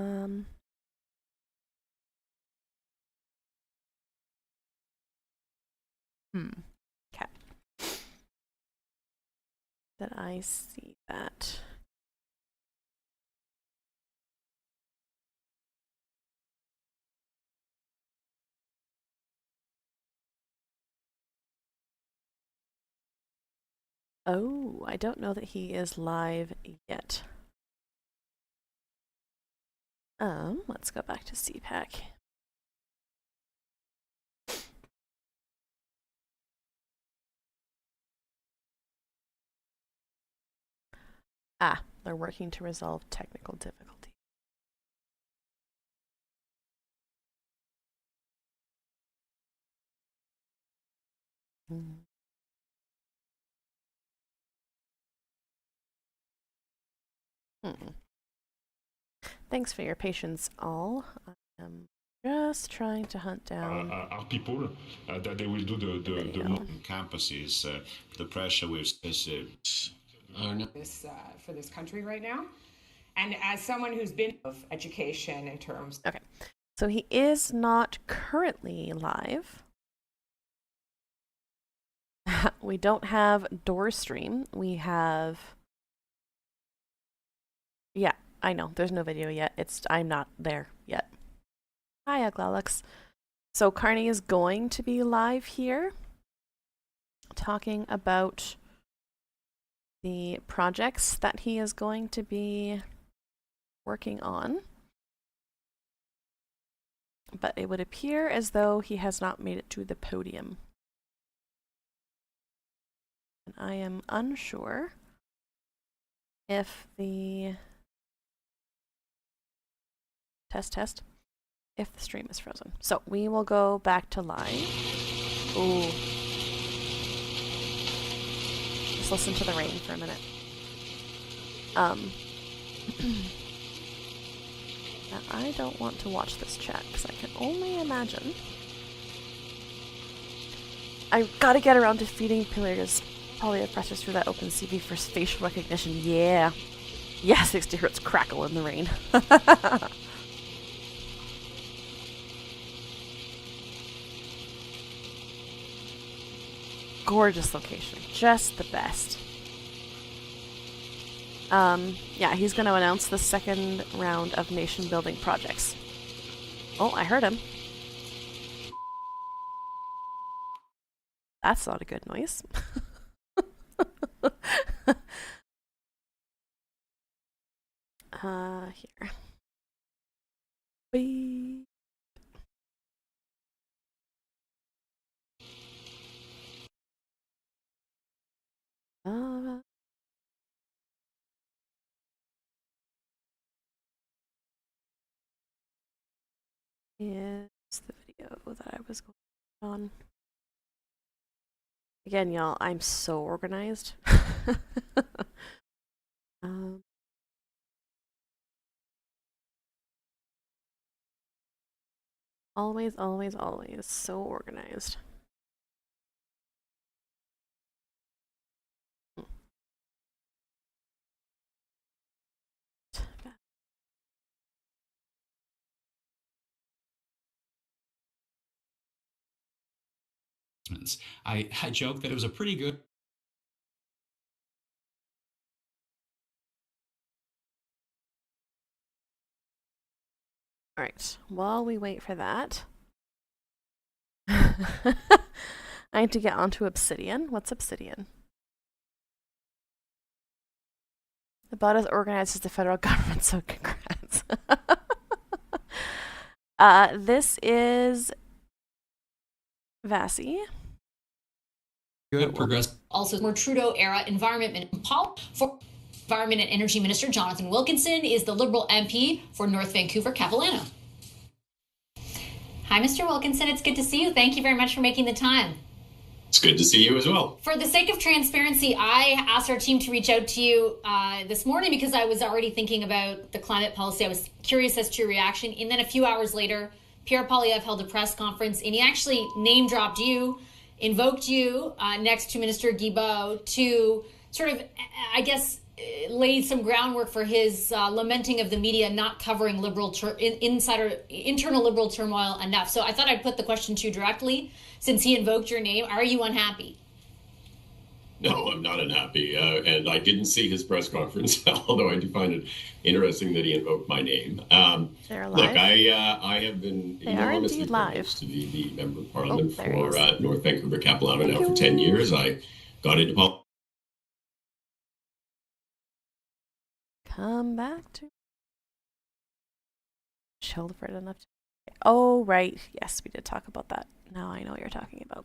Did I see that? Oh, I don't know that he is live yet. Let's go back to CPAC. Ah, they're working to resolve technical difficulty. Thanks for your patience, all. I am just trying to hunt down our people that they will do the campuses. The pressure with this for this country right now, and as someone who's been of education in terms. Okay, so he is not currently live. We don't have door stream. We have. Yeah, I know. There's no video yet. I'm not there yet. Hi, Uglalux. So Carney is going to be live here, talking about the projects that he is going to be working on. But it would appear as though he has not made it to the podium. And I am unsure if the test, if the stream is frozen. So we will go back to live. Ooh. Just listen to the rain for a minute. Now I don't want to watch this chat because I can only imagine. I gotta get around to feeding Pilar's polyoppressors through that open CV for facial recognition. Yeah. Yeah, 60 hertz crackle in the rain. Gorgeous location. Just the best. Yeah, he's going to announce the second round of nation building projects. Oh, I heard him. That's not a good noise. Here. Wee. Is the video that I was going on. Again, y'all, I'm so organized. Always, always, always so organized. I joked that it was a pretty good. All right, while we wait for that, I need to get onto Obsidian. What's Obsidian? About as organized as the federal government, so congrats. This is Vasi. Good progress. Also, more Trudeau-era environment for Environment and Energy Minister Jonathan Wilkinson is the Liberal MP for North Vancouver Capilano. Hi, Mr. Wilkinson. It's good to see you. Thank you very much for making the time. It's good to see you as well. For the sake of transparency, I asked our team to reach out to you this morning because I was already thinking about the climate policy. I was curious as to your reaction. And then a few hours later, Pierre Poilievre held a press conference and he actually name-dropped you, invoked you next to Minister Guilbeault to sort of, I guess, lay some groundwork for his lamenting of the media not covering internal Liberal turmoil enough. So I thought I'd put the question to you directly. Since he invoked your name, are you unhappy? No, I'm not unhappy. And I didn't see his press conference, although I do find it interesting that he invoked my name. They're live. Look, I have been enormously privileged to be the Member of Parliament for North Vancouver Capilano now for 10 years. I got into politics. Come back to chilled for it enough to... Oh, right. Yes, we did talk about that. Now I know what you're talking about.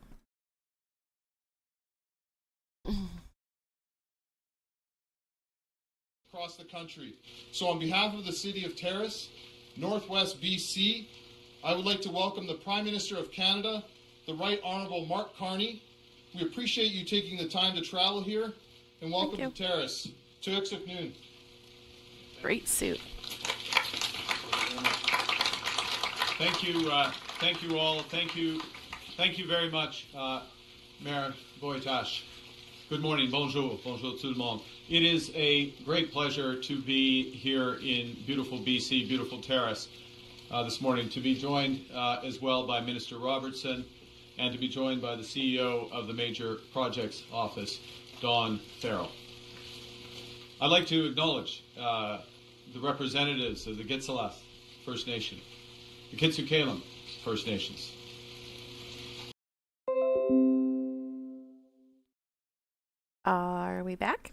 Across the country. So on behalf of the City of Terrace, Northwest BC, I would like to welcome the Prime Minister of Canada, the Right Honourable Mark Carney. We appreciate you taking the time to travel here, and welcome to Terrace. Tuiksuk Noon. Great suit. Thank you all. Thank you very much, Mayor Boytash. Good morning, bonjour tout le monde. It is a great pleasure to be here in beautiful BC, beautiful Terrace this morning, to be joined as well by Minister Robertson and to be joined by the CEO of the Major Projects Office, Dawn Farrell. I'd like to acknowledge the representatives of the Gitxaalath First Nation, the Kitsukalam First Nations. Are we back?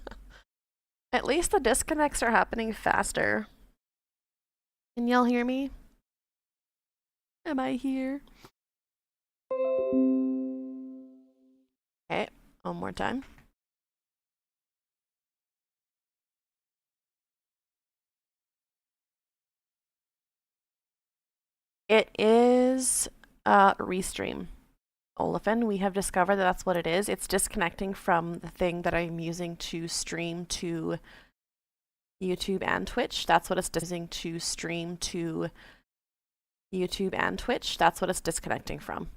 At least the disconnects are happening faster. Can y'all hear me? Am I here? Okay, one more time. It is Restream. Olafin, we have discovered that that's what it is. It's disconnecting from the thing that I'm using to stream to YouTube and Twitch. That's what it's using to stream to YouTube and Twitch. That's what it's disconnecting from.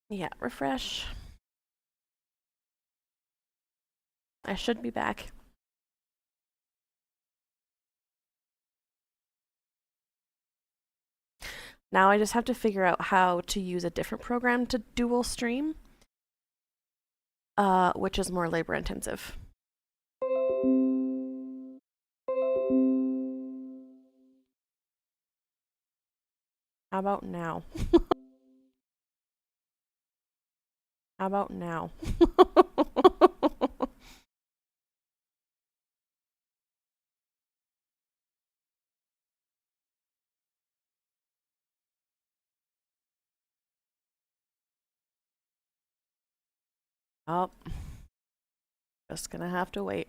Yeah, refresh. I should be back. Now I just have to figure out how to use a different program to dual stream, which is more labor intensive. about now? How about now? Oh, just gonna have to wait.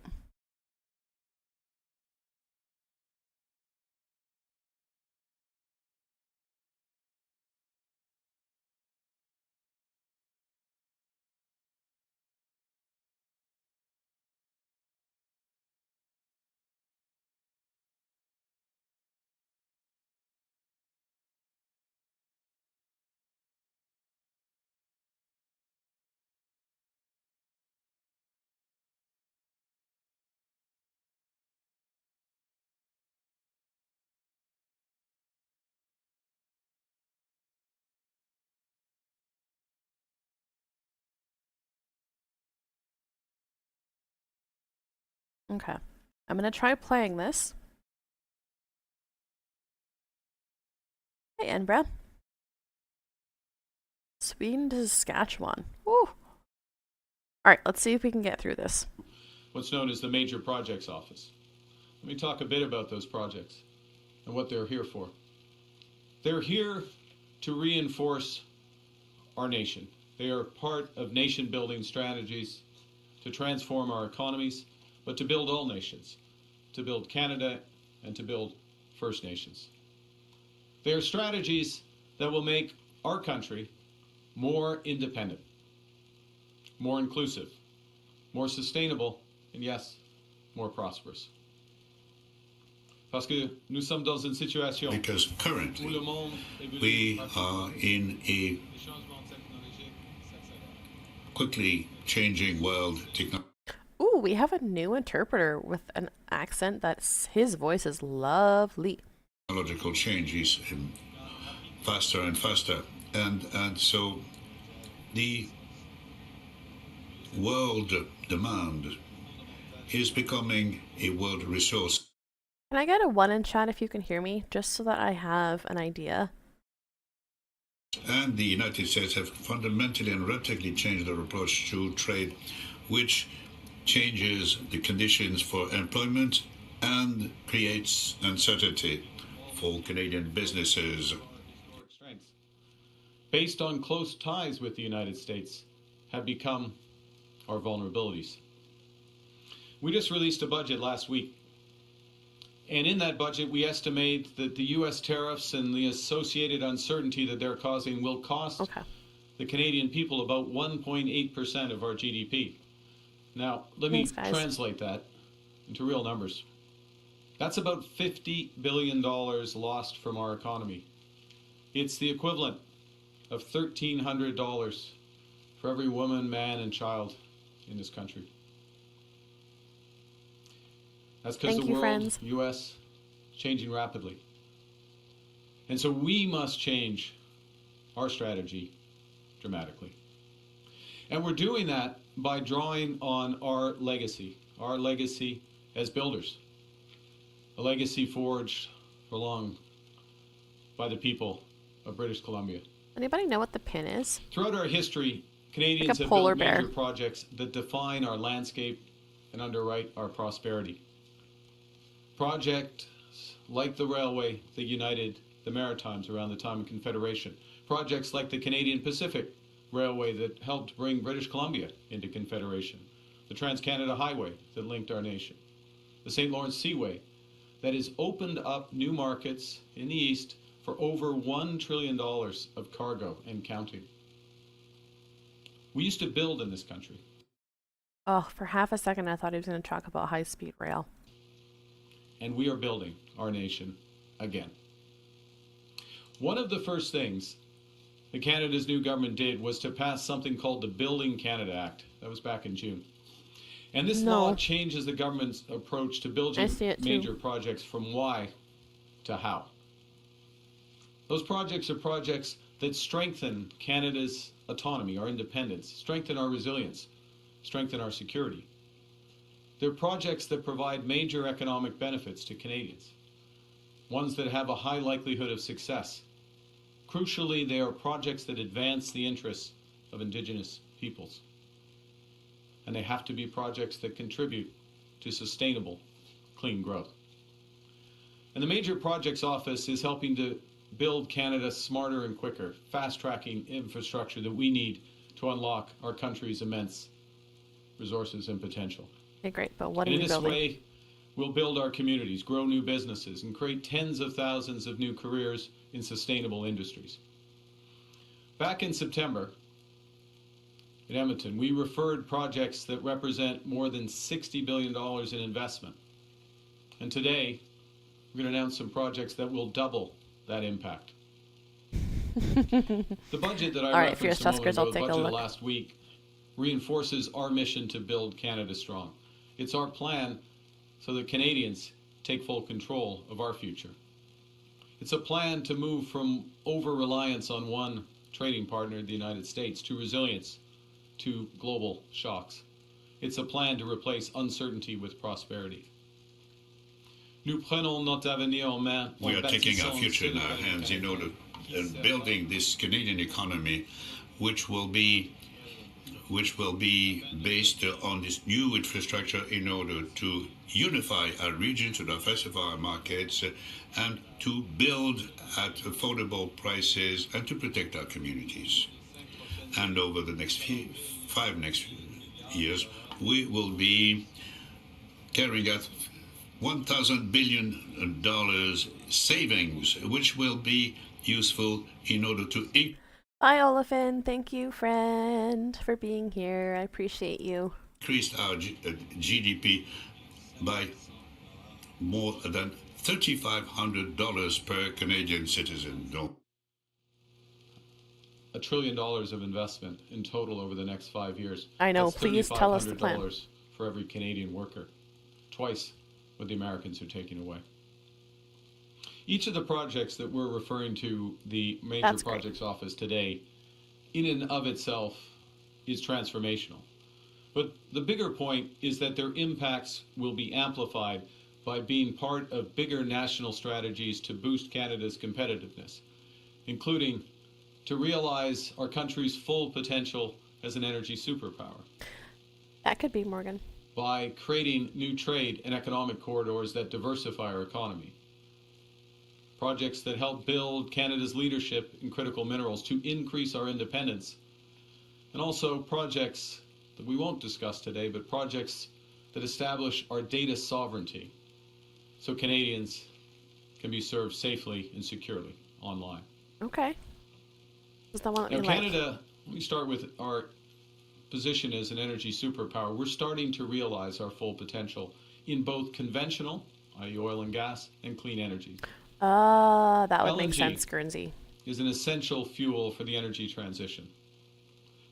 Okay, I'm gonna try playing this. Hey, Enbra. Sweden to Saskatchewan. Woo! Alright, let's see if we can get through this. What's known as the Major Projects Office. Let me talk a bit about those projects and what they're here for. They're here to reinforce our nation. They are part of nation-building strategies to transform our economies, but to build all nations, to build Canada, and to build First Nations. They are strategies that will make our country more independent, more inclusive, more sustainable, and yes, more prosperous. Parce que nous sommes dans une situation because currently we are in a quickly changing world. Ooh, we have a new interpreter with an accent that's his voice is lovely. Technological change is faster and faster, and so the world demand is becoming a world resource. Can I get a 1 in chat if you can hear me, just so that I have an idea? And the United States have fundamentally and radically changed their approach to trade, which changes the conditions for employment and creates uncertainty for Canadian businesses. Strengths, based on close ties with the United States, have become our vulnerabilities. We just released a budget last week. And in that budget, we estimate that the U.S. tariffs and the associated uncertainty that they're causing will cost the Canadian people about 1.8% of our GDP. Now, let me translate that into real numbers. That's about $50 billion lost from our economy. It's the equivalent of $1,300 for every woman, man, and child in this country. That's because the world, U.S., changing rapidly. And so we must change our strategy dramatically. And we're doing that by drawing on our legacy as builders. A legacy forged for long by the people of British Columbia. Anybody know what the pin is? Throughout our history, Canadians have built major projects that define our landscape and underwrite our prosperity. Projects like the railway that united the Maritimes around the time of Confederation. Projects like the Canadian Pacific Railway that helped bring British Columbia into Confederation. The Trans-Canada Highway that linked our nation. The St. Lawrence Seaway that has opened up new markets in the East for over $1 trillion of cargo and counting. We used to build in this country. Oh, for half a second I thought he was going to talk about high-speed rail. And we are building our nation again. One of the first things that Canada's new government did was to pass something called the Building Canada Act. That was back in June. And this law changes the government's approach to building major projects from why to how. Those projects are projects that strengthen Canada's autonomy, our independence, strengthen our resilience, strengthen our security. They're projects that provide major economic benefits to Canadians, ones that have a high likelihood of success, Crucially, they are projects that advance the interests of Indigenous peoples. And they have to be projects that contribute to sustainable, clean growth. And the Major Projects Office is helping to build Canada smarter and quicker, fast-tracking infrastructure that we need to unlock our country's immense resources and potential. Okay, great, but what are you building? In this way, we'll build our communities, grow new businesses, and create tens of thousands of new careers in sustainable industries. Back in September, in Edmonton, we referred projects that represent more than $60 billion in investment. And today, we're going to announce some projects that will double that impact. The budget that I referenced a moment ago, the budget of last week, reinforces our mission to build Canada strong. It's our plan so that Canadians take full control of our future. It's a plan to move from over-reliance on one trading partner, the United States, to resilience to global shocks. It's a plan to replace uncertainty with prosperity. We are taking our future in our hands in order of building this Canadian economy, which will be based on this new infrastructure in order to unify our region, to diversify our markets, and to build at affordable prices and to protect our communities. And over the next 5 years, we will be carrying out $1,000 billion savings, which will be useful in order to Bye, Olafin. Thank you, friend, for being here. I appreciate you. Increase our GDP by more than $3,500 per Canadian citizen. $1 trillion of investment in total over the next 5 years. I know. Please tell us the plan. $3,500 for every Canadian worker. Twice what the Americans are taking away. Each of the projects that we're referring to the Major Projects Office today, in and of itself, is transformational. But the bigger point is that their impacts will be amplified by being part of bigger national strategies to boost Canada's competitiveness, including to realize our country's full potential as an energy superpower. That could be Morgan. By creating new trade and economic corridors that diversify our economy. Projects that help build Canada's leadership in critical minerals to increase our independence. And also projects that we won't discuss today, but projects that establish our data sovereignty so Canadians can be served safely and securely online. Okay. Is that one that now, Canada, let me start with our position as an energy superpower. We're starting to realize our full potential in both conventional, i.e. oil and gas, and clean energy. That would LNG make sense, Guernsey. Is an essential fuel for the energy transition.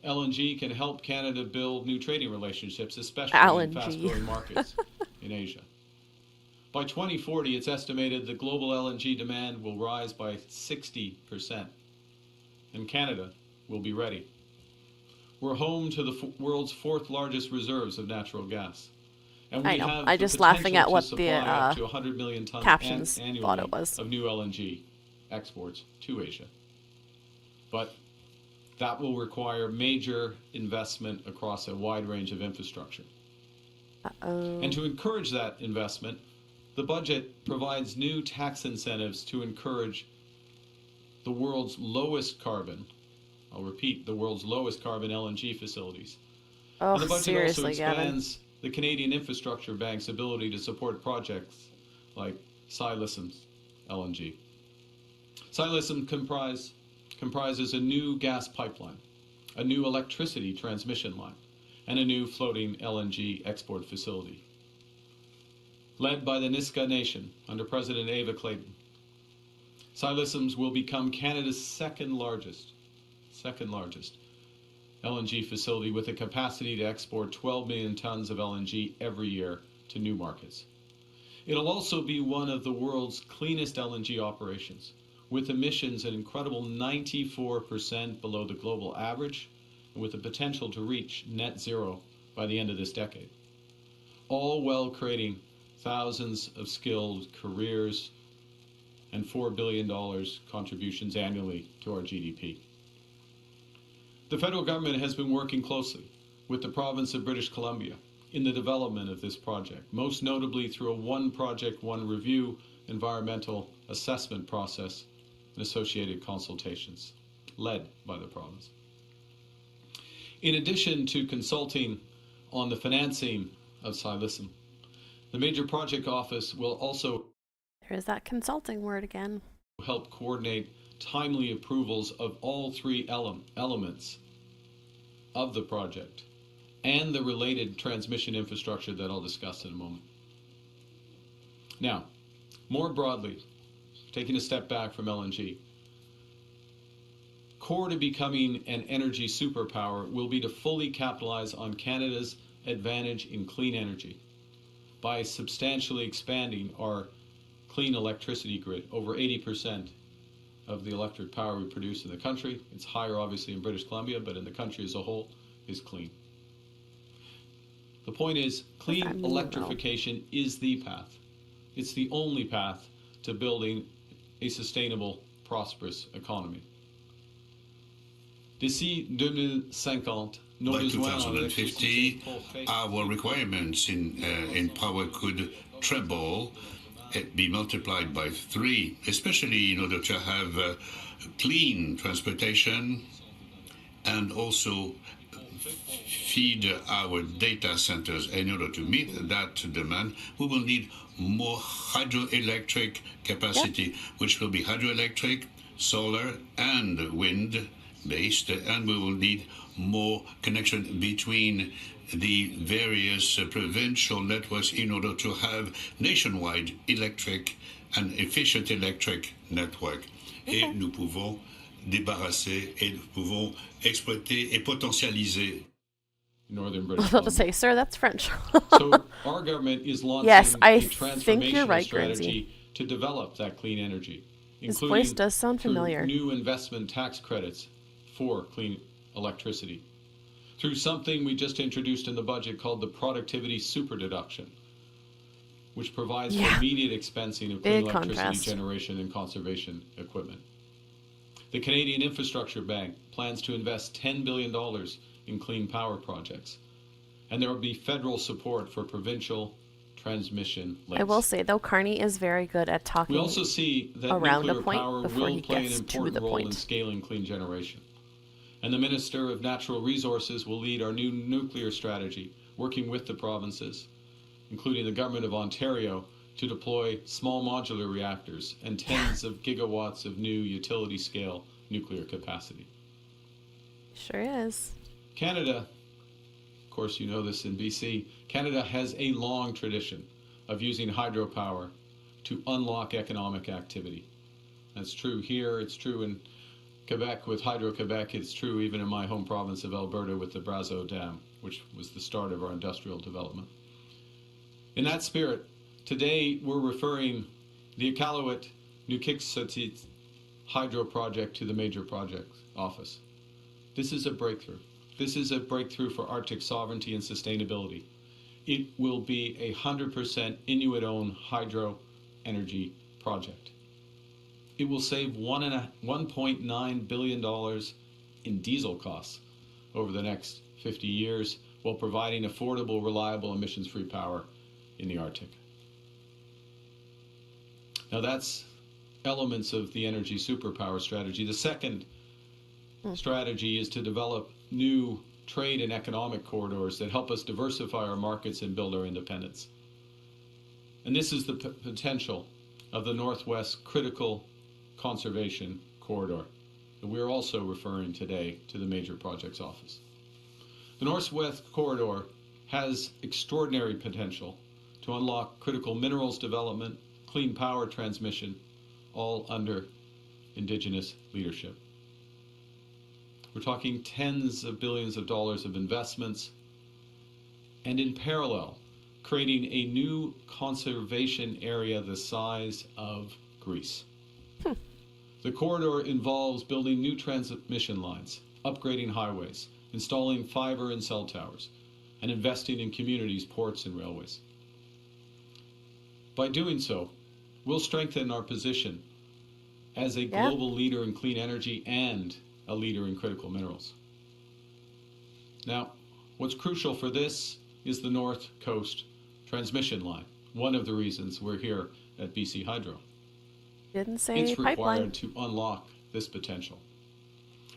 LNG can help Canada build new trading relationships, especially in fast-growing markets in Asia. By 2040, it's estimated that global LNG demand will rise by 60%, and Canada will be ready. We're home to the world's 4th largest reserves of natural gas. And we have I'm just laughing at what the up to 100 million tons captions annually thought it was. Of new LNG exports to Asia. But that will require major investment across a wide range of infrastructure. And to encourage that investment, the budget provides new tax incentives to encourage the world's lowest carbon, I'll repeat, the world's lowest carbon LNG facilities. Oh, and the budget seriously, also expands the Canadian Infrastructure Bank's ability to support projects like Xylism's LNG. Xylism comprises a new gas pipeline, a new electricity transmission line, and a new floating LNG export facility. Led by the Nisga'a Nation under President Ava Clayton, Xylism's will become Canada's second largest LNG facility with a capacity to export 12 million tons of LNG every year to new markets. It'll also be one of the world's cleanest LNG operations, with emissions an incredible 94% below the global average, and with the potential to reach net zero by the end of this decade. All while creating thousands of skilled careers and $4 billion contributions annually to our GDP. The federal government has been working closely with the province of British Columbia in the development of this project, most notably through a one project, one review environmental assessment process and associated consultations led by the province. In addition to consulting on the financing of Silicim, the Major Project Office will also There's that consulting word again. help coordinate timely approvals of all three elements of the project and the related transmission infrastructure that I'll discuss in a moment. Now, more broadly, taking a step back from LNG, core to becoming an energy superpower will be to fully capitalize on Canada's advantage in clean energy by substantially expanding our clean electricity grid. Over 80% of the electric power we produce in the country, it's higher obviously in British Columbia, but in the country as a whole, is clean. The point is, clean electrification is the path. It's the only path to building a sustainable, prosperous economy. D'ici 2050, by 2050, our requirements in power could treble, be multiplied by 3, especially in order to have clean transportation and also feed our data centers. In order to meet that demand, we will need more hydroelectric capacity, which will be hydroelectric, solar, and wind-based, and we will need more connection between the various provincial networks in order to have nationwide electric and efficient electric network. Et nous pouvons débarrasser et nous pouvons exploiter et potentialiser. Northern I British was about to Columbia. say, sir, that's French. So our government is launching Yes, I a think you're transformational right, strategy Grimsey. to develop that clean energy, His including voice does sound through familiar. new investment tax credits for clean electricity, through something we just introduced in the budget called the Productivity Super Deduction, which provides for immediate expensing of clean Big electricity contrast. generation and conservation equipment. The Canadian Infrastructure Bank plans to invest $10 billion in clean power projects, and there will be federal support for provincial transmission links. I will say, though, Carney is very good at talking We also see that around nuclear a point power before will he play an gets to important the role in point. scaling clean generation. And the Minister of Natural Resources will lead our new nuclear strategy, working with the provinces, including the Government of Ontario, to deploy small modular reactors and tens of gigawatts of new utility-scale nuclear capacity. Sure is. Canada, of course you know this in BC, Canada has a long tradition of using hydropower to unlock economic activity. That's true here, it's true in Quebec with Hydro-Quebec, it's true even in my home province of Alberta with the Brazeau Dam, which was the start of our industrial development. In that spirit, today we're referring the Iqaluit Nuqiqsutit hydro project to the Major Projects Office. This is a breakthrough. This is a breakthrough for Arctic sovereignty and sustainability. It will be a 100% Inuit-owned hydro energy project. It will save $1.9 billion in diesel costs over the next 50 years while providing affordable, reliable, emissions-free power in the Arctic. Now that's elements of the energy superpower strategy. The second strategy is to develop new trade and economic corridors that help us diversify our markets and build our independence. And this is the potential of the Northwest Critical Conservation Corridor that we're also referring today to the Major Projects Office. The Northwest Corridor has extraordinary potential to unlock critical minerals development, clean power transmission, all under Indigenous leadership. We're talking tens of billions of dollars of investments, and in parallel, creating a new conservation area the size of Greece. The corridor involves building new transmission lines, upgrading highways, installing fiber and cell towers, and investing in communities, ports, and railways. By doing so, we'll strengthen our position as a global leader in clean energy and a leader in critical minerals. Now, what's crucial for this is the North Coast transmission line. One of the reasons we're here at BC Hydro. Didn't say it's required pipeline. To unlock this potential.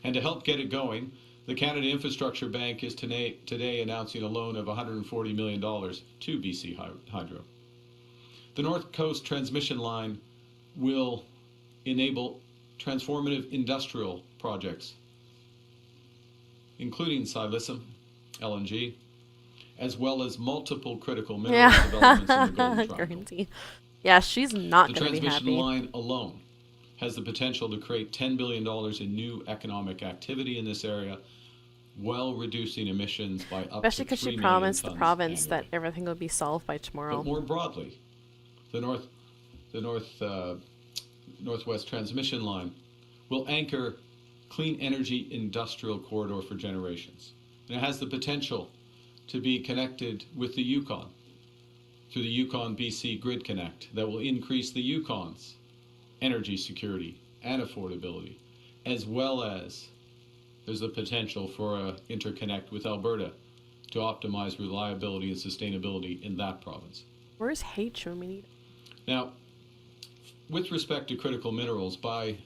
And to help get it going, the Canada Infrastructure Bank is today announcing a loan of $140 million to BC Hydro. The North Coast transmission line will enable transformative industrial projects, including silicium, LNG, as well as multiple critical mineral developments in the Golden Triangle. Yeah, she's not going to be happy. The transmission line alone has the potential to create $10 billion in new economic activity in this area, while reducing emissions by up Especially to 3 because she million promised the tons province annually. that everything would be solved by tomorrow. But more broadly, the Northwest Transmission Line will anchor clean energy industrial corridor for generations. And it has the potential to be connected with the Yukon through the Yukon BC Grid Connect that will increase the Yukon's energy security and affordability, as well as there's the potential for an interconnect with Alberta to optimize reliability and sustainability in that province. Where's H when we need it? Now, with respect to critical minerals, by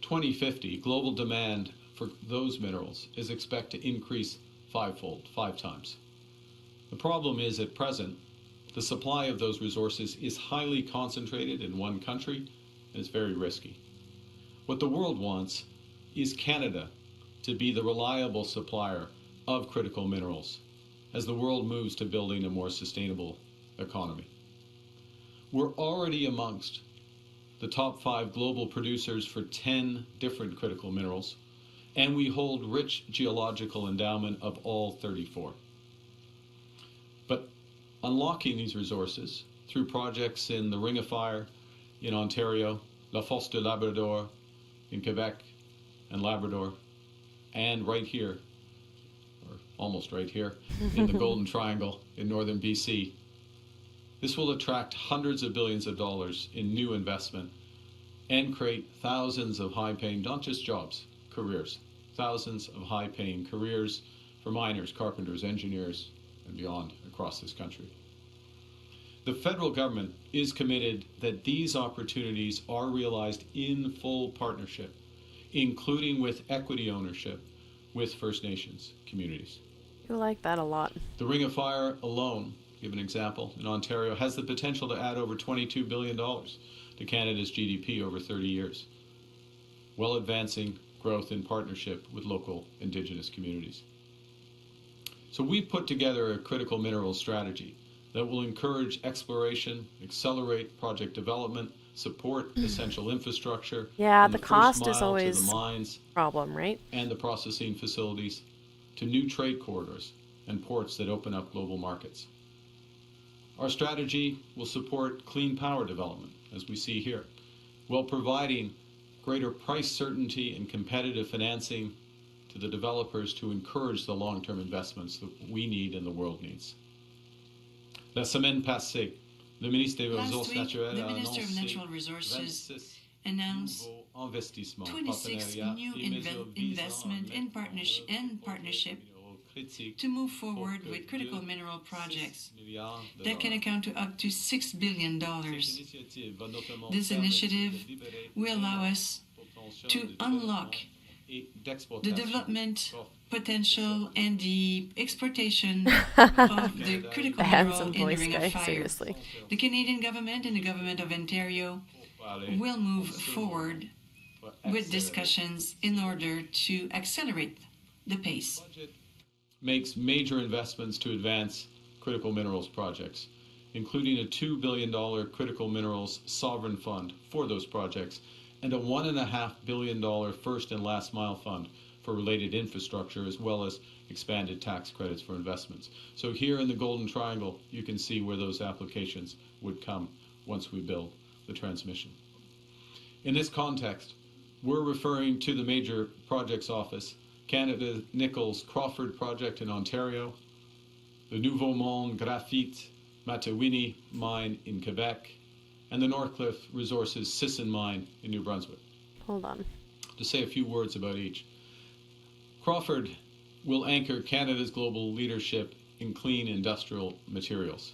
2050, global demand for those minerals is expected to increase fivefold, 5 times. The problem is, at present, the supply of those resources is highly concentrated in one country, and it's very risky. What the world wants is Canada to be the reliable supplier of critical minerals as the world moves to building a more sustainable economy. We're already amongst the top 5 global producers for 10 different critical minerals, and we hold rich geological endowment of all 34. But unlocking these resources through projects in the Ring of Fire in Ontario, La Fosse de Labrador in Quebec and Labrador, and right here, or almost right here, in the Golden Triangle in northern BC. This will attract hundreds of billions of dollars in new investment and create thousands of high-paying, not just jobs, careers, thousands of high-paying careers for miners, carpenters, engineers, and beyond across this country. The federal government is committed that these opportunities are realized in full partnership, including with equity ownership with First Nations communities. I like that a lot. The Ring of Fire alone, give an example, in Ontario, has the potential to add over $22 billion to Canada's GDP over 30 years, while advancing growth in partnership with local Indigenous communities. So we put together a critical minerals strategy that will encourage exploration, accelerate project development, support essential infrastructure. Yeah, and the cost is to always the mines a problem, right? and the processing facilities, to new trade corridors and ports that open up global markets. Our strategy will support clean power development, as we see here, while providing greater price certainty and competitive financing to the developers to encourage the long-term investments that we need and the world needs. La semaine passée, le ministre des Ressources naturelles the a Minister of annoncé Natural Resources announced 26 new investment in partnership to move forward with critical mineral projects that can account to up to $6 billion. This initiative will allow us to unlock the development potential and the exportation of the critical mineral in the Ring of Fire. Seriously. The Canadian government and the government of Ontario will move forward with discussions in order to accelerate the pace. Makes major investments to advance critical minerals projects, including a $2 billion critical minerals sovereign fund for those projects and a $1.5 billion first and last mile fund for related infrastructure, as well as expanded tax credits for investments. So here in the Golden Triangle, you can see where those applications would come once we build the transmission. In this context, we're referring to the Major Projects Office, Canada Nickel's Crawford project in Ontario, the Nouveau Monde Graphite Matawini mine in Quebec, and the Northcliffe Resources Sisson mine in New Brunswick. Hold on. To say a few words about each. Crawford will anchor Canada's global leadership in clean industrial materials.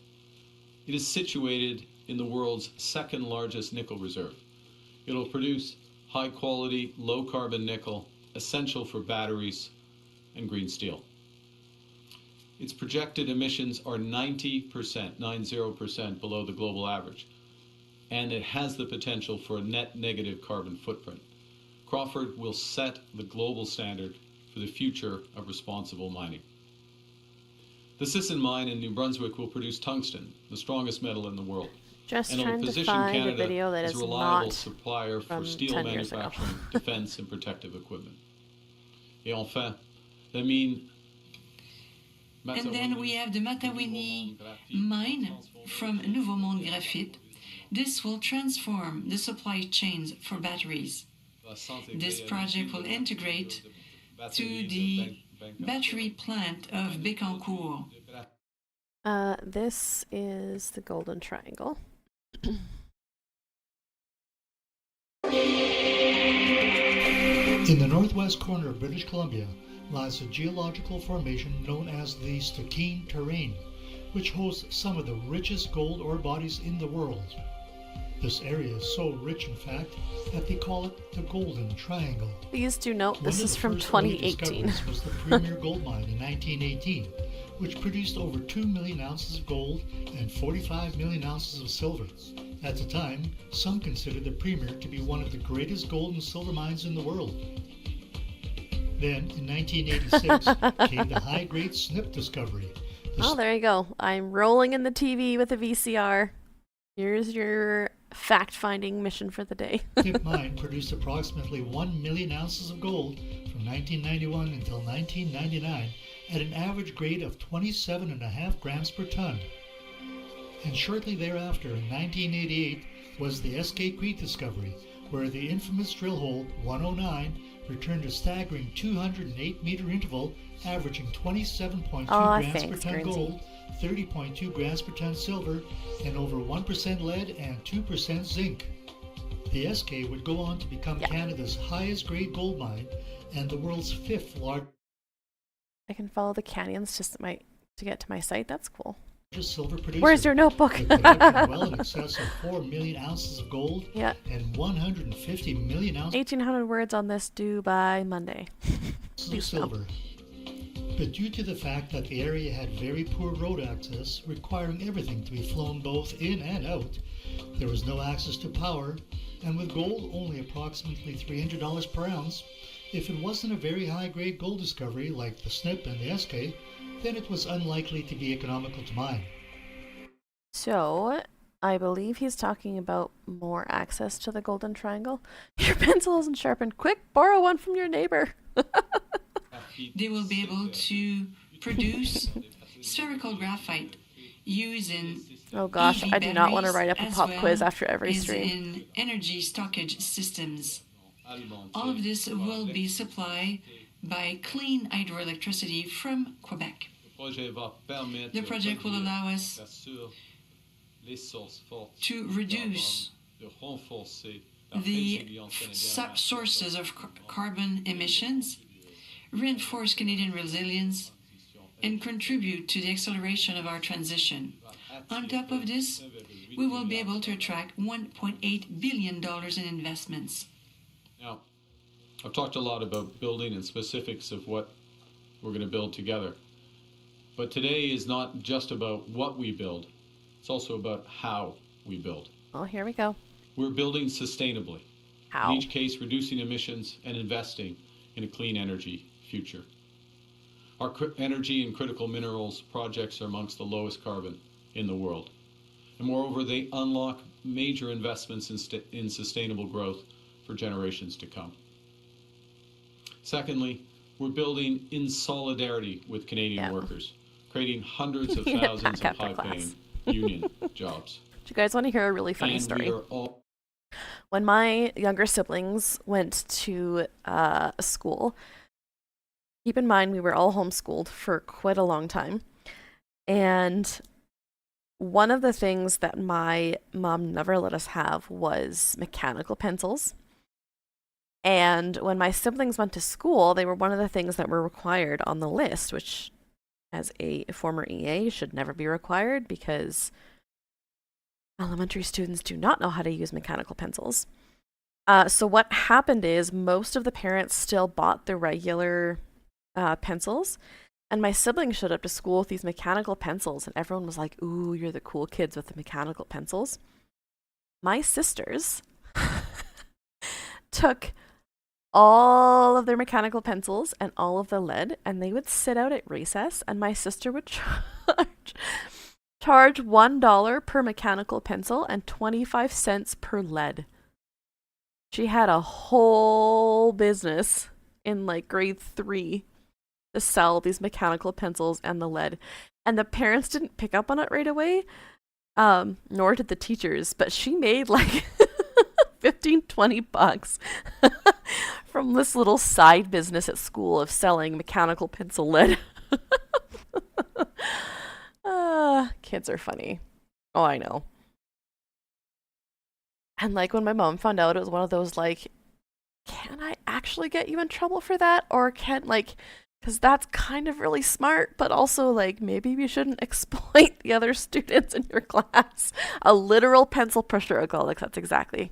It is situated in the world's second largest nickel reserve. It'll produce high quality, low carbon nickel, essential for batteries and green steel. Its projected emissions are 90% below the global average, and it has the potential for a net negative carbon footprint. Crawford will set the global standard for the future of responsible mining. The Sisson mine in New Brunswick will produce tungsten, the strongest metal in the world. Just and trying it'll to position find a Canada video that as is a reliable not supplier for from steel 10 years ago. manufacturing, defense, and protective equipment. Et enfin, the mine. And then we have the Matawini mine from Nouveau Monde Graphite. This will transform the supply chains for batteries. This project will integrate to the battery plant of Bécancour. This is the Golden Triangle. In the northwest corner of British Columbia lies a geological formation known as the Stikine Terrane, which hosts some of the richest gold ore bodies in the world. This area is so rich, in fact, that they call it the Golden Triangle. Please do note this is from 2018. This was the premier gold mine in 1918, which produced over 2 million ounces of gold and 45 million ounces of silver. At the time, some considered the premier to be one of the greatest gold and silver mines in the world. Then, in 1986, came the high-grade snip discovery. Oh, there you go. I'm rolling in the TV with a VCR. Here's your fact-finding mission for the day. Snip mine produced approximately 1 million ounces of gold from 1991 until 1999 at an average grade of 27.5 grams per ton. And shortly thereafter, in 1988, was the SK Creek discovery, where the infamous drill hole 109 returned a staggering 208-meter interval, averaging 27.2 grams per ton gold, 30.2 grams per ton silver, and over 1% lead and 2% zinc. The SK would go on to become Canada's highest grade gold mine and the world's 5th largest. I can follow the canyons to get to my site. That's cool. Silver producer. Where's your notebook? Well in excess of 4 million ounces of gold and 150 million ounces 1,800 words on this due by Monday. of silver. But due to the fact that the area had very poor road access, requiring everything to be flown both in and out, there was no access to power, and with gold only approximately $300 per ounce, if it wasn't a very high-grade gold discovery like the SNP and the SK, then it was unlikely to be economical to mine. So, I believe he's talking about more access to the Golden Triangle. Your pencil isn't sharpened. Quick, borrow one from your neighbor. They will be able to produce spherical graphite using oh gosh, EV I do not want to batteries write up a as pop well quiz after every as stream. in energy storage systems. All of this will be supplied by clean hydroelectricity from Quebec. The project will allow us to reduce the sources of carbon emissions, reinforce Canadian resilience, and contribute to the acceleration of our transition. On top of this, we will be able to attract $1.8 billion in investments. Now, I've talked a lot about building and specifics of what we're going to build together. But today is not just about what we build. It's also about how we build. Oh, here we go. We're building sustainably. How? In each case, reducing emissions and investing in a clean energy future. Our energy and critical minerals projects are amongst the lowest carbon in the world. And moreover, they unlock major investments in sustainable growth for generations to come. Secondly, we're building in solidarity with Canadian workers, creating hundreds of thousands of high-paying union jobs. Do you guys want to hear a really funny story? When my younger siblings went to school, keep in mind we were all homeschooled for quite a long time. And one of the things that my mom never let us have was mechanical pencils. And when my siblings went to school, they were one of the things that were required on the list, which as a former EA should never be required because elementary students do not know how to use mechanical pencils. So what happened is most of the parents still bought the regular pencils, and my siblings showed up to school with these mechanical pencils, and everyone was like, ooh, you're the cool kids with the mechanical pencils. My sisters took all of their mechanical pencils and all of the lead, and they would sit out at recess, and my sister would charge $1 per mechanical pencil and 25 cents per lead. She had a whole business in like grade 3 to sell these mechanical pencils and the lead. And the parents didn't pick up on it right away, nor did the teachers, but she made like 15, 20 bucks from this little side business at school of selling mechanical pencil lead. Kids are funny. Oh, I know. And like when my mom found out, it was one of those like, can I actually get you in trouble for that? Or can like, because that's kind of really smart, but also like maybe we shouldn't exploit the other students in your class. A literal pencil pusher, Alex, that's exactly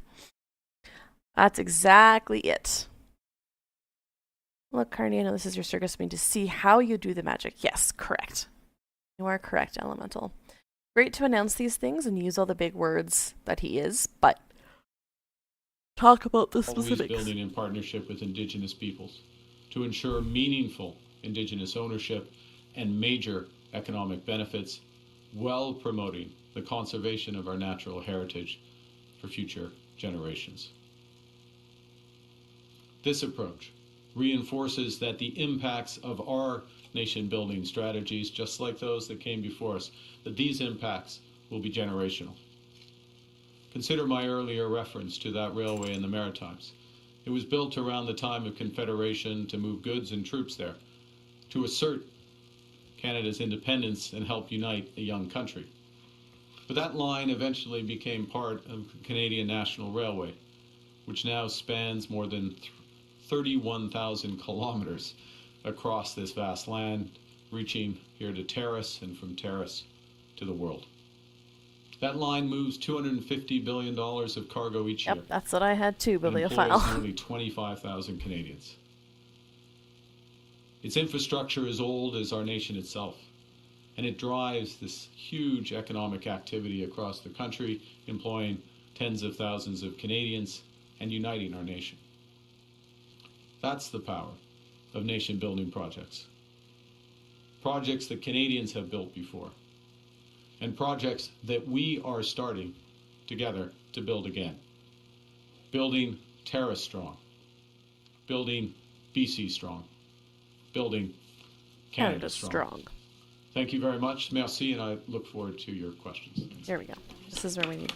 it. Look, Carney, I know this is your circus mean to see how you do the magic. Yes, correct. You are correct, Elemental. Great to announce these things and use all the big words that he is, but talk about the specifics. Always building in partnership with Indigenous peoples to ensure meaningful Indigenous ownership and major economic benefits, while promoting the conservation of our natural heritage for future generations. This approach reinforces that the impacts of our nation-building strategies, just like those that came before us, that these impacts will be generational. Consider my earlier reference to that railway in the Maritimes. It was built around the time of Confederation to move goods and troops there, to assert Canada's independence and help unite a young country. But that line eventually became part of the Canadian National Railway, which now spans more than 31,000 kilometers across this vast land, reaching here to Terrace and from Terrace to the world. That line moves $250 billion of cargo each year. Yep, that's what I had too, bibliophile. Employs nearly 25,000 Canadians. Its infrastructure is old as our nation itself, and it drives this huge economic activity across the country, employing tens of thousands of Canadians and uniting our nation. That's the power of nation-building projects. Projects that Canadians have built before, and projects that we are starting together to build again. Building Terrace strong, building BC strong, building Canada strong. Thank you very much. Merci, and I look forward to your questions. There we go. This is where we need.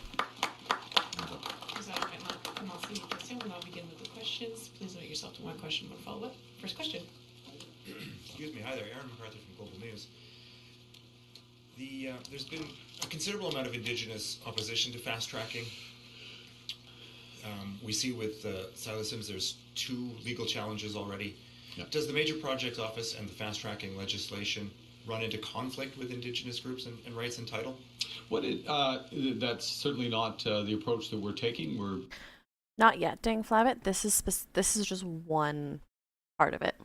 We'll now begin with the questions. Please limit yourself to one question, one follow-up. First question. Excuse me. Hi there. Aaron McCarthy from Global News. There's been a considerable amount of Indigenous opposition to fast-tracking. We see with Silas, there's 2 legal challenges already. Yeah. Does the Major Projects Office and the fast-tracking legislation run into conflict with Indigenous groups and rights and title? That's certainly not the approach that we're taking. We're not yet, Dang Flabbit. This is just one part of it.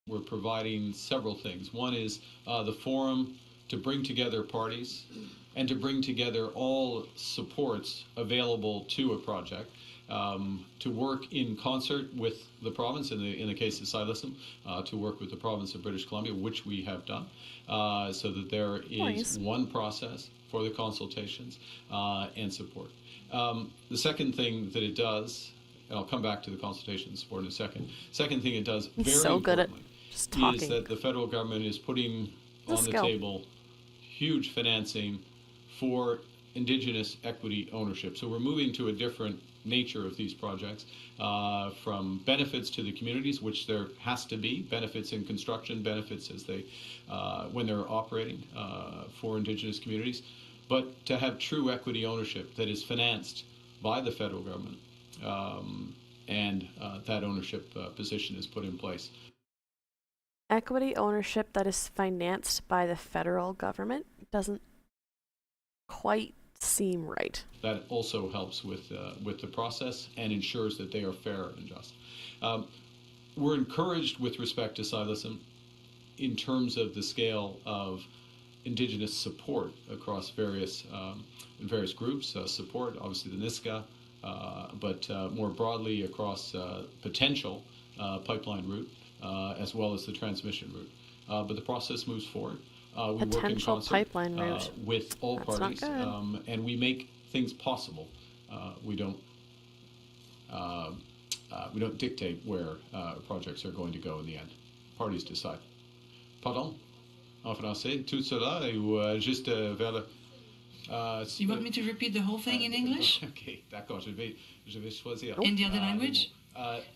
We're providing several things. One is the forum to bring together parties and to bring together all supports available to a project, to work in concert with the province, in the case of Silasm, to work with the province of British Columbia, which we have done, so that there is one process for the consultations and support. The second thing that it does, and I'll come back to the consultation support in a second. Second thing it does, very importantly, is that the federal government is putting on the table huge financing for Indigenous equity ownership. So we're moving to a different nature of these projects, from benefits to the communities, which there has to be, benefits in construction, benefits as they when they're operating for Indigenous communities, but to have true equity ownership that is financed by the federal government and that ownership position is put in place. Equity ownership that is financed by the federal government doesn't quite seem right. That also helps with the process and ensures that they are fair and just. We're encouraged with respect to Silasm in terms of the scale of Indigenous support across various groups. Support, obviously the NISCA, but more broadly across potential pipeline route, as well as the transmission route. But the process moves forward. We work in concert pipeline route. With all parties, and we make things possible. We don't dictate where projects are going to go in the end. Parties decide. Pardon? En français, tout cela ou juste vers le... You want me to repeat the whole thing in English? Okay, d'accord, je vais choisir. In the other language?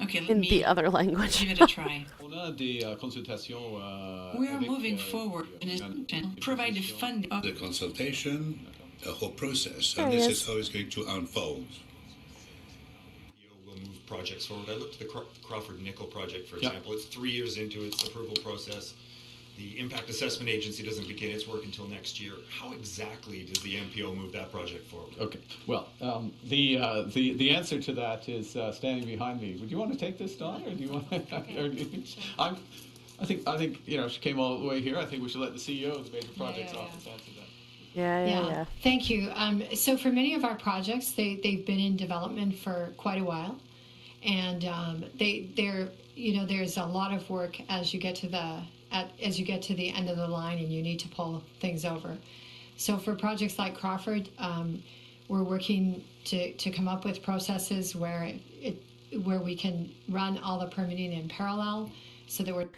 Okay, let in me the other language. give it a try. On a des consultations. We are moving forward and provide a fund. The consultation, the whole process, and this is how it's going to unfold. We'll move projects forward. I looked at the Crawford Nickel project, for example. It's 3 years into its approval process. The Impact Assessment Agency doesn't begin its work until next year. How exactly does the MPO move that project forward? Okay. Well, the answer to that is standing behind me. Would you want to take this, Dawn, or do you want? I think she came all the way here. I think we should let the CEO of the Major Projects Office answer that. Yeah. Thank you. So for many of our projects, they've been in development for quite a while, and there's a lot of work as you get to the end of the line and you need to pull things over. So for projects like Crawford, we're working to come up with processes where we can run all the permitting in parallel, so that we're.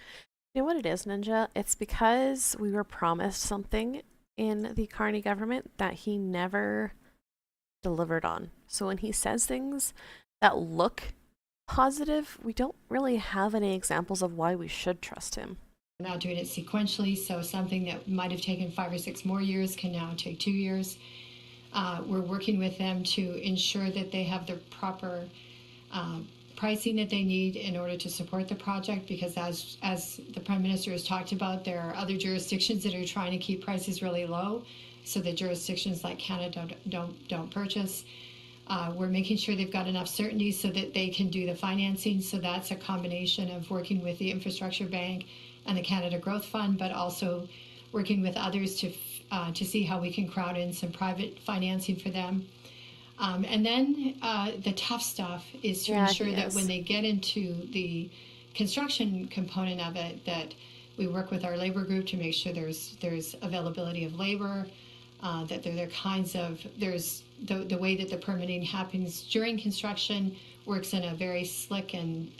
You know what it is, Ninja? It's because we were promised something in the Carney government that he never delivered on. So when he says things that look positive, we don't really have any examples of why we should trust him. We're now doing it sequentially, so something that might have taken 5 or 6 more years can now take 2 years. We're working with them to ensure that they have the proper pricing that they need in order to support the project, because as the Prime Minister has talked about, there are other jurisdictions that are trying to keep prices really low, so that jurisdictions like Canada don't purchase. We're making sure they've got enough certainty so that they can do the financing. So that's a combination of working with the Infrastructure Bank and the Canada Growth Fund, but also working with others to see how we can crowd in some private financing for them. And then the tough stuff is to ensure that when they get into the construction component of it, that we work with our labor group to make sure there's availability of labor, that there are kinds of, there's the way that the permitting happens during construction works in a very slick and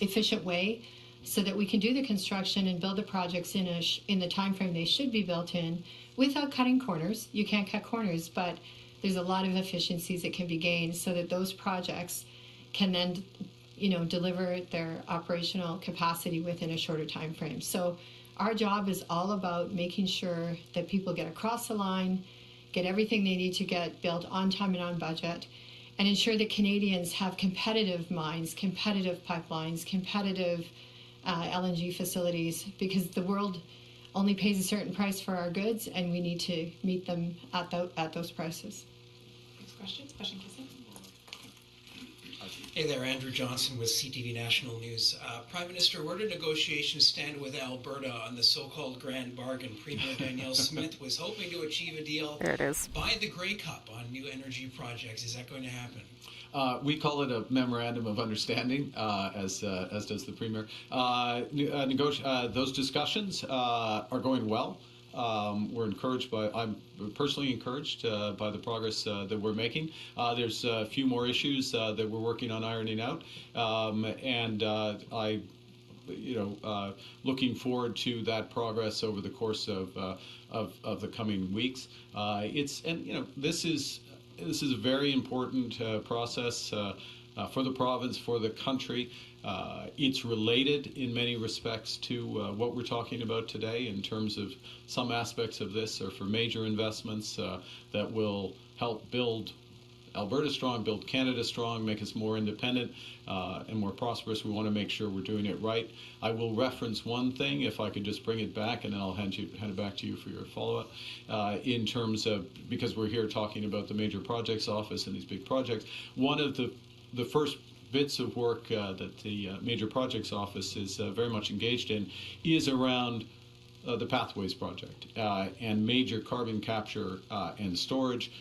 efficient way, so that we can do the construction and build the projects in the time frame they should be built in without cutting corners. You can't cut corners, but there's a lot of efficiencies that can be gained so that those projects can then, deliver their operational capacity within a shorter time frame. So our job is all about making sure that people get across the line, get everything they need to get built on time and on budget, and ensure that Canadians have competitive mines, competitive pipelines, competitive LNG facilities, because the world only pays a certain price for our goods, and we need to meet them at those prices. Next question, Kissing. Hey there, Andrew Johnson with CTV National News. Prime Minister, where do negotiations stand with Alberta on the so-called grand bargain? Premier Danielle Smith was hoping to achieve a deal by the Grey Cup on new energy projects. Is that going to happen? We call it a memorandum of understanding, as does the Premier. Those discussions are going well. I'm personally encouraged by the progress that we're making. There's a few more issues that we're working on ironing out, and looking forward to that progress over the course of the coming weeks. This is a very important process for the province, for the country. It's related in many respects to what we're talking about today in terms of some aspects of this are for major investments that will help build Alberta strong, build Canada strong, make us more independent and more prosperous. We want to make sure we're doing it right. I will reference one thing, if I could just bring it back, and then I'll hand it back to you for your follow-up. In terms of, because we're here talking about the Major Projects Office and these big projects, one of the first bits of work that the Major Projects Office is very much engaged in is around the Pathways Project and major carbon capture and storage.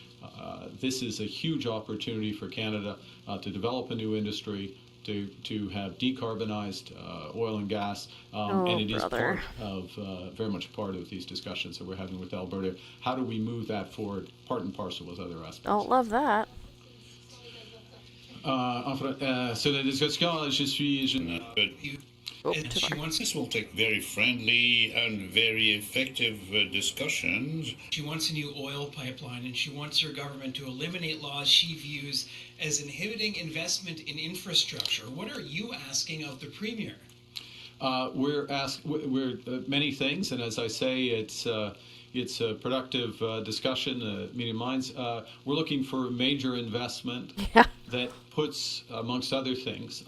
This is a huge opportunity for Canada to develop a new industry, to have decarbonized oil and gas, and it is part of, very much part of these discussions that we're having with Alberta. How do we move that forward, part and parcel with other aspects? Don't love that. Sur la discussion, je suis... This will take very friendly and very effective discussions. She wants a new oil pipeline, and she wants her government to eliminate laws she views as inhibiting investment in infrastructure. What are you asking of the Premier? We're many things, and as I say, it's a productive discussion, meeting minds. We're looking for a major investment that puts, amongst other things,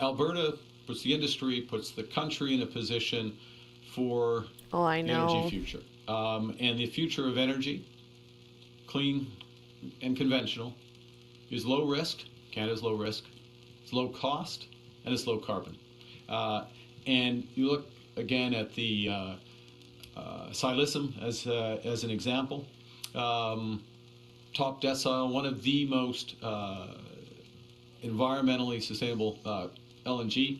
Alberta puts the industry, puts the country in a position for the energy future. And the future of energy, clean and conventional, is low risk. Canada's low risk. It's low cost, and it's low carbon. And you look again at the Silicem as an example. Top decile, one of the most environmentally sustainable LNG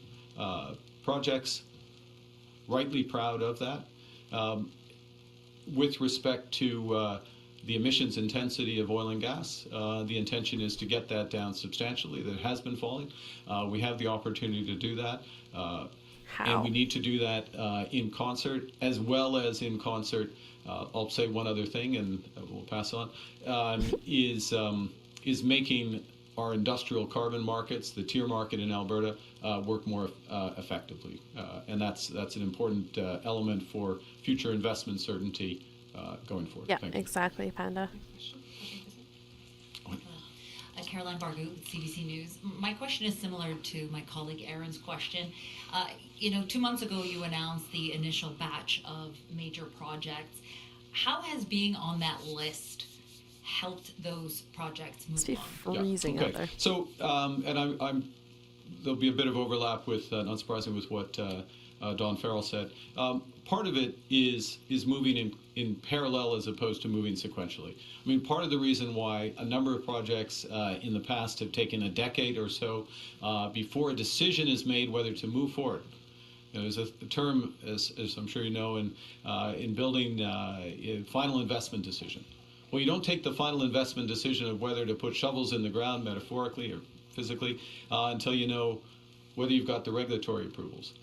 projects. Rightly proud of that. With respect to the emissions intensity of oil and gas, the intention is to get that down substantially. That has been falling. We have the opportunity to do that. And we need to do that in concert, as well as in concert. I'll say one other thing, and we'll pass on. Is making our industrial carbon markets, the tier market in Alberta, work more effectively, and that's an important element for future investment certainty going forward. Yeah, exactly, Panda. Caroline Bargu with CBC News. My question is similar to my colleague Aaron's question. 2 months ago you announced the initial batch of major projects. How has being on that list helped those projects move on? Freezing out there. So, and I'm there'll be a bit of overlap with, not surprisingly, with what Don Farrell said. Part of it is moving in parallel as opposed to moving sequentially. I mean, part of the reason why a number of projects in the past have taken a decade or so before a decision is made whether to move forward. There's a term, as I'm sure you know, in building final investment decision. Well, you don't take the final investment decision of whether to put shovels in the ground, metaphorically or physically, until you know whether you've got the regulatory approvals,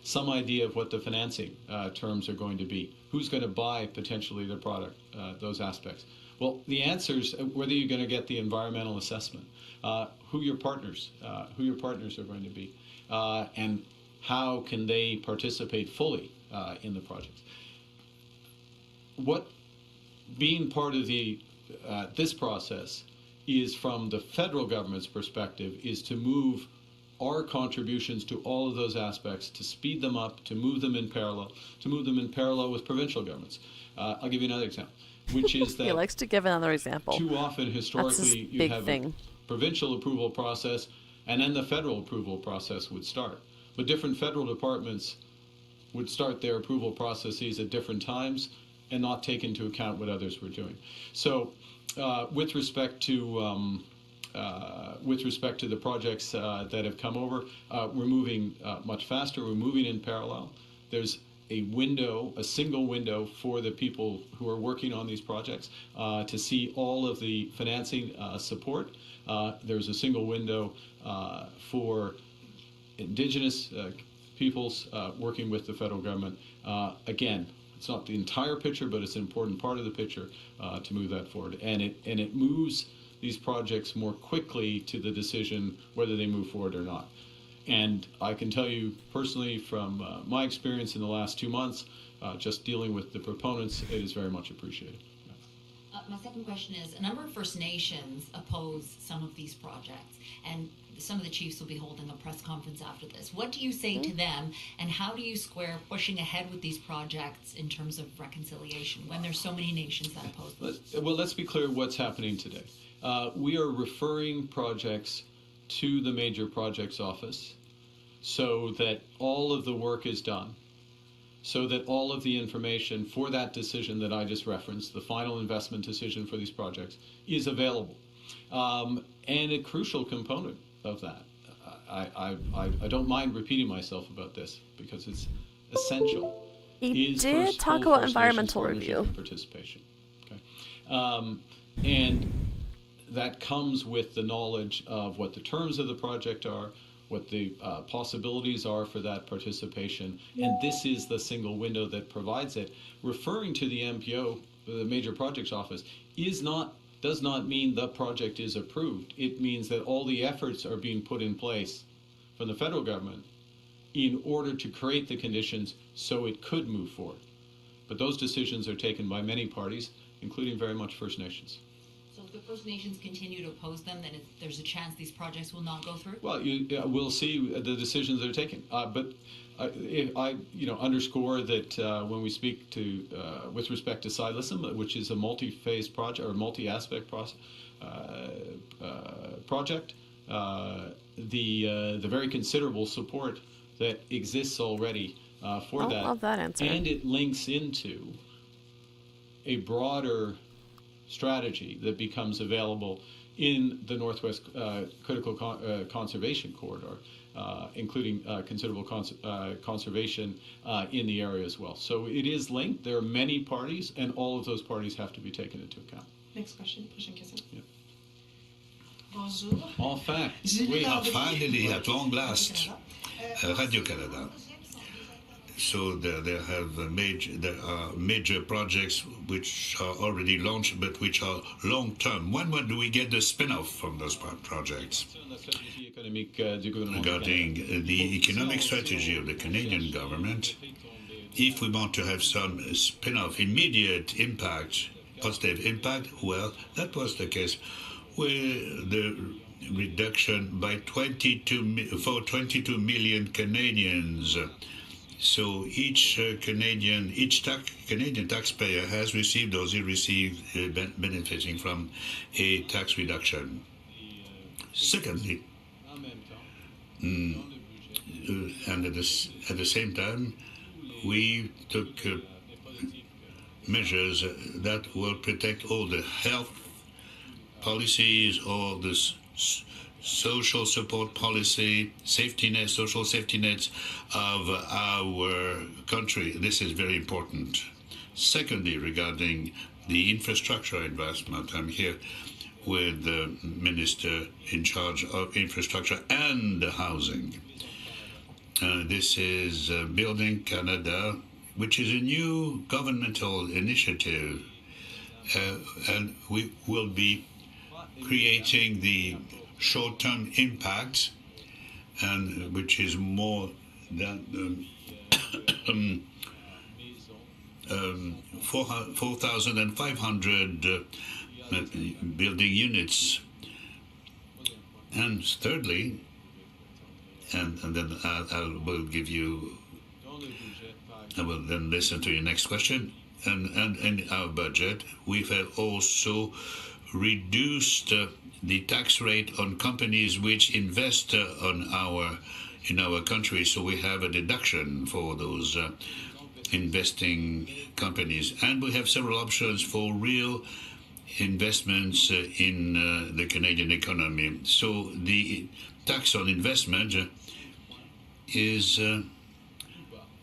some idea of what the financing terms are going to be, who's going to buy potentially the product, those aspects. Well, the answers, whether you're going to get the environmental assessment, who your partners are going to be, and how can they participate fully in the projects. What being part of the this process is, from the federal government's perspective, is to move our contributions to all of those aspects, to speed them up, to move them in parallel with provincial governments. I'll give you another example, which is that he likes to give another example. Too often, historically, you have a provincial approval process, and then the federal approval process would start. But different federal departments would start their approval processes at different times and not take into account what others were doing. So, with respect to the projects that have come over, we're moving much faster. We're moving in parallel. There's a window, a single window for the people who are working on these projects to see all of the financing support. There's a single window for Indigenous peoples working with the federal government. Again, it's not the entire picture, but it's an important part of the picture to move that forward. And it moves these projects more quickly to the decision whether they move forward or not. And I can tell you personally from my experience in the last 2 months, just dealing with the proponents, it is very much appreciated. My second question is, a number of First Nations oppose some of these projects, and some of the chiefs will be holding a press conference after this. What do you say to them, and how do you square pushing ahead with these projects in terms of reconciliation when there's so many nations that oppose them? Well, let's be clear what's happening today. We are referring projects to the Major Projects Office so that all of the work is done, so that all of the information for that decision that I just referenced, the final investment decision for these projects, is available. And a crucial component of that, I don't mind repeating myself about this because it's essential. He did talk about environmental review. And participation. Okay. And that comes with the knowledge of what the terms of the project are, what the possibilities are for that participation, and this is the single window that provides it. Referring to the MPO, the Major Projects Office, does not mean the project is approved. It means that all the efforts are being put in place from the federal government in order to create the conditions so it could move forward. But those decisions are taken by many parties, including very much First Nations. So if the First Nations continue to oppose them, then there's a chance these projects will not go through? Well, we'll see the decisions that are taken. But I underscore that when we speak to, with respect to Silism, which is a multi-phase project or multi-aspect project, the very considerable support that exists already for that. Love that answer. And it links into a broader strategy that becomes available in the Northwest Critical Conservation Corridor, including considerable conservation in the area as well. So it is linked. There are many parties, and all of those parties have to be taken into account. Next question. Prochaine question. Yeah. Bonjour. Enfin. We are finally, at long last, Radio-Canada. So there are major projects which are already launched, but which are long-term. When do we get the spin-off from those projects? Regarding the economic strategy of the Canadian government, if we want to have some spin-off, immediate impact, positive impact, well, that was the case with the reduction by 22 million Canadians. So each Canadian taxpayer has received or will receive benefiting from a tax reduction. Secondly, and at the same time, we took measures that will protect all the health policies, all the social support policy, social safety nets of our country. This is very important. Secondly, regarding the infrastructure investment, I'm here with the Minister in charge of infrastructure and housing. This is Building Canada, which is a new governmental initiative, and we will be creating the short-term impact, and which is more than 4,500 building units. And thirdly, and then I will then listen to your next question. And in our budget, we have also reduced the tax rate on companies which invest in our country. So we have a deduction for those investing companies, and we have several options for real investments in the Canadian economy. So the tax on investment is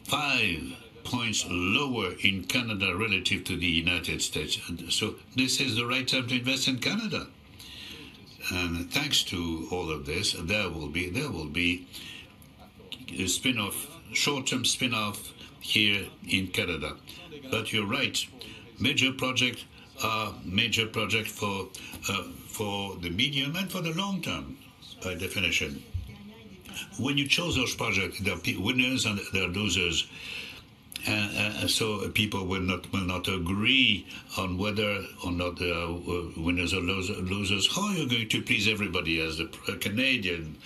5 points lower in Canada relative to the United States. So this is the right time to invest in Canada. And thanks to all of this, there will be a spin-off, short-term spin-off here in Canada. But you're right, major project for the medium and for the long term, by definition. When you chose those projects, there are winners and there are losers. So people will not agree on whether or not there are winners or losers. How are you going to please everybody as the Canadian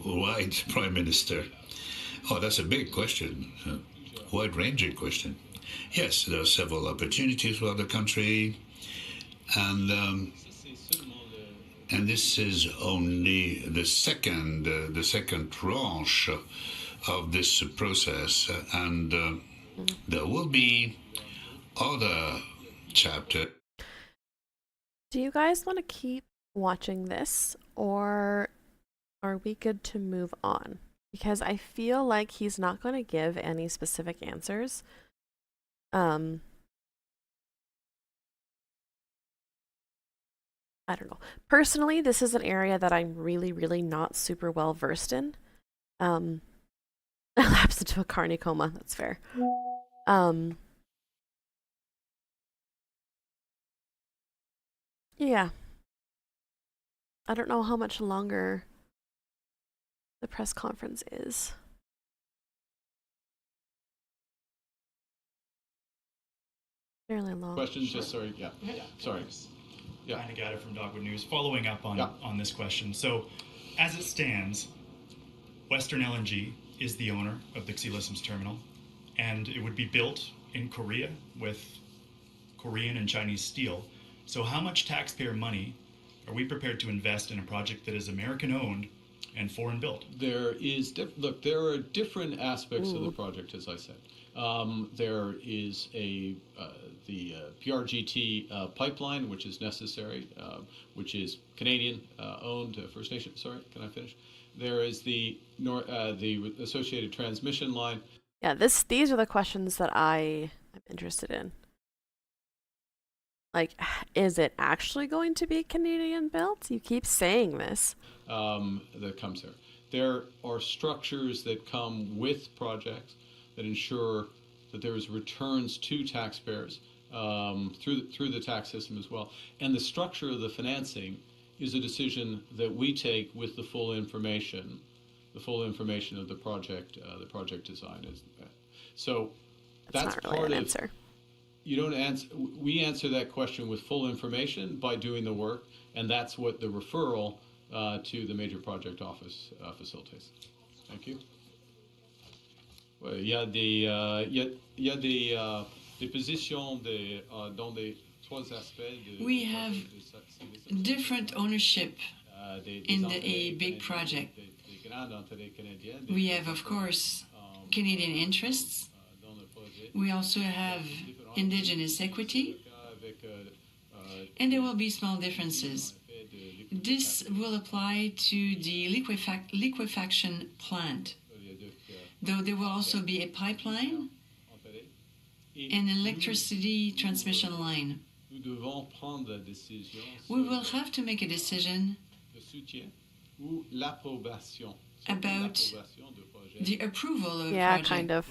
white Prime Minister? Oh, that's a big question, wide-ranging question. Yes, there are several opportunities for the country, and this is only the second tranche of this process, and there will be other chapters. Do you guys want to keep watching this, or are we good to move on? Because I feel like he's not going to give any specific answers. I don't know. Personally, this is an area that I'm really, really not super well versed in. I lapsed into a carny coma. That's fair. Yeah. I don't know how much longer the press conference is. Fairly long. Question, just sorry, yeah. Sorry. Yeah. Kind of got it from Dogwood News. Following up on this question. So, as it stands, Western LNG is the owner of the Xilisms terminal, and it would be built in Korea with Korean and Chinese steel. So how much taxpayer money are we prepared to invest in a project that is American-owned and foreign-built? There is, look, there are different aspects of the project, as I said. There is the PRGT pipeline, which is necessary, which is Canadian owned, First Nation. Sorry, can I finish? There is the associated transmission line. Yeah, these are the questions that I am interested in. Like, is it actually going to be Canadian built? You keep saying this. That comes there. There are structures that come with projects that ensure that there is returns to taxpayers through the tax system as well. And the structure of the financing is a decision that we take with the full information of the project design. So that's not really part an of. Answer. You don't answer. We answer that question with full information by doing the work, and that's what the referral to the major project office facilitates. Thank you. Well, il y a des positions dans des trois aspects. We have different ownership in a big project. We have, of course, Canadian interests. We also have Indigenous equity, and there will be small differences. This will apply to the liquefaction plant, though there will also be a pipeline and electricity transmission line. We will have to make a decision about the approval of yeah, project. kind of.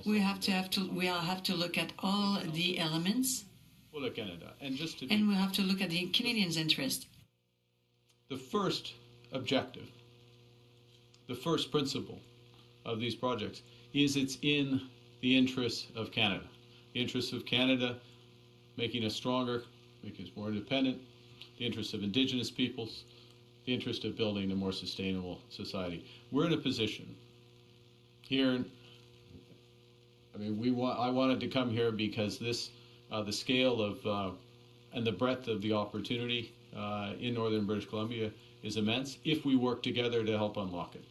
We have to look at all the elements, and we'll have to look at the Canadians' interest. The first objective, the first principle of these projects is it's in the interests of Canada. The interests of Canada making us stronger, making us more independent, the interests of Indigenous peoples, the interest of building a more sustainable society. We're in a position here. I mean, I wanted to come here because this, the scale of and the breadth of the opportunity in northern British Columbia is immense if we work together to help unlock it.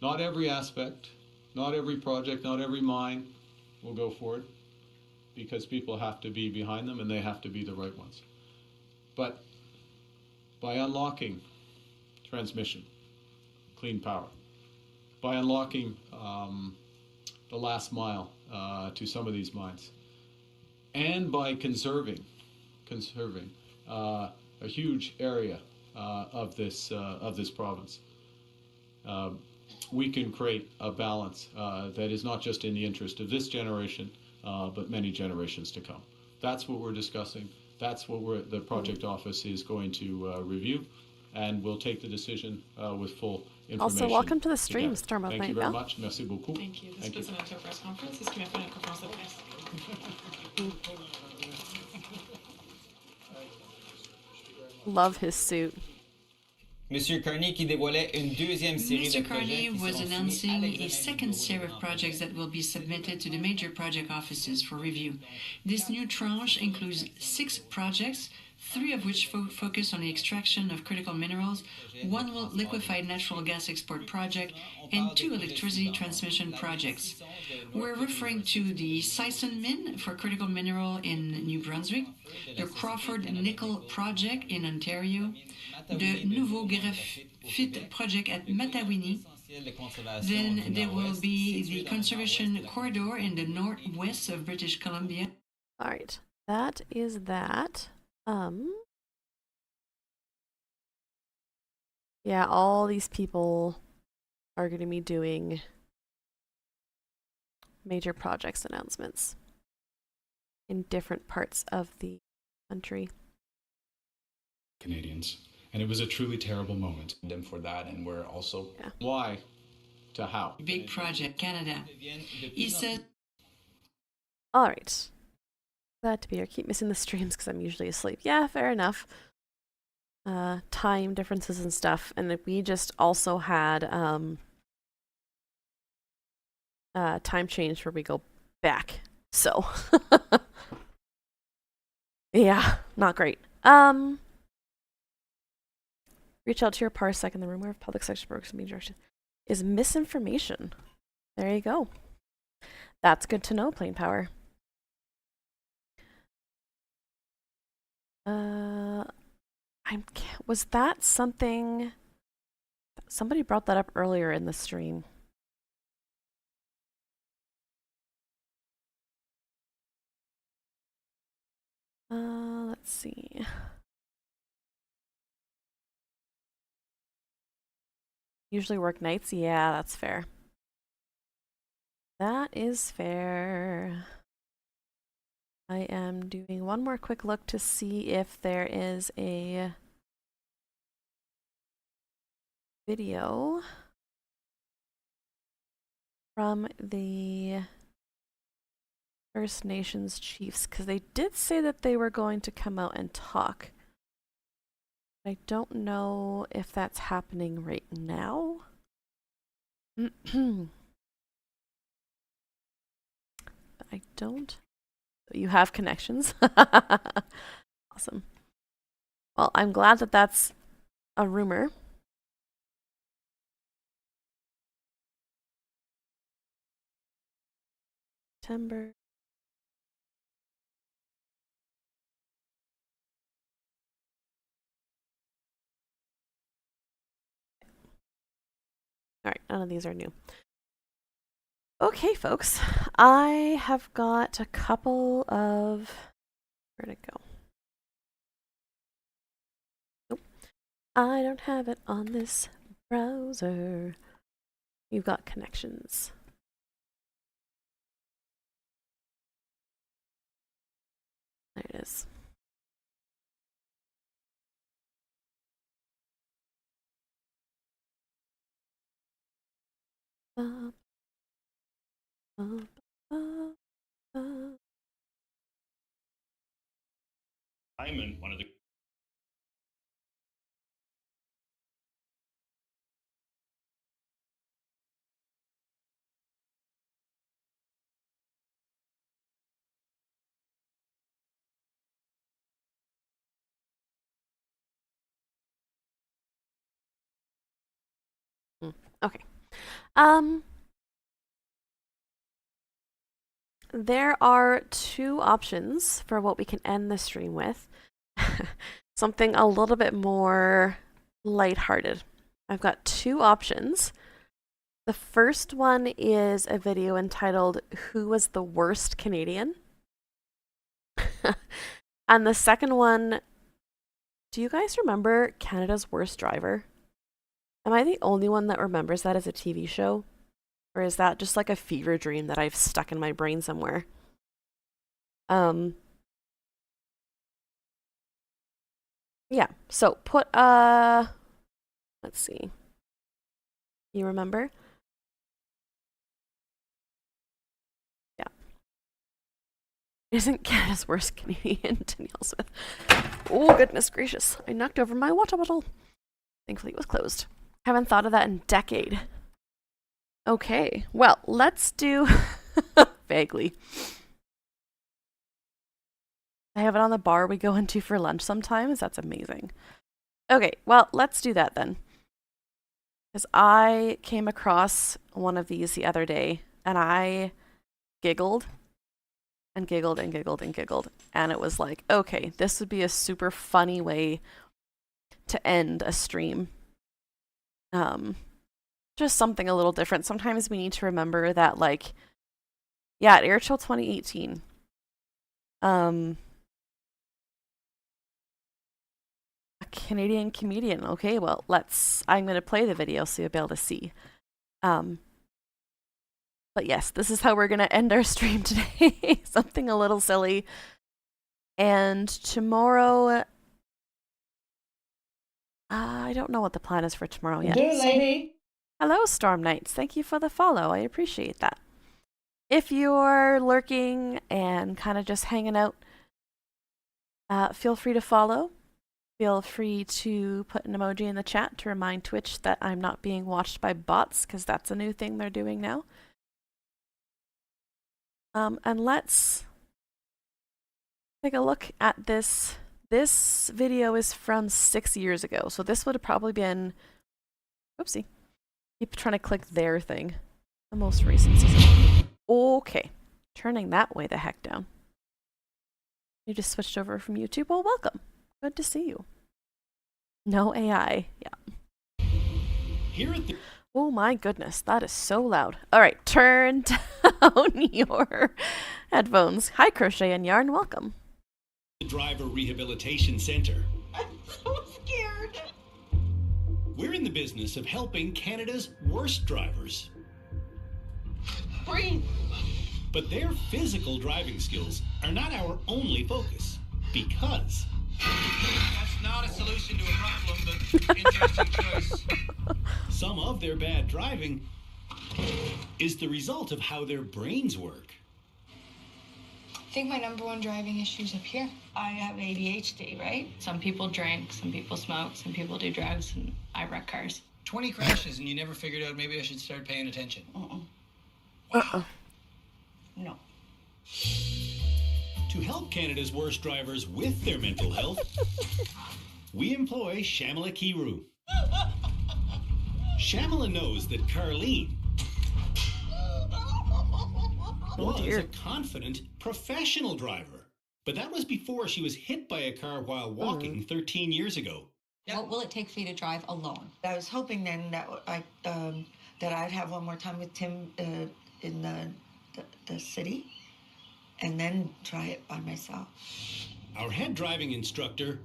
Not every aspect, not every project, not every mine will go forward because people have to be behind them and they have to be the right ones. But by unlocking transmission, clean power, by unlocking the last mile to some of these mines, and by conserving a huge area of this province, we can create a balance that is not just in the interest of this generation, but many generations to come. That's what we're discussing. That's what the project office is going to review, and we'll take the decision with full information. Also, welcome to the stream, together. Storm of Thank Night you very Vale. much. Merci beaucoup. Thank you. This Thank you. puts an end to our press conference. C'est ce qui m'a fait la conférence de presse. Love his suit. Monsieur Carney qui dévoilait une deuxième série de Mr. projets Carney qui was seront announcing soumis à a l'examen second du series of gouvernement. projects that will be submitted to the major project offices for review. This new tranche includes 6 projects, 3 of which focus on the extraction of critical minerals, 1 liquefied natural gas export project, and 2 electricity transmission projects. We're referring to the Sison Mine for critical mineral in New Brunswick, the Crawford Nickel project in Ontario, the Nouveau Graphite project at Matawini. Then there will be the conservation corridor in the northwest of British Columbia. All right, that is that. Yeah, all these people are going to be doing major projects announcements in different parts of the country. Canadians. And it was a truly terrible moment. And for that, and we're also... Yeah. Why to how? Big project, Canada. He said... All right. Glad to be here. Keep missing the streams because I'm usually asleep. Yeah, fair enough. Time differences and stuff. And we just also had time change where we go back. So, yeah, not great. Reach out to your parsec in the rumor of public sector works and direction is misinformation. There you go. That's good to know, Plain Power. Was that something... Somebody brought that up earlier in the stream. Let's see. Usually work nights? Yeah, that's fair. That is fair. I am doing one more quick look to see if there is a video from the First Nations chiefs, because they did say that they were going to come out and talk. I don't know if that's happening right now. I don't. You have connections. Awesome. Well, I'm glad that that's a rumor. September. All right, none of these are new. Okay, folks, I have got a couple of... Where'd it go? Nope. I don't have it on this browser. You've got connections. There it is. Hyman, one of the Okay. There are two options for what we can end the stream with. Something a little bit more lighthearted. I've got two options. The first one is a video entitled, "Who was the worst Canadian?" And the second one, do you guys remember Canada's Worst Driver? Am I the only one that remembers that as a TV show? Or is that just like a fever dream that I've stuck in my brain somewhere? Yeah, so put Let's see. You remember? Yeah. Isn't Canada's worst Canadian, Danielle Smith? Oh, goodness gracious. I knocked over my water bottle. Thankfully it was closed. Haven't thought of that in a decade. Okay, well, let's do... Vaguely. I have it on the bar we go into for lunch sometimes. That's amazing. Okay, well, let's do that then. Because I came across one of these the other day, and I giggled and giggled and giggled and giggled. And it was like, okay, this would be a super funny way to end a stream. Just something a little different. Sometimes we need to remember that, like, yeah, at Airchill 2018, a Canadian comedian. Okay, well, I'm going to play the video so you'll be able to see. But yes, this is how we're going to end our stream today. Something a little silly. And tomorrow, I don't know what the plan is for tomorrow yet. lady. Hello, Storm Knights. Thank you for the follow. I appreciate that. If you're lurking and kind of just hanging out, feel free to follow. Feel free to put an emoji in the chat to remind Twitch that I'm not being watched by bots, because that's a new thing they're doing now. And let's take a look at this. This video is from 6 years ago, so this would have probably been... Oopsie. Keep trying to click their thing. The most recent season. Okay. Turning that way the heck down. You just switched over from YouTube? Well, welcome. Good to see you. No AI. Yeah. Here at the Oh my goodness, that is so loud. All right, turn down your headphones. Hi, Crochet and Yarn. Welcome. Driver Rehabilitation Center. I'm so scared. We're in the business of helping Canada's worst drivers. Breathe. But their physical driving skills are not our only focus, because... That's not a solution to a problem, but interesting choice. Some of their bad driving is the result of how their brains work. I think my #1 driving issue is up here. I have ADHD, right? Some people drink, some people smoke, some people do drugs, and I wreck cars. 20 crashes and you never figured out maybe I should start paying attention. No. To help Canada's worst drivers with their mental health, we employ Shamala Kiru. Shamala knows that Carleen was a confident professional driver, but that was before she was hit by a car while walking 13 years ago. What will it take for you to drive alone? I was hoping then that that I'd have one more time with Tim in the city, and then try it by myself. Our head driving instructor,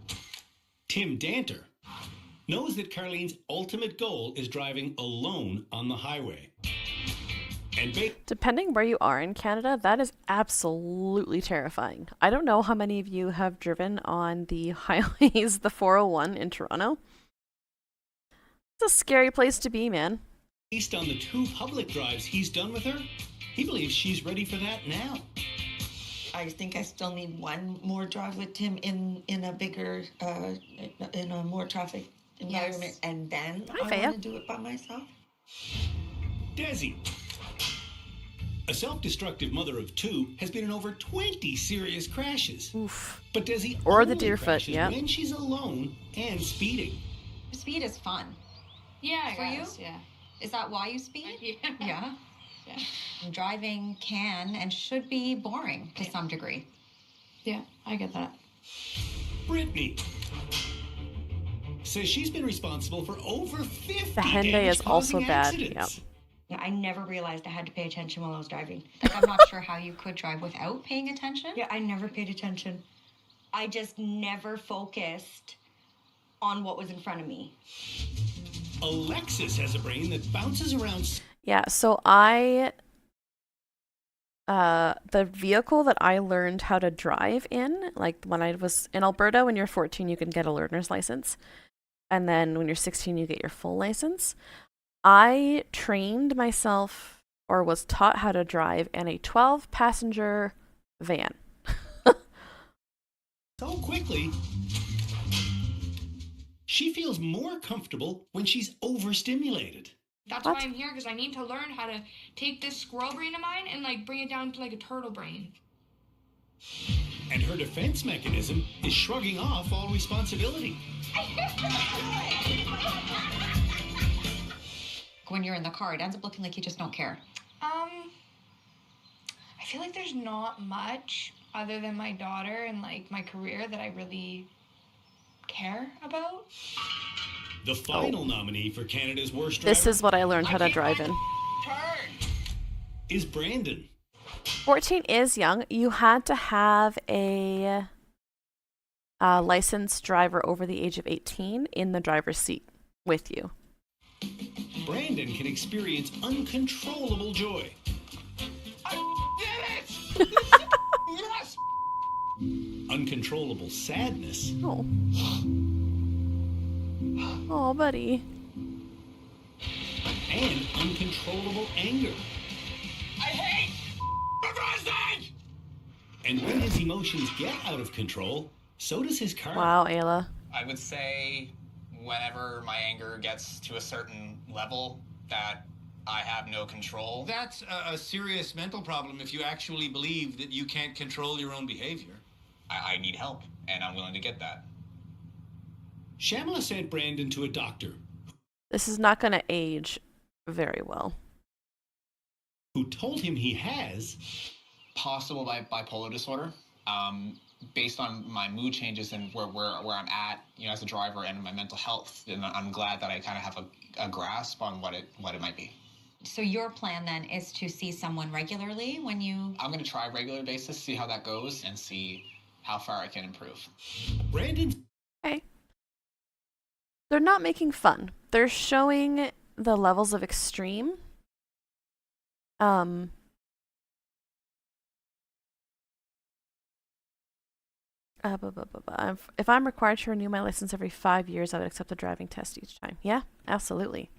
Tim Danter, knows that Carleen's ultimate goal is driving alone on the highway. And depending where you are in Canada, that is absolutely terrifying. I don't know how many of you have driven on the highways, the 401 in Toronto. It's a scary place to be, man. Based on the 2 public drives he's done with her, he believes she's ready for that now. I think I still need one more drive with Tim in a bigger, in a more traffic environment, and then I want to do it by myself. Desi, a self-destructive mother of 2, has been in over 20 serious crashes. Oof. But Desi or the only Deerfoot, crashes yeah. when she's alone and speeding. Speed is fun. Yeah, For you? Yeah. Is that why you speed? Yeah. Yeah. Driving can and should be boring to some degree. Yeah, I get that. Brittany says she's been responsible for over 50 The Hyundai is also bad. Yep. Yeah, I never realized I had to pay attention while I was driving. Like, I'm not sure how you could drive without paying attention. Yeah, I never paid attention. I just never focused on what was in front of me. Alexis has a brain that bounces around. Yeah, so the vehicle that I learned how to drive in, like when I was in Alberta, when you're 14, you can get a learner's license. and then when you're 16, you get your full license. I trained myself or was taught how to drive in a 12-passenger van. So quickly, she feels more comfortable when she's overstimulated. That's why I'm here, because I need to learn how to take this squirrel brain of mine and like bring it down to like a turtle brain. And her defense mechanism is shrugging off all responsibility. When you're in the car, it ends up looking like you just don't care. I feel like there's not much other than my daughter and like my career that I really care about. The final nominee for Canada's Worst Driver. This is what I learned how to drive in. Is Brandon. 14 is young. You had to have a licensed driver over the age of 18 in the driver's seat with you. Brandon can experience uncontrollable joy. I did it! Yes! Uncontrollable sadness. Oh. Oh, buddy. And uncontrollable anger. I hate reversing! And when his emotions get out of control, so does his car. Wow, Ayla. I would say whenever my anger gets to a certain level that I have no control. That's a serious mental problem if you actually believe that you can't control your own behavior. I need help, and I'm willing to get that. Shamla sent Brandon to a doctor. This is not going to age very well. Who told him he has possible bipolar disorder. Based on my mood changes and where I'm at, you know, as a driver and my mental health, and I'm glad that I kind of have a grasp on what it might be. So your plan then is to see someone regularly when you... I'm going to try a regular basis, see how that goes, and see how far I can improve. Brandon. Okay. They're not making fun. They're showing the levels of extreme. If I'm required to renew my license every 5 years, I would accept a driving test each time. Yeah, absolutely.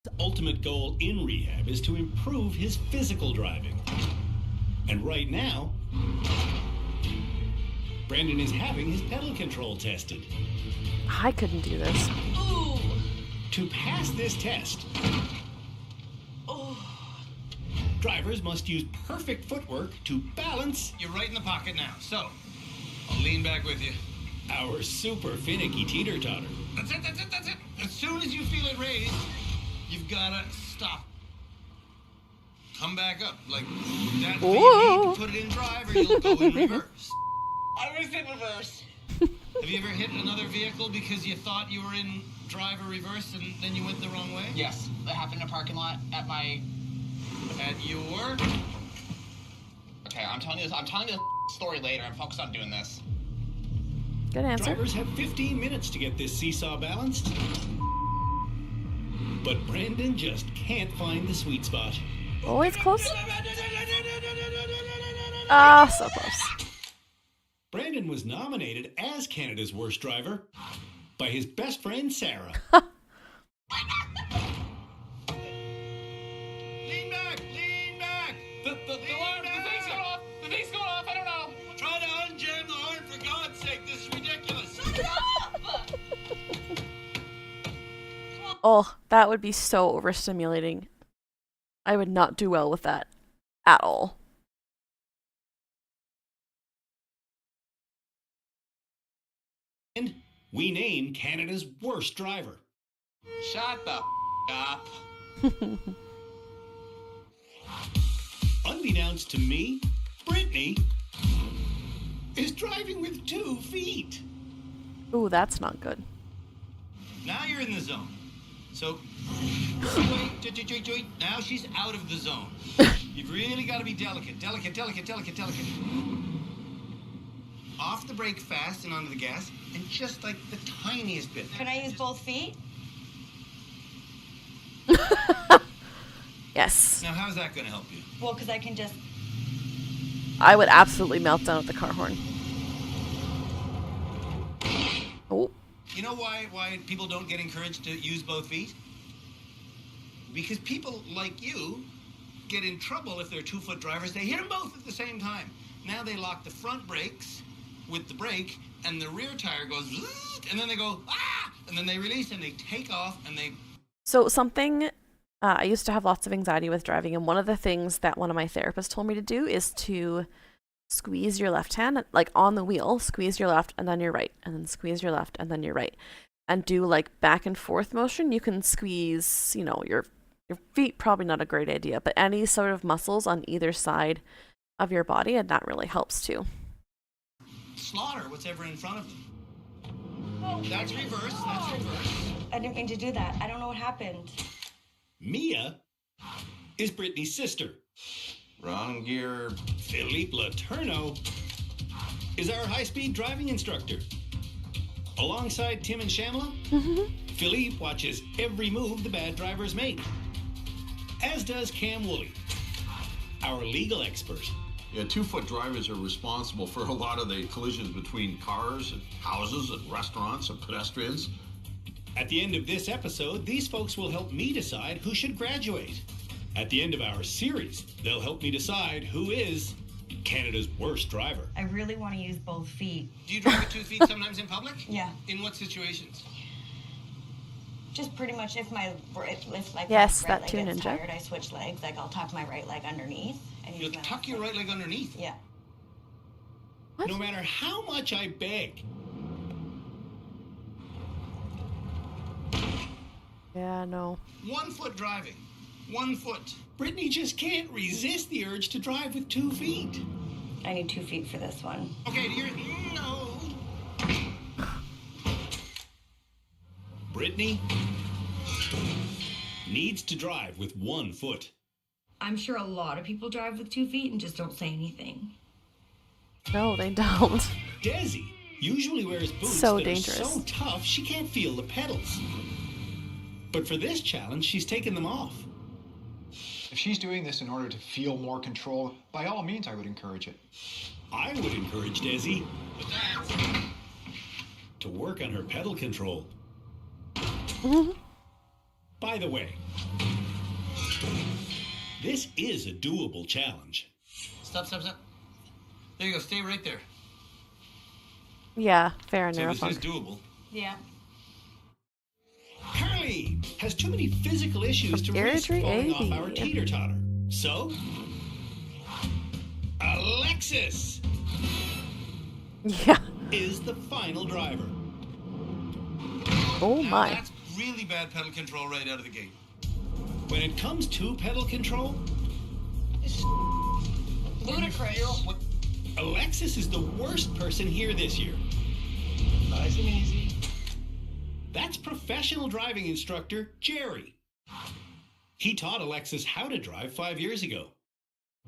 His ultimate goal in rehab is to improve his physical driving. And right now, Brandon is having his pedal control tested. I couldn't do this. Ooh. To pass this test, drivers must use perfect footwork to balance. You're right in the pocket now, so I'll lean back with you. Our super finicky teeter-totter. That's it. As soon as you feel it raised, you've gotta stop. Come back up, like that. You need to put it in drive or you'll go in reverse. I was in reverse. Have you ever hit another vehicle because you thought you were in drive or reverse and then you went the wrong way? Yes, that happened in a parking lot at your... Okay, I'm telling you the story later. I'm focused on doing this. Good answer. Drivers have 15 minutes to get this seesaw balanced. But Brandon just can't find the sweet spot. Oh, it's close. Ah, so close. Brandon was nominated as Canada's Worst Driver by his best friend, Sarah. Lean back! The thing's going off! The thing's going off! I don't know! Try to unjam the horn for God's sake! This is ridiculous! Shut up! Oh, that would be so overstimulating. I would not do well with that at all. And we name Canada's Worst Driver. Shut the up. Unbeknownst to me, Brittany is driving with 2 feet. Ooh, that's not good. Now you're in the zone. So, wait. Now she's out of the zone. You've really got to be delicate. Off the brake fast and onto the gas, and just like the tiniest bit. Can I use both feet? Yes. Now, how's that going to help you? Well, because I can just... I would absolutely melt down at the car horn. Oh. You know why people don't get encouraged to use both feet? Because people like you get in trouble if they're 2-foot drivers. They hit them both at the same time. Now they lock the front brakes with the brake, and the rear tire goes, and then they go, ah! And then they release, and they take off, and they... So something, I used to have lots of anxiety with driving, and one of the things that one of my therapists told me to do is to squeeze your left hand, like on the wheel, squeeze your left and then your right, and then squeeze your left and then your right, and do like back and forth motion. You can squeeze, you know, your feet, probably not a great idea, but any sort of muscles on either side of your body, and that really helps too. Slaughter whatever in front of them. That's reverse, that's reverse. I didn't mean to do that. I don't know what happened. Mia is Brittany's sister. Wrong gear. Philippe Laterno is our high-speed driving instructor. Alongside Tim and Shamla, Philippe watches every move the bad drivers make. As does Cam Woolley, our legal expert. Yeah, 2-foot drivers are responsible for a lot of the collisions between cars and houses and restaurants and pedestrians. At the end of this episode, these folks will help me decide who should graduate. At the end of our series, they'll help me decide who is Canada's worst driver. I really want to use both feet. Do you drive with 2 feet sometimes in public? Yeah. In what situations? Just pretty much if Yes, my that right too, leg gets Ninja. tired, I switch legs. Like I'll tuck my right leg underneath. And You'll tuck your right leg underneath? Yeah. What? No matter how much I beg. Yeah, no. 1 foot driving. 1 foot. Brittany just can't resist the urge to drive with 2 feet. I need 2 feet for this one. Okay, no. Brittany needs to drive with 1 foot. I'm sure a lot of people drive with 2 feet and just don't say anything. No, they don't. Desi usually wears boots So that dangerous. are so tough she can't feel the pedals. But for this challenge, she's taken them off. If she's doing this in order to feel more control, by all means, I would encourage it. I would encourage Desi to work on her pedal control. By the way, this is a doable challenge. Stop. There you go. Stay right there. Yeah, fair and So narrow this funk. is doable. Yeah. Carly has too many physical issues to risk Airdrie falling off AB. our teeter-totter. So, Alexis Yeah. is the final driver. Oh Now my. That's really bad pedal control right out of the gate. When it comes to pedal control, Ludicrous. Alexis is the worst person here this year. Nice and easy. That's professional driving instructor Jerry. He taught Alexis how to drive 5 years ago.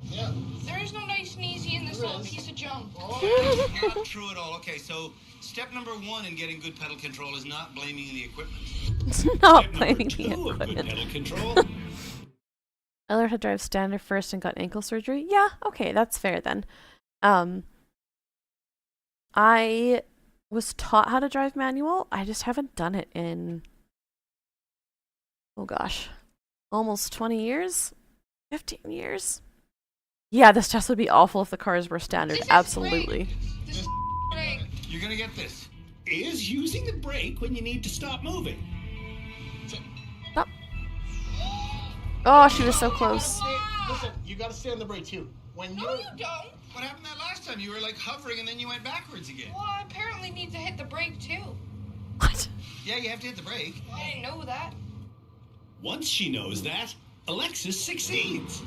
Yeah. There is no nice and easy in this little piece of junk. That's not true at all. Okay, so step number 1 in getting good pedal control is not blaming the equipment. It's not Step blaming number the 2 of good equipment. pedal control. I learned how to drive standard first and got ankle surgery. Yeah, okay, that's fair then. I was taught how to drive manual. I just haven't done it in, oh gosh, almost 20 years? 15 years? Yeah, this test would be awful if the cars were standard. Absolutely. You're gonna get this. Is using the brake when you need to stop moving. Stop. Oh, she was so close. Listen, you gotta stay on the brake too. When No, you don't. What happened that last time? You were like hovering and then you went backwards again. Well, I apparently need to hit the brake too. What? Yeah, you have to hit the brake. I didn't know that. Once she knows that, Alexis succeeds.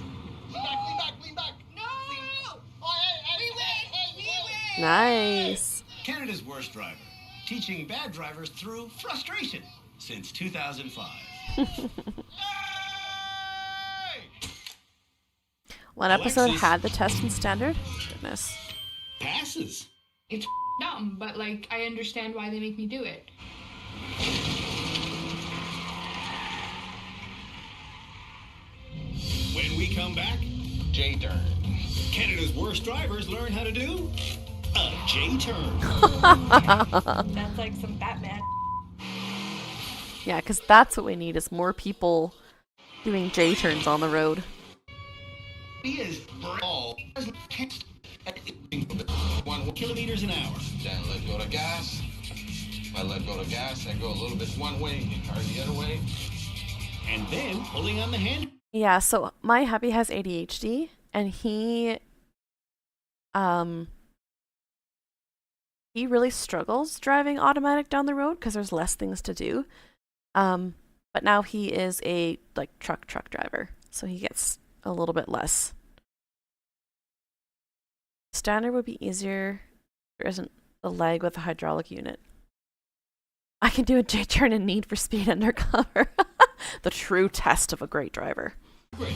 Lean back. No! We win! Nice. Canada's worst driver, teaching bad drivers through frustration since 2005. One episode Alexis. had the test in standard. Goodness. Passes. It's dumb, but like I understand why they make me do it. When we come back, J-turn. Canada's worst drivers learn how to do a J-turn. That's like some Batman. Yeah, because that's what we need is more people doing J-turns on the road. He is all 1 kilometers an hour. Then let go of gas. If I let go of gas, I go a little bit one way, or the other way. And then pulling on the hand. Yeah, so my hubby has ADHD, and he really struggles driving automatic down the road because there's less things to do. But now he is a truck driver, so he gets a little bit less. Standard would be easier. There isn't a lag with a hydraulic unit. I can do a J-turn in Need for Speed Undercover. The true test of a great driver. Break.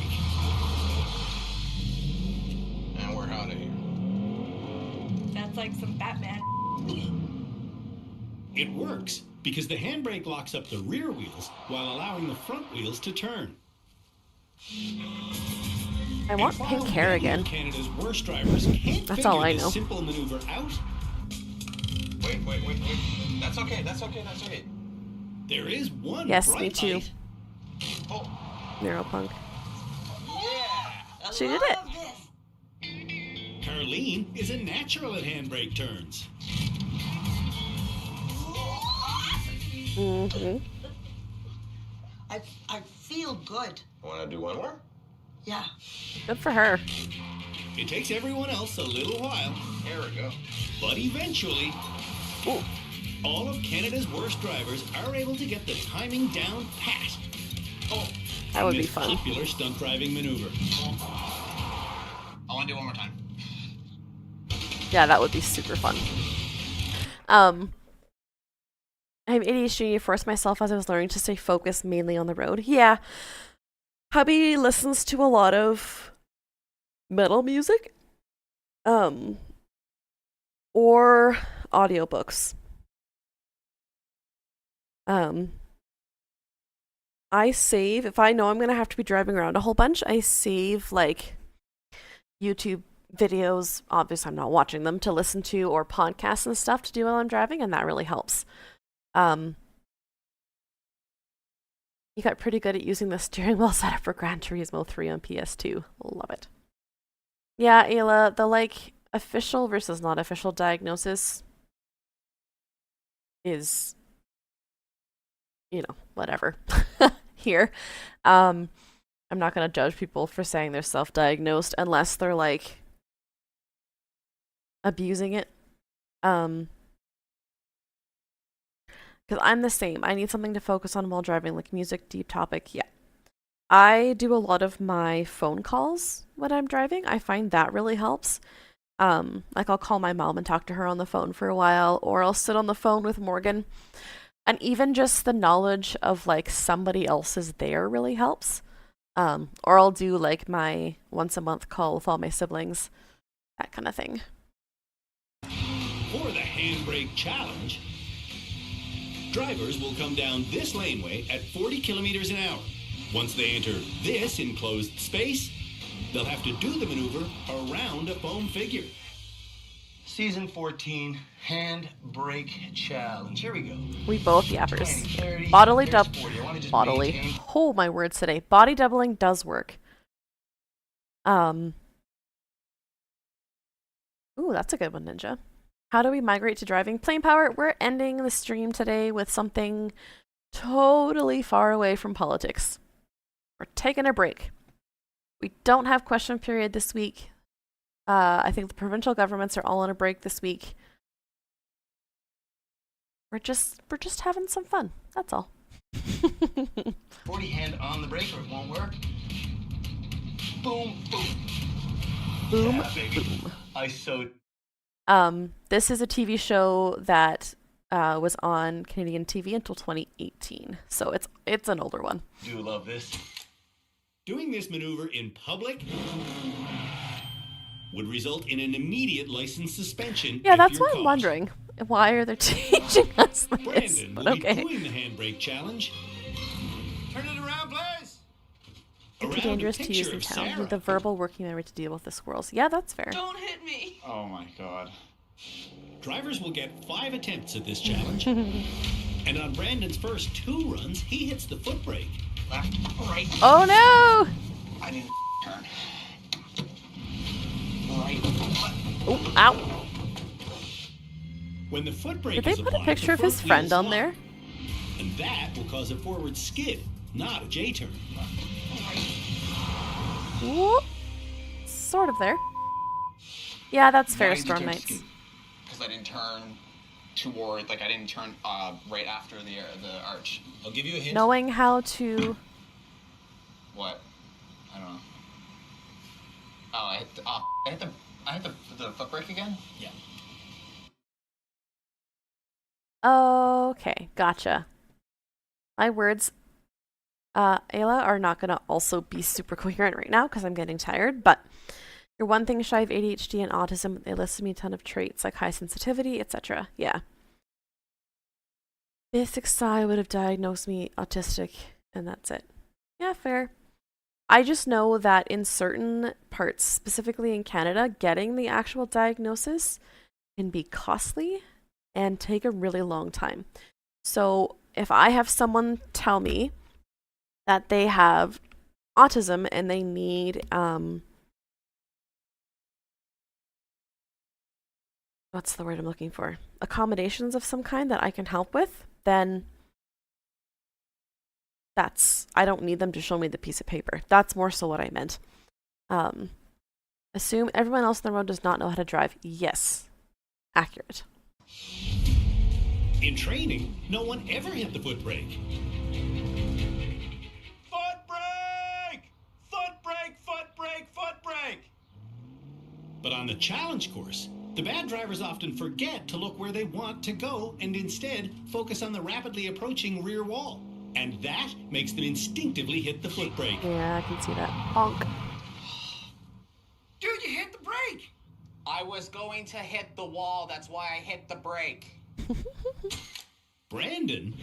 And we're out of here. That's like some Batman. It works because the handbrake locks up the rear wheels while allowing the front wheels to turn. I want pink hair again. Canada's worst drivers can't That's all I know. this simple maneuver out. Wait. That's okay. There is one Yes, bright me too. light. Oh. Neuropunk. Yeah. She did it. Carlene is a natural at handbrake turns. Mm-hmm. I feel good. Want to do one more? Yeah. Good for her. It takes everyone else a little while. Here we go. But eventually, all of Canada's worst drivers are able to get the timing down pat. That would be This fun. popular stunt driving maneuver. I want to do it one more time. Yeah, that would be super fun. I have ADHD and forced myself as I was learning to stay focused mainly on the road. Yeah. Hubby listens to a lot of metal music. Or audiobooks. I save, if I know I'm gonna have to be driving around a whole bunch, I save like YouTube videos, obviously I'm not watching them, to listen to, or podcasts and stuff to do while I'm driving, and that really helps. You got pretty good at using the steering wheel setup for Gran Turismo 3 on PS2. Love it. Yeah, Ayla, the official versus not official diagnosis is, whatever. Here. I'm not gonna judge people for saying they're self-diagnosed unless they're abusing it. Because I'm the same. I need something to focus on while driving, like music, deep topic. Yeah. I do a lot of my phone calls when I'm driving. I find that really helps. I'll call my mom and talk to her on the phone for a while, or I'll sit on the phone with Morgan. And even just the knowledge of somebody else is there really helps. Or I'll do my once a month call with all my siblings, that kind of thing. For the handbrake challenge, drivers will come down this laneway at 40 kilometers an hour. Once they enter this enclosed space, they'll have to do the maneuver around a foam figure. Season 14, handbrake challenge. Here we go. We both yappers. 20, 30, Bodily there's 40. I wanna just bodily. maintain- Oh, my words today. Body doubling does work. Ooh, that's a good one, Ninja. How do we migrate to driving? Plain Power, we're ending the stream today with something totally far away from politics. We're taking a break. We don't have question period this week. I think the provincial governments are all on a break this week. We're just having some fun. That's all. 40 hand on the brake or it won't work. Boom, boom. Boom, Yeah, baby. boom. This is a TV show that was on Canadian TV until 2018. So it's an older one. Do you love this? Doing this maneuver in public would result in an immediate license suspension. Yeah, if that's you're why I'm caught. wondering. Why are they teaching us this? Brandon But will okay. be doing the handbrake challenge. Turn it around, please. It'd be Around a dangerous to picture use in of town. Sarah. With the verbal working memory to deal with the squirrels. Yeah, that's fair. Don't hit me. Oh my god. Drivers will get 5 attempts at this challenge. And And on Brandon's first 2 runs, he hits the foot brake. Left, right. Oh no! I need to turn. Right. Oh, ow. When the foot brake Did they is put a applied, picture the of his front friend wheels on lock. there? And that will cause a forward skid, not a J-turn. Whoop. Sort of there. Yeah, that's fair, Storm Knights. Because I didn't turn toward, like I didn't turn right after the arch. I'll give you a hint. Knowing how to... What? I don't know. Oh, I hit the foot brake again? Yeah. Okay, gotcha. My words, Ayla, are not going to also be super coherent right now because I'm getting tired, but you're one thing shy of ADHD and autism, but they listed me a ton of traits like high sensitivity, etc. Yeah. Basic Psi would have diagnosed me autistic, and that's it. Yeah, fair. I just know that in certain parts, specifically in Canada, getting the actual diagnosis can be costly and take a really long time. So if I have someone tell me that they have autism and they need what's the word I'm looking for? Accommodations of some kind that I can help with, then I don't need them to show me the piece of paper. That's more so what I meant. Assume everyone else on the road does not know how to drive. Yes. Accurate. In training, no one ever hit the foot brake. Foot brake! Foot brake, foot brake, foot brake! But on the challenge course, the bad drivers often forget to look where they want to go and instead focus on the rapidly approaching rear wall. And that makes them instinctively hit the foot brake. Yeah, I can see that. Bonk. Dude, you hit the brake! I was going to hit the wall, that's why I hit the brake. Brandon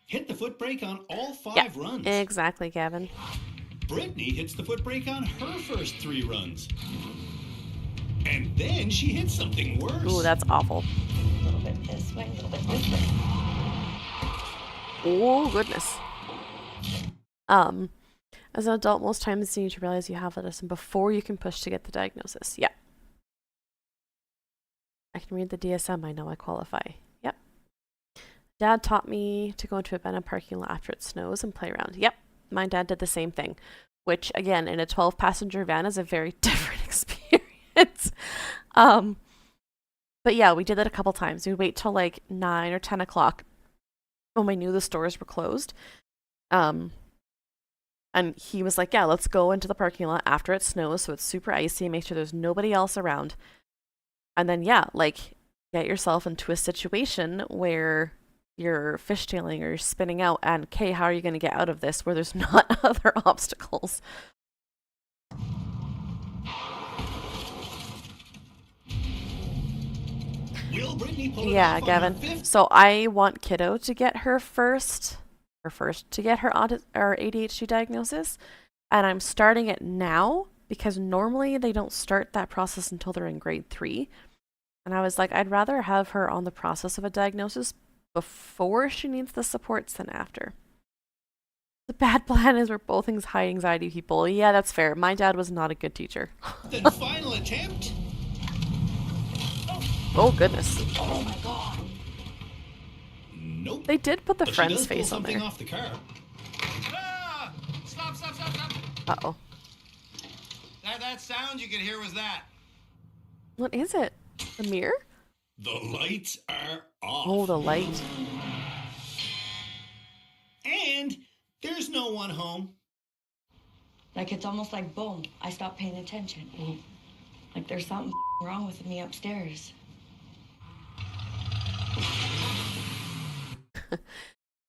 hit the foot brake on all 5 runs. Exactly, Gavin. Brittany hits the foot brake on her first 3 runs. And then she hits something worse. Ooh, that's awful. A little bit this way, a little bit this way. Oh, goodness. As an adult, most times you need to realize you have autism before you can push to get the diagnosis. Yeah. I can read the DSM. I know I qualify. Yep. Dad taught me to go into a abandoned parking lot after it snows and play around. Yep. My dad did the same thing, which, again, in a 12-passenger van is a very different experience. But yeah, we did that a couple times. We'd wait till like 9 or 10 o'clock when we knew the stores were closed. And he was like, yeah, let's go into the parking lot after it snows so it's super icy and make sure there's nobody else around. And then, yeah, like, get yourself into a situation where you're fishtailing or you're spinning out and, okay, how are you going to get out of this where there's not other obstacles? Will Brittany pull it Yeah, off on Gavin. her 5th? So I want Kiddo to get her first to get her ADHD diagnosis, and I'm starting it now because normally they don't start that process until they're in grade 3. And I was like, I'd rather have her on the process of a diagnosis before she needs the supports than after. The bad plan is we're both high anxiety people. Yeah, that's fair. My dad was not a good teacher. Then final attempt. Oh, goodness. Oh my god. Nope. They did put the But she friend's does pull face on something there. off the car. Ah! Stop, stop, stop, stop! Uh-oh. That sound you could hear was that. What is it? The mirror? The lights are off. Oh, the light. And there's no one home. Like it's almost like boom, I stopped paying attention. Like there's something wrong with me upstairs.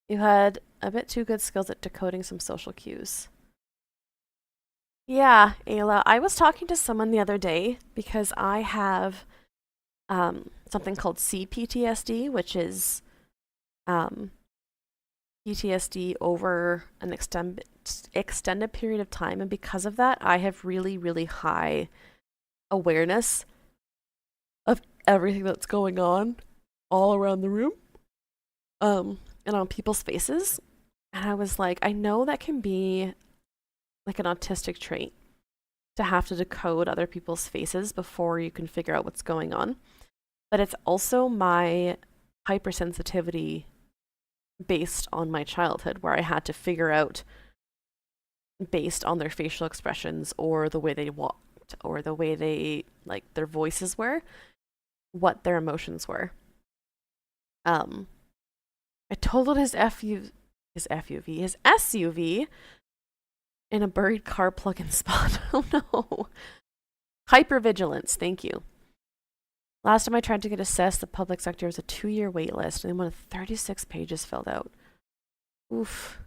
You had a bit too good skills at decoding some social cues. Yeah, Ayla, I was talking to someone the other day because I have something called CPTSD, which is PTSD over an extended period of time. And because of that, I have really, really high awareness of everything that's going on. all around the room, and on people's faces. And I was like, I know that can be like an autistic trait to have to decode other people's faces before you can figure out what's going on. But it's also my hypersensitivity based on my childhood, where I had to figure out based on their facial expressions or the way they walked or the way they, like, their voices were, what their emotions were. I totaled his SUV in a buried car plug-in spot. Oh no. Hypervigilance, thank you. Last time I tried to get assessed, the public sector was a 2-year wait list, and they wanted 36 pages filled out. Oof.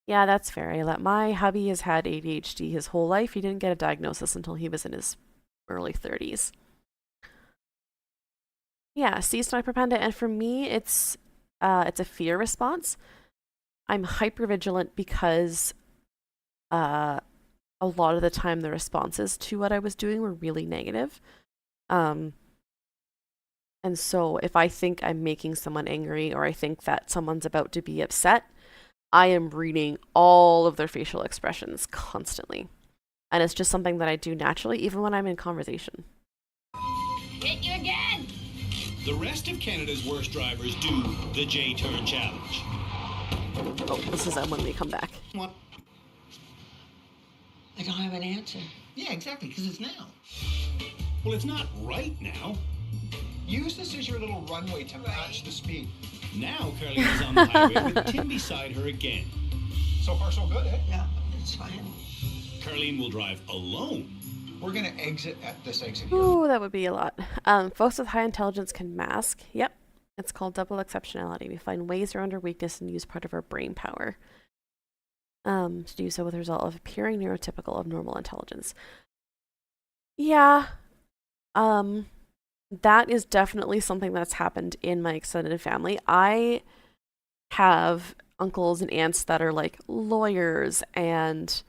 Yeah, that's fair, Ayla. My hubby has had ADHD his whole life. He didn't get a diagnosis until he was in his early 30s. Yeah, see, Sniper Panda, and for me, it's a fear response. I'm hypervigilant because a lot of the time the responses to what I was doing were really negative. And so if I think I'm making someone angry or I think that someone's about to be upset, I am reading all of their facial expressions constantly. And it's just something that I do naturally, even when I'm in conversation. Get you again! The rest of Canada's worst drivers do the J-turn challenge. Oh, this is when we come back. What? I don't have an answer. Yeah, exactly, because it's now. Well, it's not right now. Use this as your little runway to match the speed. Now Carleen is on the highway with Tim beside her again. So far, so good, eh? Yeah, it's fine. Carleen will drive alone. We're going to exit at this exit here. Ooh, that would be a lot. Folks with high intelligence can mask. Yep. It's called double exceptionality. We find ways around our weakness and use part of our brain power. To do so with the result of appearing neurotypical of normal intelligence. Yeah. That is definitely something that's happened in my extended family. I have uncles and aunts that are like lawyers and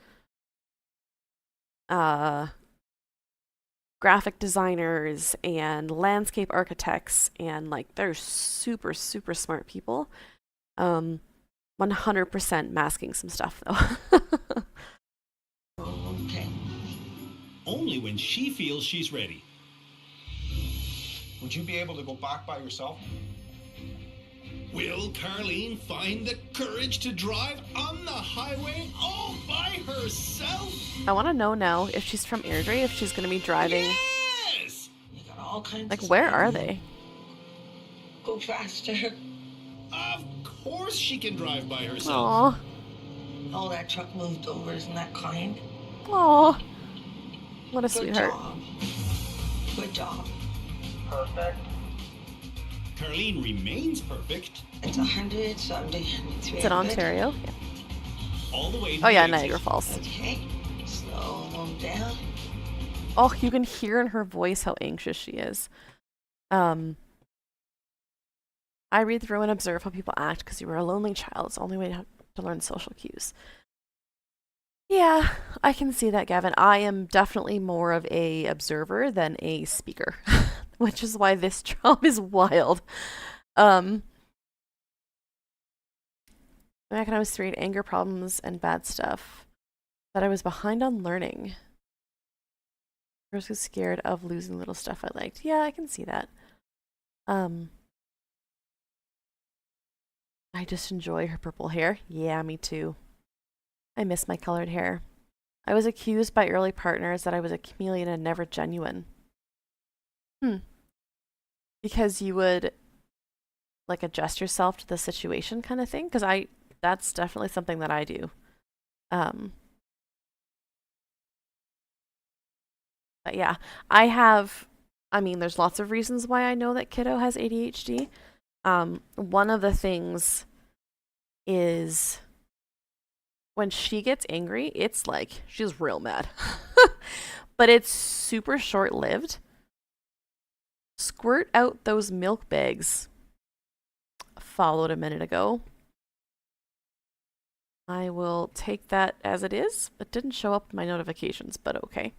graphic designers and landscape architects, and like they're super, super smart people. 100% masking some stuff though. Okay. Only when she feels she's ready. Would you be able to go back by yourself? Will Carleen find the courage to drive on the highway all by herself? I want to know now if she's from Airdrie, if she's going to be driving. Yes! You got all kinds like, of where speed. are they? Go faster. Of course she can drive by herself. Aww. Oh, that truck moved over. Isn't that kind? Aww. What a Good sweetheart. job. Good job. Perfect. Carleen remains perfect. It's 100 something. It's in Ontario. Yeah. All the way. Oh yeah, Niagara Falls. Okay. Slow them down. Oh, you can hear in her voice how anxious she is. I read through and observe how people act because you were a lonely child. It's the only way to learn social cues. Yeah, I can see that, Gavin. I am definitely more of a observer than a speaker, which is why this job is wild. Back when I was 3, anger problems and bad stuff, that I was behind on learning. I was scared of losing little stuff I liked. Yeah, I can see that. I just enjoy her purple hair. Yeah, me too. I miss my colored hair. I was accused by early partners that I was a chameleon and never genuine. Because you would like adjust yourself to the situation kind of thing? Because that's definitely something that I do. But yeah, there's lots of reasons why I know that kiddo has ADHD. One of the things is when she gets angry, it's like she's real mad. But it's super short-lived. Squirt out those milk bags. Followed a minute ago. I will take that as it is. It didn't show up in my notifications, but okay.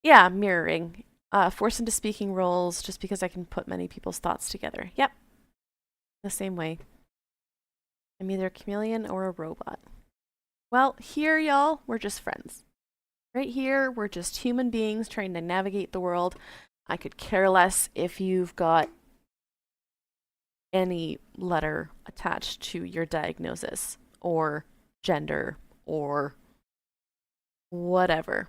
Yeah, mirroring. Forced into speaking roles just because I can put many people's thoughts together. Yep. The same way. I'm either a chameleon or a robot. Well, here, y'all, we're just friends. Right here, we're just human beings trying to navigate the world. I could care less if you've got any letter attached to your diagnosis or gender or whatever.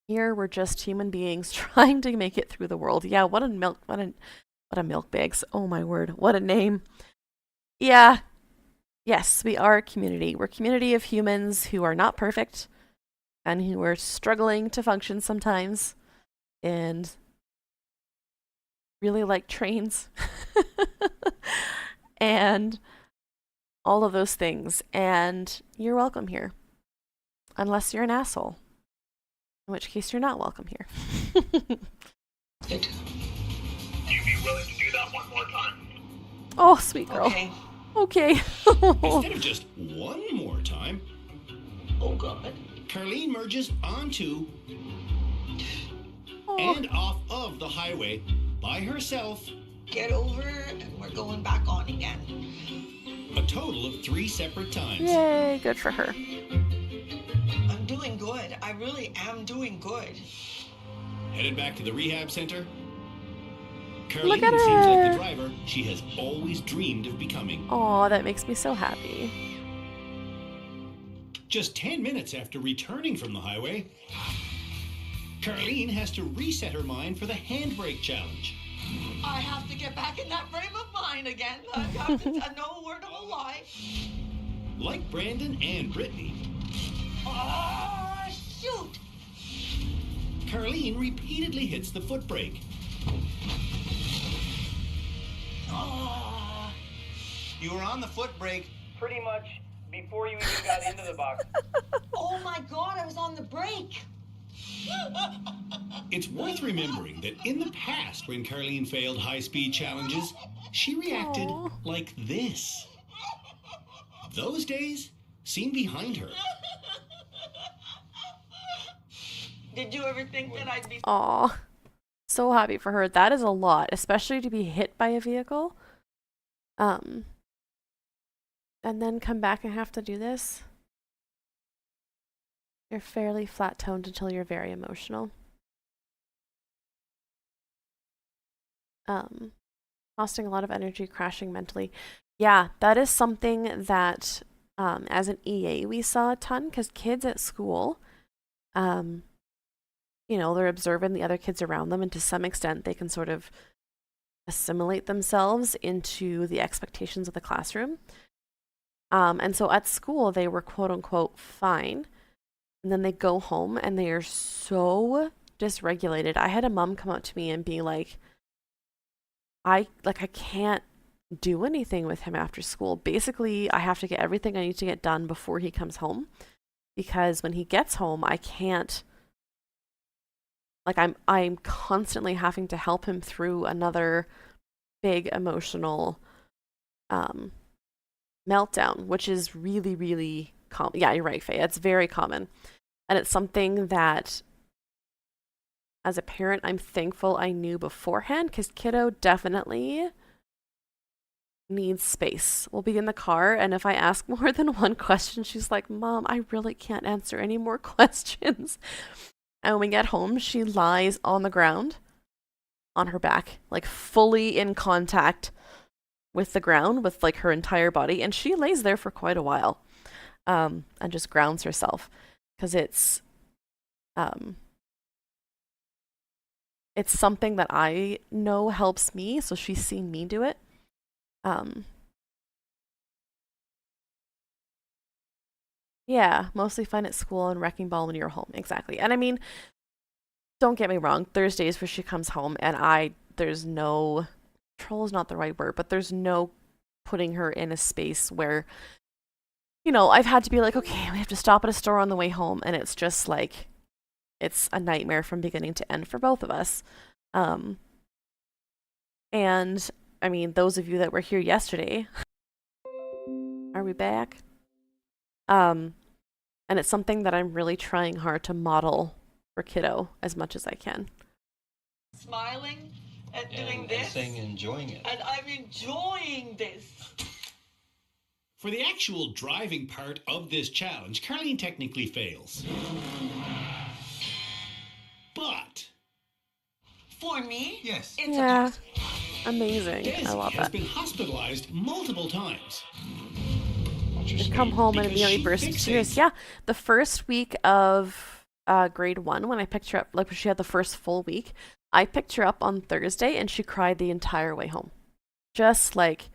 Here, we're just human beings trying to make it through the world. Yeah, what a milk bags. Oh my word, what a name. Yeah. Yes, we are a community. We're a community of humans who are not perfect and who are struggling to function sometimes and really like trains and all of those things. And you're welcome here. Unless you're an asshole. In which case you're not welcome here. Good. Do you be willing to do that one more time? Oh, sweet girl. Okay. Instead of just one more time. Oh, God. Carleen merges onto and off of the highway by herself. Get over and we're going back on again. A total of 3 separate times. Yay, good for her. I'm doing good. I really am doing good. Headed back to the rehab center. Look Carleen at seems like her. the driver she has always dreamed of becoming. Aw, that makes me so happy. Just 10 minutes after returning from the highway, Carleen has to reset her mind for the handbrake challenge. I have to get back in that frame of mind again. I have to know a word of a lie. Like Brandon and Brittany, Oh, shoot! Carleen repeatedly hits the foot brake. Oh. You were on the foot brake Pretty much before you even got into the box. Oh my God, I was on the brake. It's worth remembering that in the past, when Carleen failed high-speed challenges, she reacted like this. Those days seem behind her. Did you ever think that I'd be... Aw. So happy for her. That is a lot, especially to be hit by a vehicle. And then come back and have to do this. You're fairly flat-toned until you're very emotional. Costing a lot of energy, crashing mentally. Yeah, that is something that as an EA we saw a ton, because kids at school, you know, they're observing the other kids around them, and to some extent they can sort of assimilate themselves into the expectations of the classroom. And so at school they were quote unquote fine. And then they go home and they are so dysregulated. I had a mom come up to me and be like, I can't do anything with him after school. Basically, I have to get everything I need to get done before he comes home. Because when he gets home, I can't, like, I'm constantly having to help him through another big emotional meltdown, which is really, really common. Yeah, you're right, Faye. It's very common. And it's something that, as a parent, I'm thankful I knew beforehand, because kiddo definitely needs space. We'll be in the car, and if I ask more than one question, she's like, Mom, I really can't answer any more questions. And when we get home, she lies on the ground, on her back, like fully in contact with the ground, with like her entire body, and she lays there for quite a while, and just grounds herself, because it's something that I know helps me, so she's seen me do it. Yeah, mostly fun at school and wrecking ball when you're home. Exactly. And I mean, don't get me wrong, there's days where she comes home and there's no, control is not the right word, but there's no putting her in a space where, you know, I've had to be like, okay, we have to stop at a store on the way home, and it's just like, it's a nightmare from beginning to end for both of us. And I mean, those of you that were here yesterday, are we back? And it's something that I'm really trying hard to model for kiddo as much as I can. smiling at doing this. And saying enjoying it. And I'm enjoying this. For the actual driving part of this challenge, Carleen technically fails. But for me, yes, it's yeah, amazing. Desi I love has that. been hospitalized multiple times. And come home and immediately burst into tears. Yeah, the first week of grade 1, when I picked her up, like when she had the first full week, I picked her up on Thursday and she cried the entire way home. Just like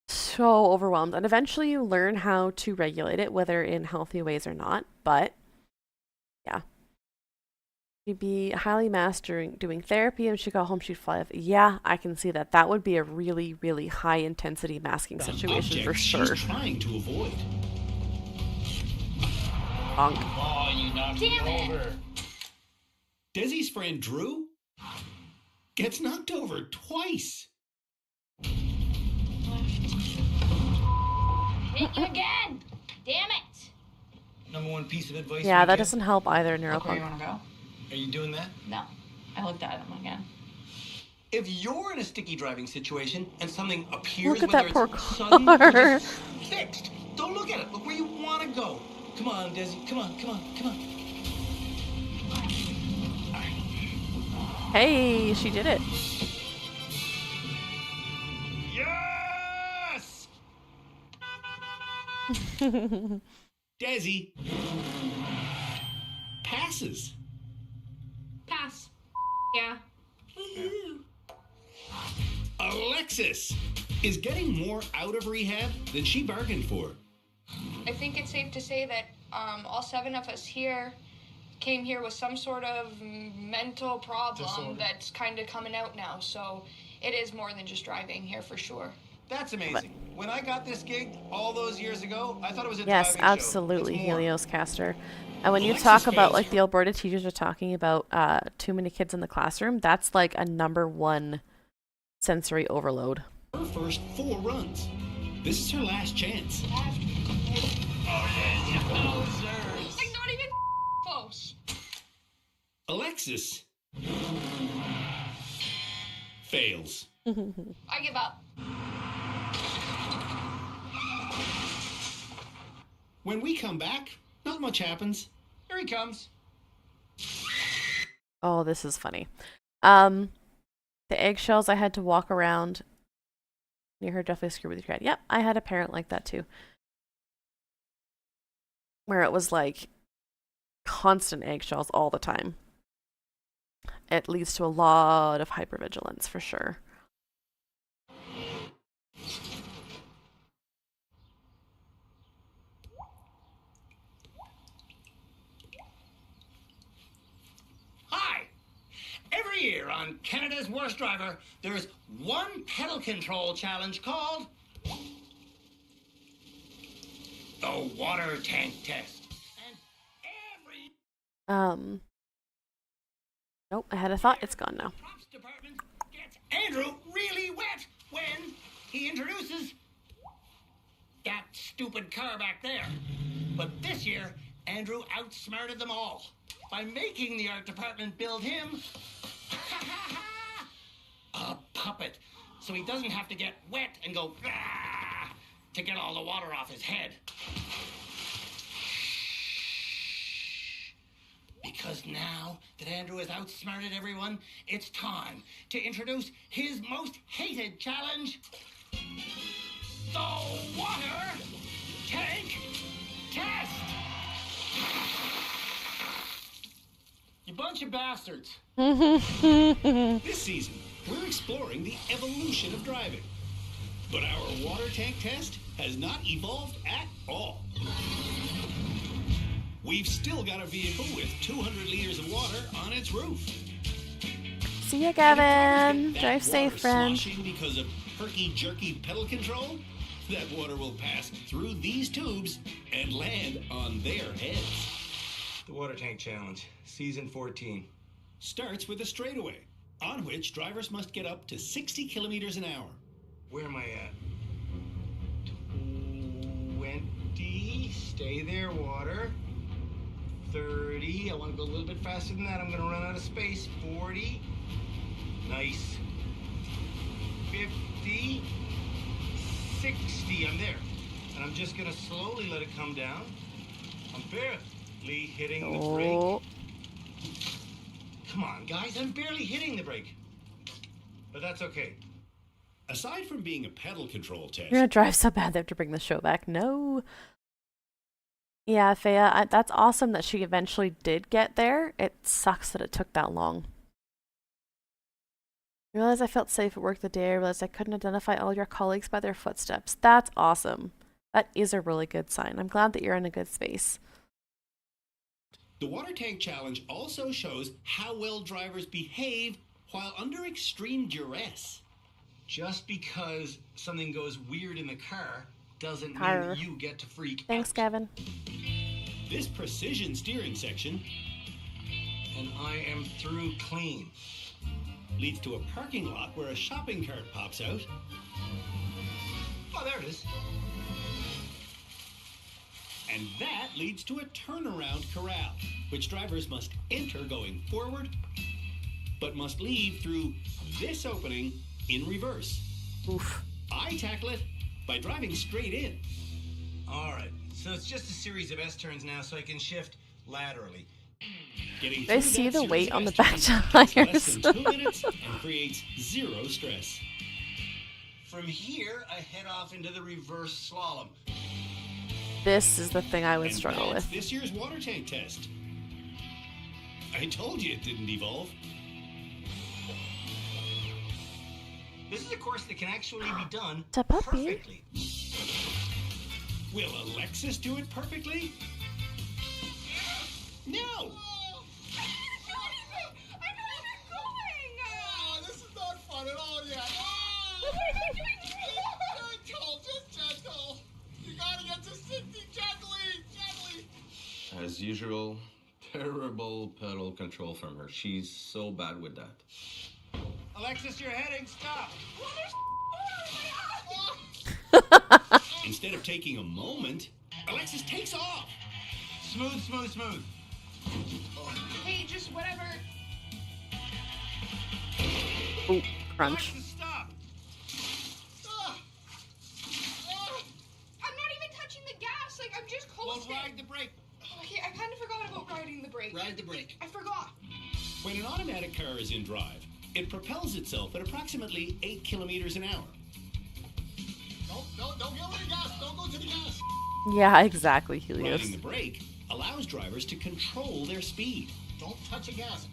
so overwhelmed. And eventually you learn how to regulate it, whether in healthy ways or not. But yeah. She'd be highly mastering doing therapy, and she got home, she'd fly off. Yeah, I can see that. That would be a really, really high intensity masking situation for sure. She's trying to avoid. Bonk. Oh, you knocked me over. Desi's friend Drew gets knocked over twice. Hit you again! Damn it! Number one piece of advice. Yeah, that doesn't help either, Neuropunk. Where you want to go? Are you doing that? No. I looked at him again. If you're in a sticky driving situation and something appears, Look at that poor sudden, car. fixed. Don't look at it. Look where you want to go. Come on, Desi. Come on, come on, come on. Hey, she did it. Yes! Desi passes. Pass. Yeah. Alexis is getting more out of rehab than she bargained for. I think it's safe to say that all 7 of us here came here with some sort of mental problem that's kind of coming out now. So it is more than just driving here for sure. That's amazing. When I got this gig all those years ago, I thought it was a Yes, driving absolutely, show. It's more. Helios Caster. And when you Alexis talk about, fails like, the Alberta teachers are talking about too many kids in the classroom, that's like a number 1 sensory overload. Her first 4 runs. This is her last chance. Like, not even close. Alexis fails. I give up. When we come back, not much happens. Here he comes. Oh, this is funny. The eggshells I had to walk around. You heard definitely screw with your head. Yep, I had a parent like that too. Where it was like constant eggshells all the time. It leads to a lot of hypervigilance for sure. Hi! Every year on Canada's Worst Driver, there's one pedal control challenge called the Water Tank Test. Nope, I had a thought. It's gone now. Andrew really wet when he introduces that stupid car back there. But this year, Andrew outsmarted them all by making the art department build him a puppet, so he doesn't have to get wet and go to get all the water off his head. Because now that Andrew has outsmarted everyone, it's time to introduce his most hated challenge, the Water Tank Test! You bunch of bastards. This season, we're exploring the evolution of driving. But our water tank test has not evolved at all. We've still got a vehicle with 200 liters of water on its roof. See ya, Gavin. Drive safe, Water friend. sloshing because of herky-jerky pedal control? That water will pass through these tubes and land on their heads. The Water Tank Challenge, Season 14. Starts with a straightaway, on which drivers must get up to 60 kilometers an hour. Where am I at? 20. Stay there, water. 30. I want to go a little bit faster than that. I'm going to run out of space. 40. Nice. 50. 60. I'm there. And I'm just going to slowly let it come down. I'm barely hitting the brake. Come on, guys. I'm barely hitting the brake. But that's okay. Aside from being a pedal control test... You're gonna drive so bad they have to bring the show back. No. Yeah, Thea, that's awesome that she eventually did get there. It sucks that it took that long. I realized I felt safe at work the day I realized I couldn't identify all your colleagues by their footsteps. That's awesome. That is a really good sign. I'm glad that you're in a good space. The water tank challenge also shows how well drivers behave while under extreme duress. Just because something goes weird in the car doesn't mean that you get to freak Thanks, out. Gavin. This precision steering section, and I am through clean, leads to a parking lot where a shopping cart pops out. Oh, there it is. And that leads to a turnaround corral, which drivers must enter going forward, but must leave through this opening in reverse. Oof. I tackle it by driving straight in. All right, so it's just a series of S-turns now, so I can shift laterally. I see the weight on the back tires. Less than 2 minutes and creates zero stress. From here, I head off into the reverse slalom. This is the thing I would struggle with. This year's water tank test. I told you it didn't evolve. This is a course that can actually be done perfectly. Will Alexis do it perfectly? No! Oh, this is not fun at all yet. Oh, gentle, just gentle. You gotta get to 60 gently. As usual, terrible pedal control from her. She's so bad with that. Alexis, you're heading. Stop. Instead of taking a moment, Alexis takes off. Smooth, smooth, smooth. Hey, just whatever. Ooh, crunch. Alexis, stop. I'm not even touching the gas. Like, I'm just coasting. Well, ride the brake. Okay, I kind of forgot about riding the brake. Ride the brake. I forgot. When an automatic car is in drive, it propels itself at approximately 8 kilometers an hour. Don't get rid of gas. Don't go to the gas. Yeah, exactly, Helios. Riding the brake allows drivers to control their speed. Don't touch the gas.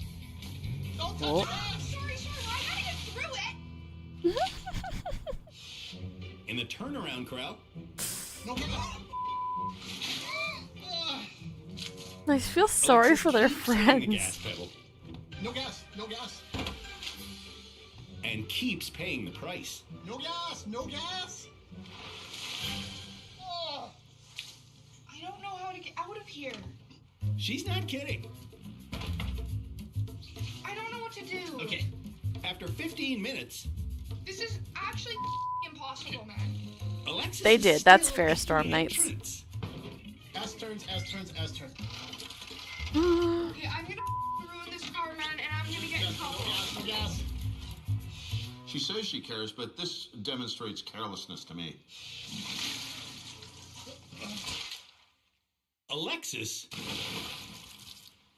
Don't touch the gas. Sorry, I gotta get through it. In the turnaround corral, No gas. I feel sorry for their the friends. gas pedal No gas. No gas. and keeps paying the price. No gas. No gas. Oh. I don't know how to get out of here. She's not kidding. I don't know what to do. Okay, after 15 minutes, This is actually impossible, man. Alexis They is did. That's still Fair at Storm the Nights. entrance. S-turns. Yeah, I'm gonna ruin this car, man, and I'm gonna get in trouble. No gas. She says she cares, but this demonstrates carelessness to me. Alexis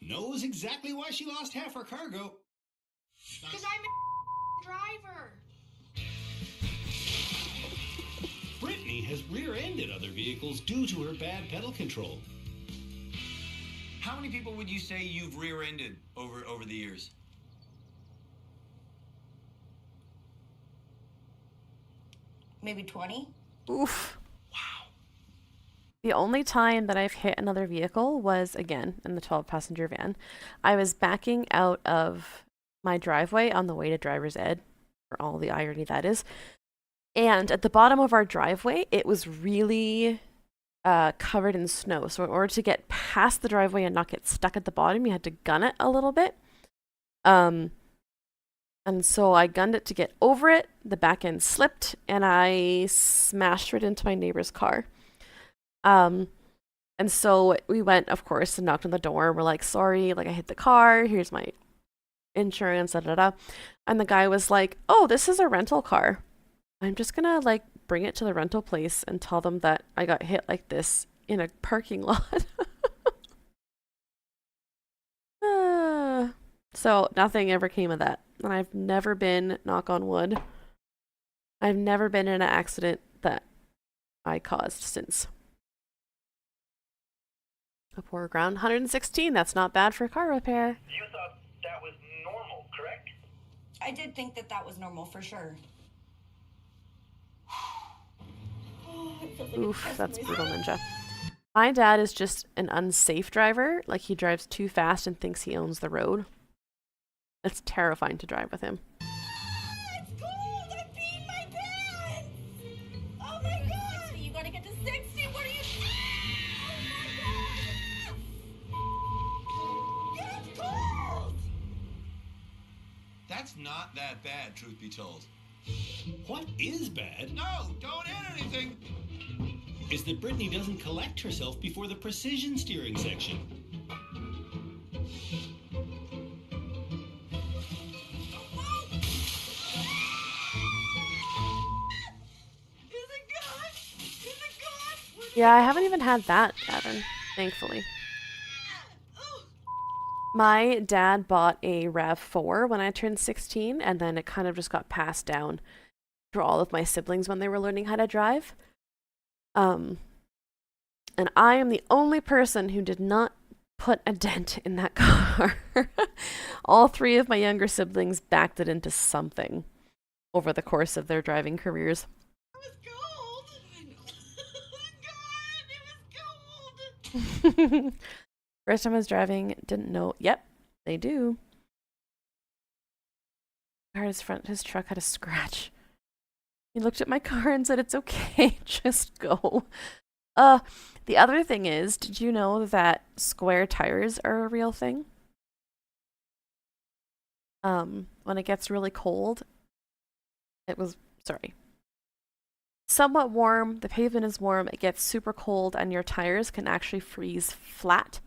knows exactly why she lost half her cargo. Because I'm a driver. Brittany has rear-ended other vehicles due to her bad pedal control. How many people would you say you've rear-ended over the years? Maybe 20. Oof. Wow. The only time that I've hit another vehicle was, again, in the 12-passenger van. I was backing out of my driveway on the way to driver's ed, for all the irony that is. And at the bottom of our driveway, it was really covered in snow. So in order to get past the driveway and not get stuck at the bottom, you had to gun it a little bit. And so I gunned it to get over it. The back end slipped, and I smashed it into my neighbor's car. And so we went, of course, and knocked on the door. We're like, sorry, like I hit the car. Here's my insurance, da da da. And the guy was like, oh, this is a rental car. I'm just gonna like bring it to the rental place and tell them that I got hit like this in a parking lot. So nothing ever came of that. And I've never been, knock on wood, I've never been in an accident that I caused since. A poor ground 116, that's not bad for car repair. You thought that was normal, correct? I did think that that was normal for sure. Oof, that's brutal, Ninja. My dad is just an unsafe driver. Like, he drives too fast and thinks he owns the road. It's terrifying to drive with him. It's cold! I peed my pants! Oh my god! You gotta get to 60! What are you doing? Oh my god! It's cold! That's not that bad, truth be told. What is bad? No, don't hit anything! Is that Brittany doesn't collect herself before the precision steering section. Yeah, I haven't even had that happen, thankfully. My dad bought a RAV4 when I turned 16, and then it kind of just got passed down through all of my siblings when they were learning how to drive. And I am the only person who did not put a dent in that car. All three of my younger siblings backed it into something over the course of their driving careers. First time I was driving, didn't know. Yep, they do. His truck had a scratch. He looked at my car and said, "It's okay, just go." The other thing is, did you know that square tires are a real thing? When it gets really cold, somewhat warm, the pavement is warm, it gets super cold, and your tires can actually freeze flat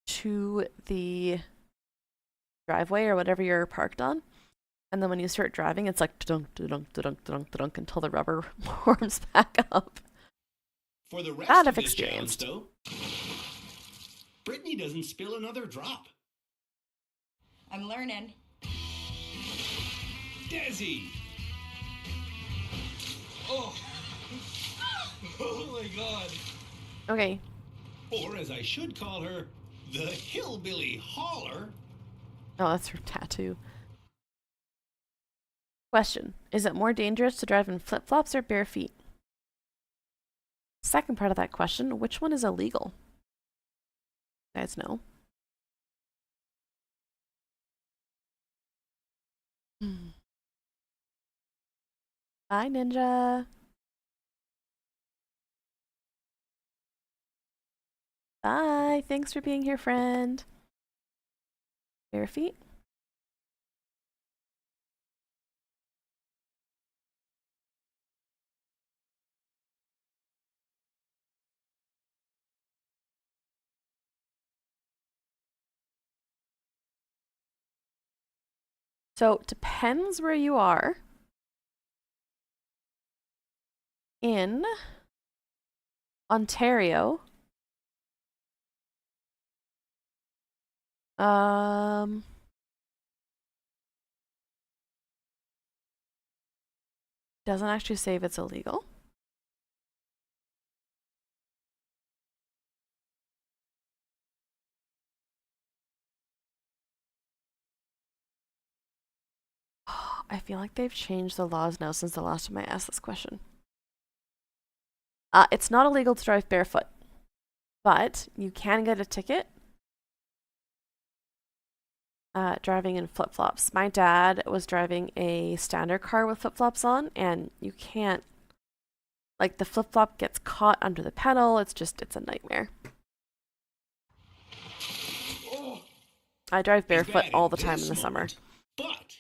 to the driveway or whatever you're parked on. And then when you start driving, it's like dunk, dunk, dunk, dunk, dunk until the rubber warms back up. For the rest of this challenge, though, Brittany doesn't spill another drop. I'm learning. Desi! Oh! Oh my god! Okay. Or as I should call her, the hillbilly hauler. Oh, that's her tattoo. Question. Is it more dangerous to drive in flip-flops or bare feet? Second part of that question, which one is illegal? You guys know. Bye, Ninja. Bye. Thanks for being here, friend. Bare feet? So, depends where you are. In Ontario, doesn't actually say if it's illegal. I feel like they've changed the laws now since the last time I asked this question. It's not illegal to drive barefoot, but you can get a ticket driving in flip-flops. My dad was driving a standard car with flip-flops on, and you can't, like, the flip-flop gets caught under the pedal. It's a nightmare. Oh, I drive barefoot all the time in the summer. But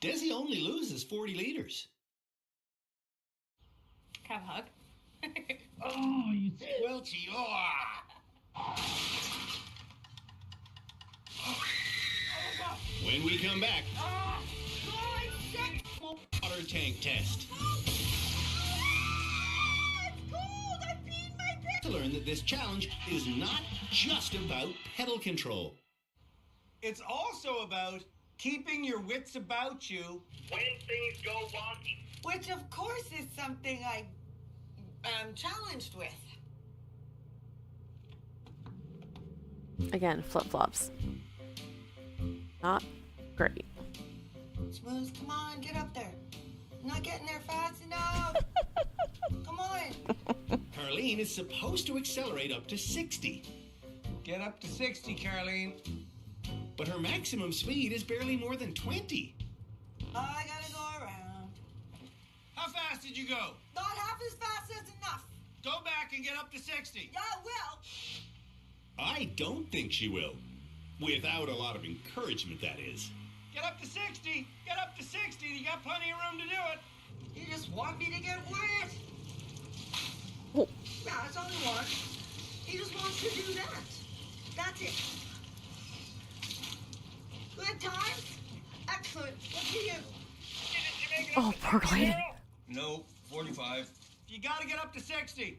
Desi only loses 40 liters. Can I have a hug? Oh, you squelchy. When we come back, water tank test. To learn that this challenge is not just about pedal control. It's also about keeping your wits about you when things go wonky. Which, of course, is something I am challenged with. Again, flip-flops. Not great. Smooth, come on, get up there. I'm not getting there fast enough. Come on. Carlene is supposed to accelerate up to 60. Get up to 60, Carlene. But her maximum speed is barely more than 20. I gotta go around. How fast did you go? Not half as fast as enough. Go back and get up to 60. Yeah, I will. I don't think she will. Without a lot of encouragement, that is. Get up to 60. Get up to 60. You got plenty of room to do it. You just want me to get wet. Oh. Yeah, that's all he wants. He just wants to do that. That's it. Good times? Excellent. Look at you. Oh, poor lady. No, 45. You gotta get up to 60.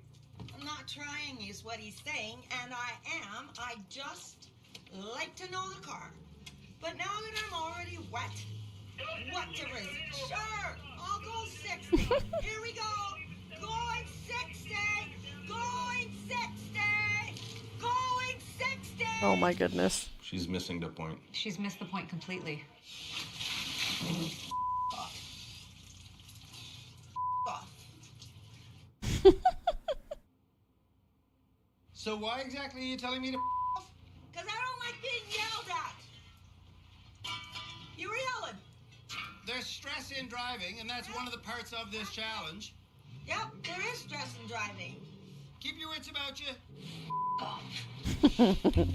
I'm not trying is what he's saying, and I am. I just like to know the car. But now that I'm already wet, what difference? Sure, I'll go 60. Here we go. Going 60. Going 60. Going 60. Oh my goodness. She's missing the point. She's missed the point completely. Off. So why exactly are you telling me to off? Because I don't like being yelled at. You were yelling. There's stress in driving, and that's one of the parts of this challenge. Yep, there is stress in driving. Keep your wits about you.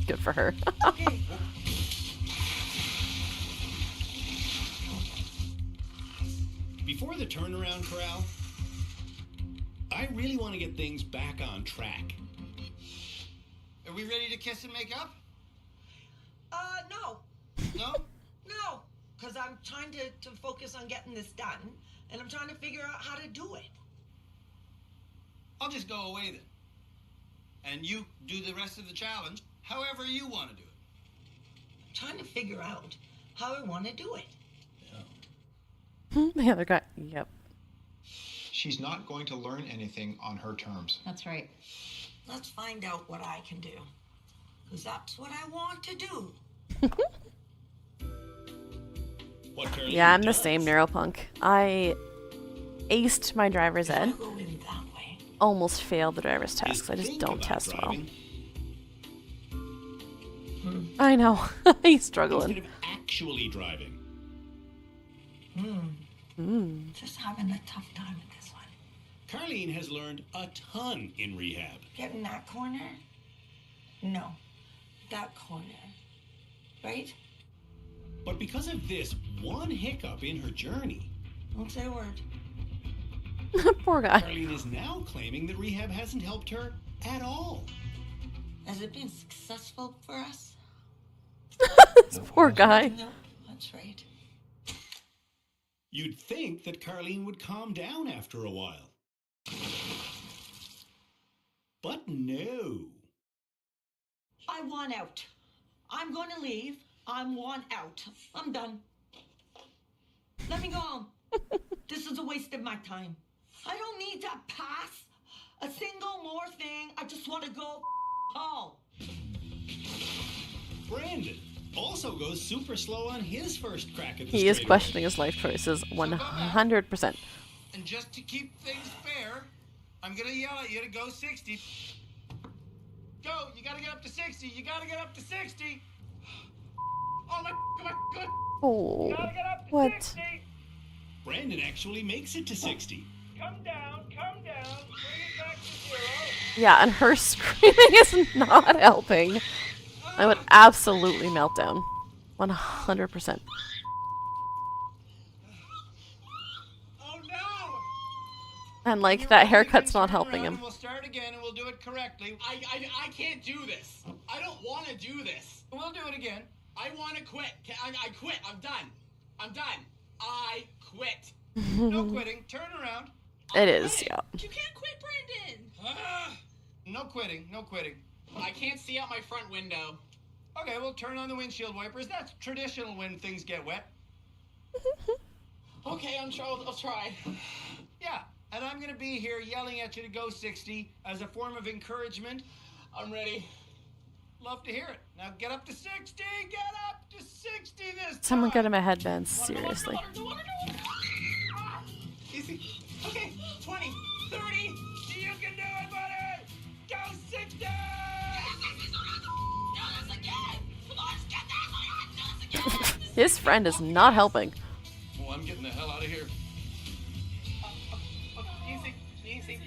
Good for her. Okay. Before the turnaround corral, I really want to get things back on track. Are we ready to kiss and make up? No. No? No. Because I'm trying to focus on getting this done, and I'm trying to figure out how to do it. I'll just go away then. And you do the rest of the challenge however you want to do it. I'm trying to figure out how I want to do it. The other guy. Yep. She's not going to learn anything on her terms. That's right. Let's find out what I can do. Because that's what I want to do. Yeah, I'm the same neuropunk. I aced my driver's ed. Go in that way. Almost failed the driver's test. I just don't test well. I know. He's struggling. Instead of actually driving. Just having a tough time with this one. Carlene has learned a ton in rehab. Get in that corner? No. That corner. Right? But because of this one hiccup in her journey, Don't say a word. Poor guy. Carlene is now claiming that rehab hasn't helped her at all. Has it been successful for us? This poor guy. No, that's right. You'd think that Carlene would calm down after a while. But no. I want out. I'm going to leave. I want out. I'm done. Let me go home. This is a waste of my time. I don't need to pass a single more thing. I just want to go home. Brandon also goes super slow on his first crack at the He is straightaway. questioning his life choices 100%. And just to keep things fair, I'm going to yell at you to go 60. Go. You got to get up to 60. You got to get up to 60. Oh, my God. Oh, You got to get up to what? 60. Brandon actually makes it to 60. Come down, bring it back to 0. Yeah, and her screaming is not helping. I would absolutely melt down. 100%. Oh, no. And like that haircut's not helping him. We'll start again and we'll do it correctly. I can't do this. I don't want to do this. We'll do it again. I want to quit. I quit. I'm done. I'm done. I quit. No quitting. Turn around. It is, yeah. You can't quit, Brandon. No quitting. No quitting. I can't see out my front window. Okay, we'll turn on the windshield wipers. That's traditional when things get wet. Okay, I'll try. Yeah, and I'm going to be here yelling at you to go 60 as a form of encouragement. I'm ready. Love to hear it. Now get up to 60. Get up to 60 this time. Someone get him a headband, seriously. Easy. Okay, 20, 30. You can do it, buddy. Go 60. Do this again. Come on, just get there. Do this again. His friend is not helping. Oh, I'm getting the hell out of here. Easy.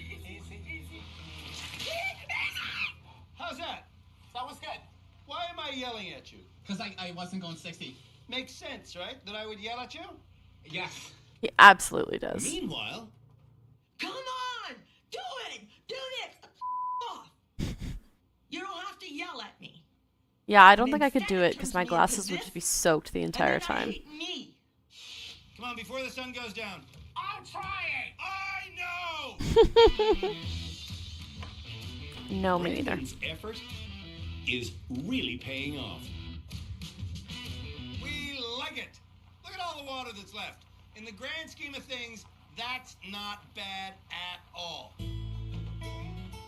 How's that? That was good. Why am I yelling at you? Because I wasn't going 60. Makes sense, right? That I would yell at you? Yes. He absolutely does. Meanwhile, Come on. Do it. Do this. Off. You don't have to yell at me. Yeah, I don't think I could do it because my glasses would just be soaked the entire time. Me. come on, before the sun goes down. I'm trying. I know. No, me neither. Brandon's effort is really paying off. We like it. Look at all the water that's left. In the grand scheme of things, that's not bad at all.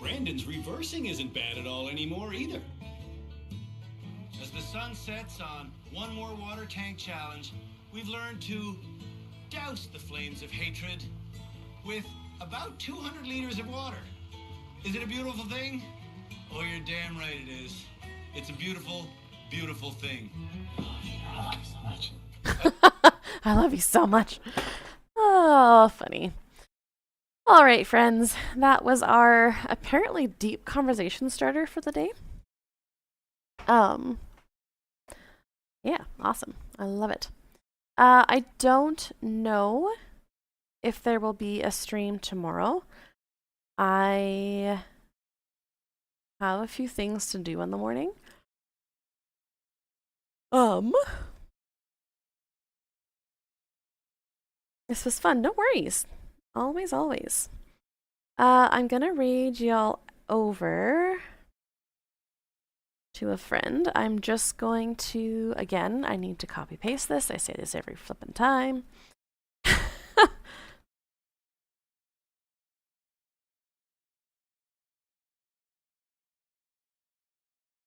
Brandon's reversing isn't bad at all anymore either. As the sun sets on One More Water Tank Challenge, we've learned to douse the flames of hatred with about 200 liters of water. Is it a beautiful thing? Oh, you're damn right it is. It's a beautiful, beautiful thing. I love you so much. Oh, funny. All right, friends. That was our apparently deep conversation starter for the day. Yeah, awesome. I love it. I don't know if there will be a stream tomorrow. I have a few things to do in the morning. This was fun. No worries. Always, always. I'm gonna raid y'all over to a friend. I'm just going to, again, I need to copy paste this. I say this every flippin' time.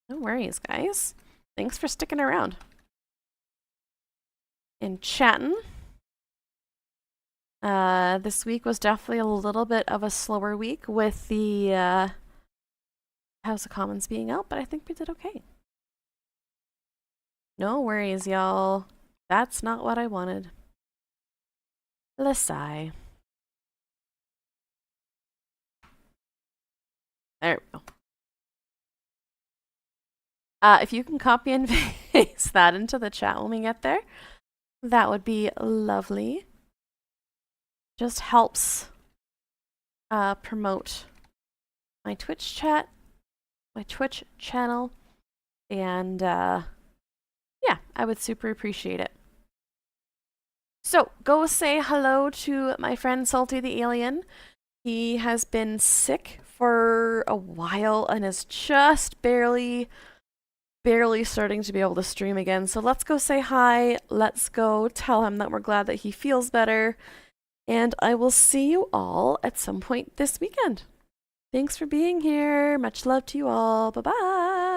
No worries, guys. Thanks for sticking around and chatting. This week was definitely a little bit of a slower week with the House of Commons being out, but I think we did okay. No worries, y'all. That's not what I wanted. Let's sigh. There we go. If you can copy and paste that into the chat when we get there, that would be lovely. Just helps promote my Twitch chat, my Twitch channel, and yeah, I would super appreciate it. So go say hello to my friend Salty the Alien. He has been sick for a while and is just barely starting to be able to stream again. So let's go say hi. Let's go tell him that we're glad that he feels better. And I will see you all at some point this weekend. Thanks for being here. Much love to you all. Bye-bye.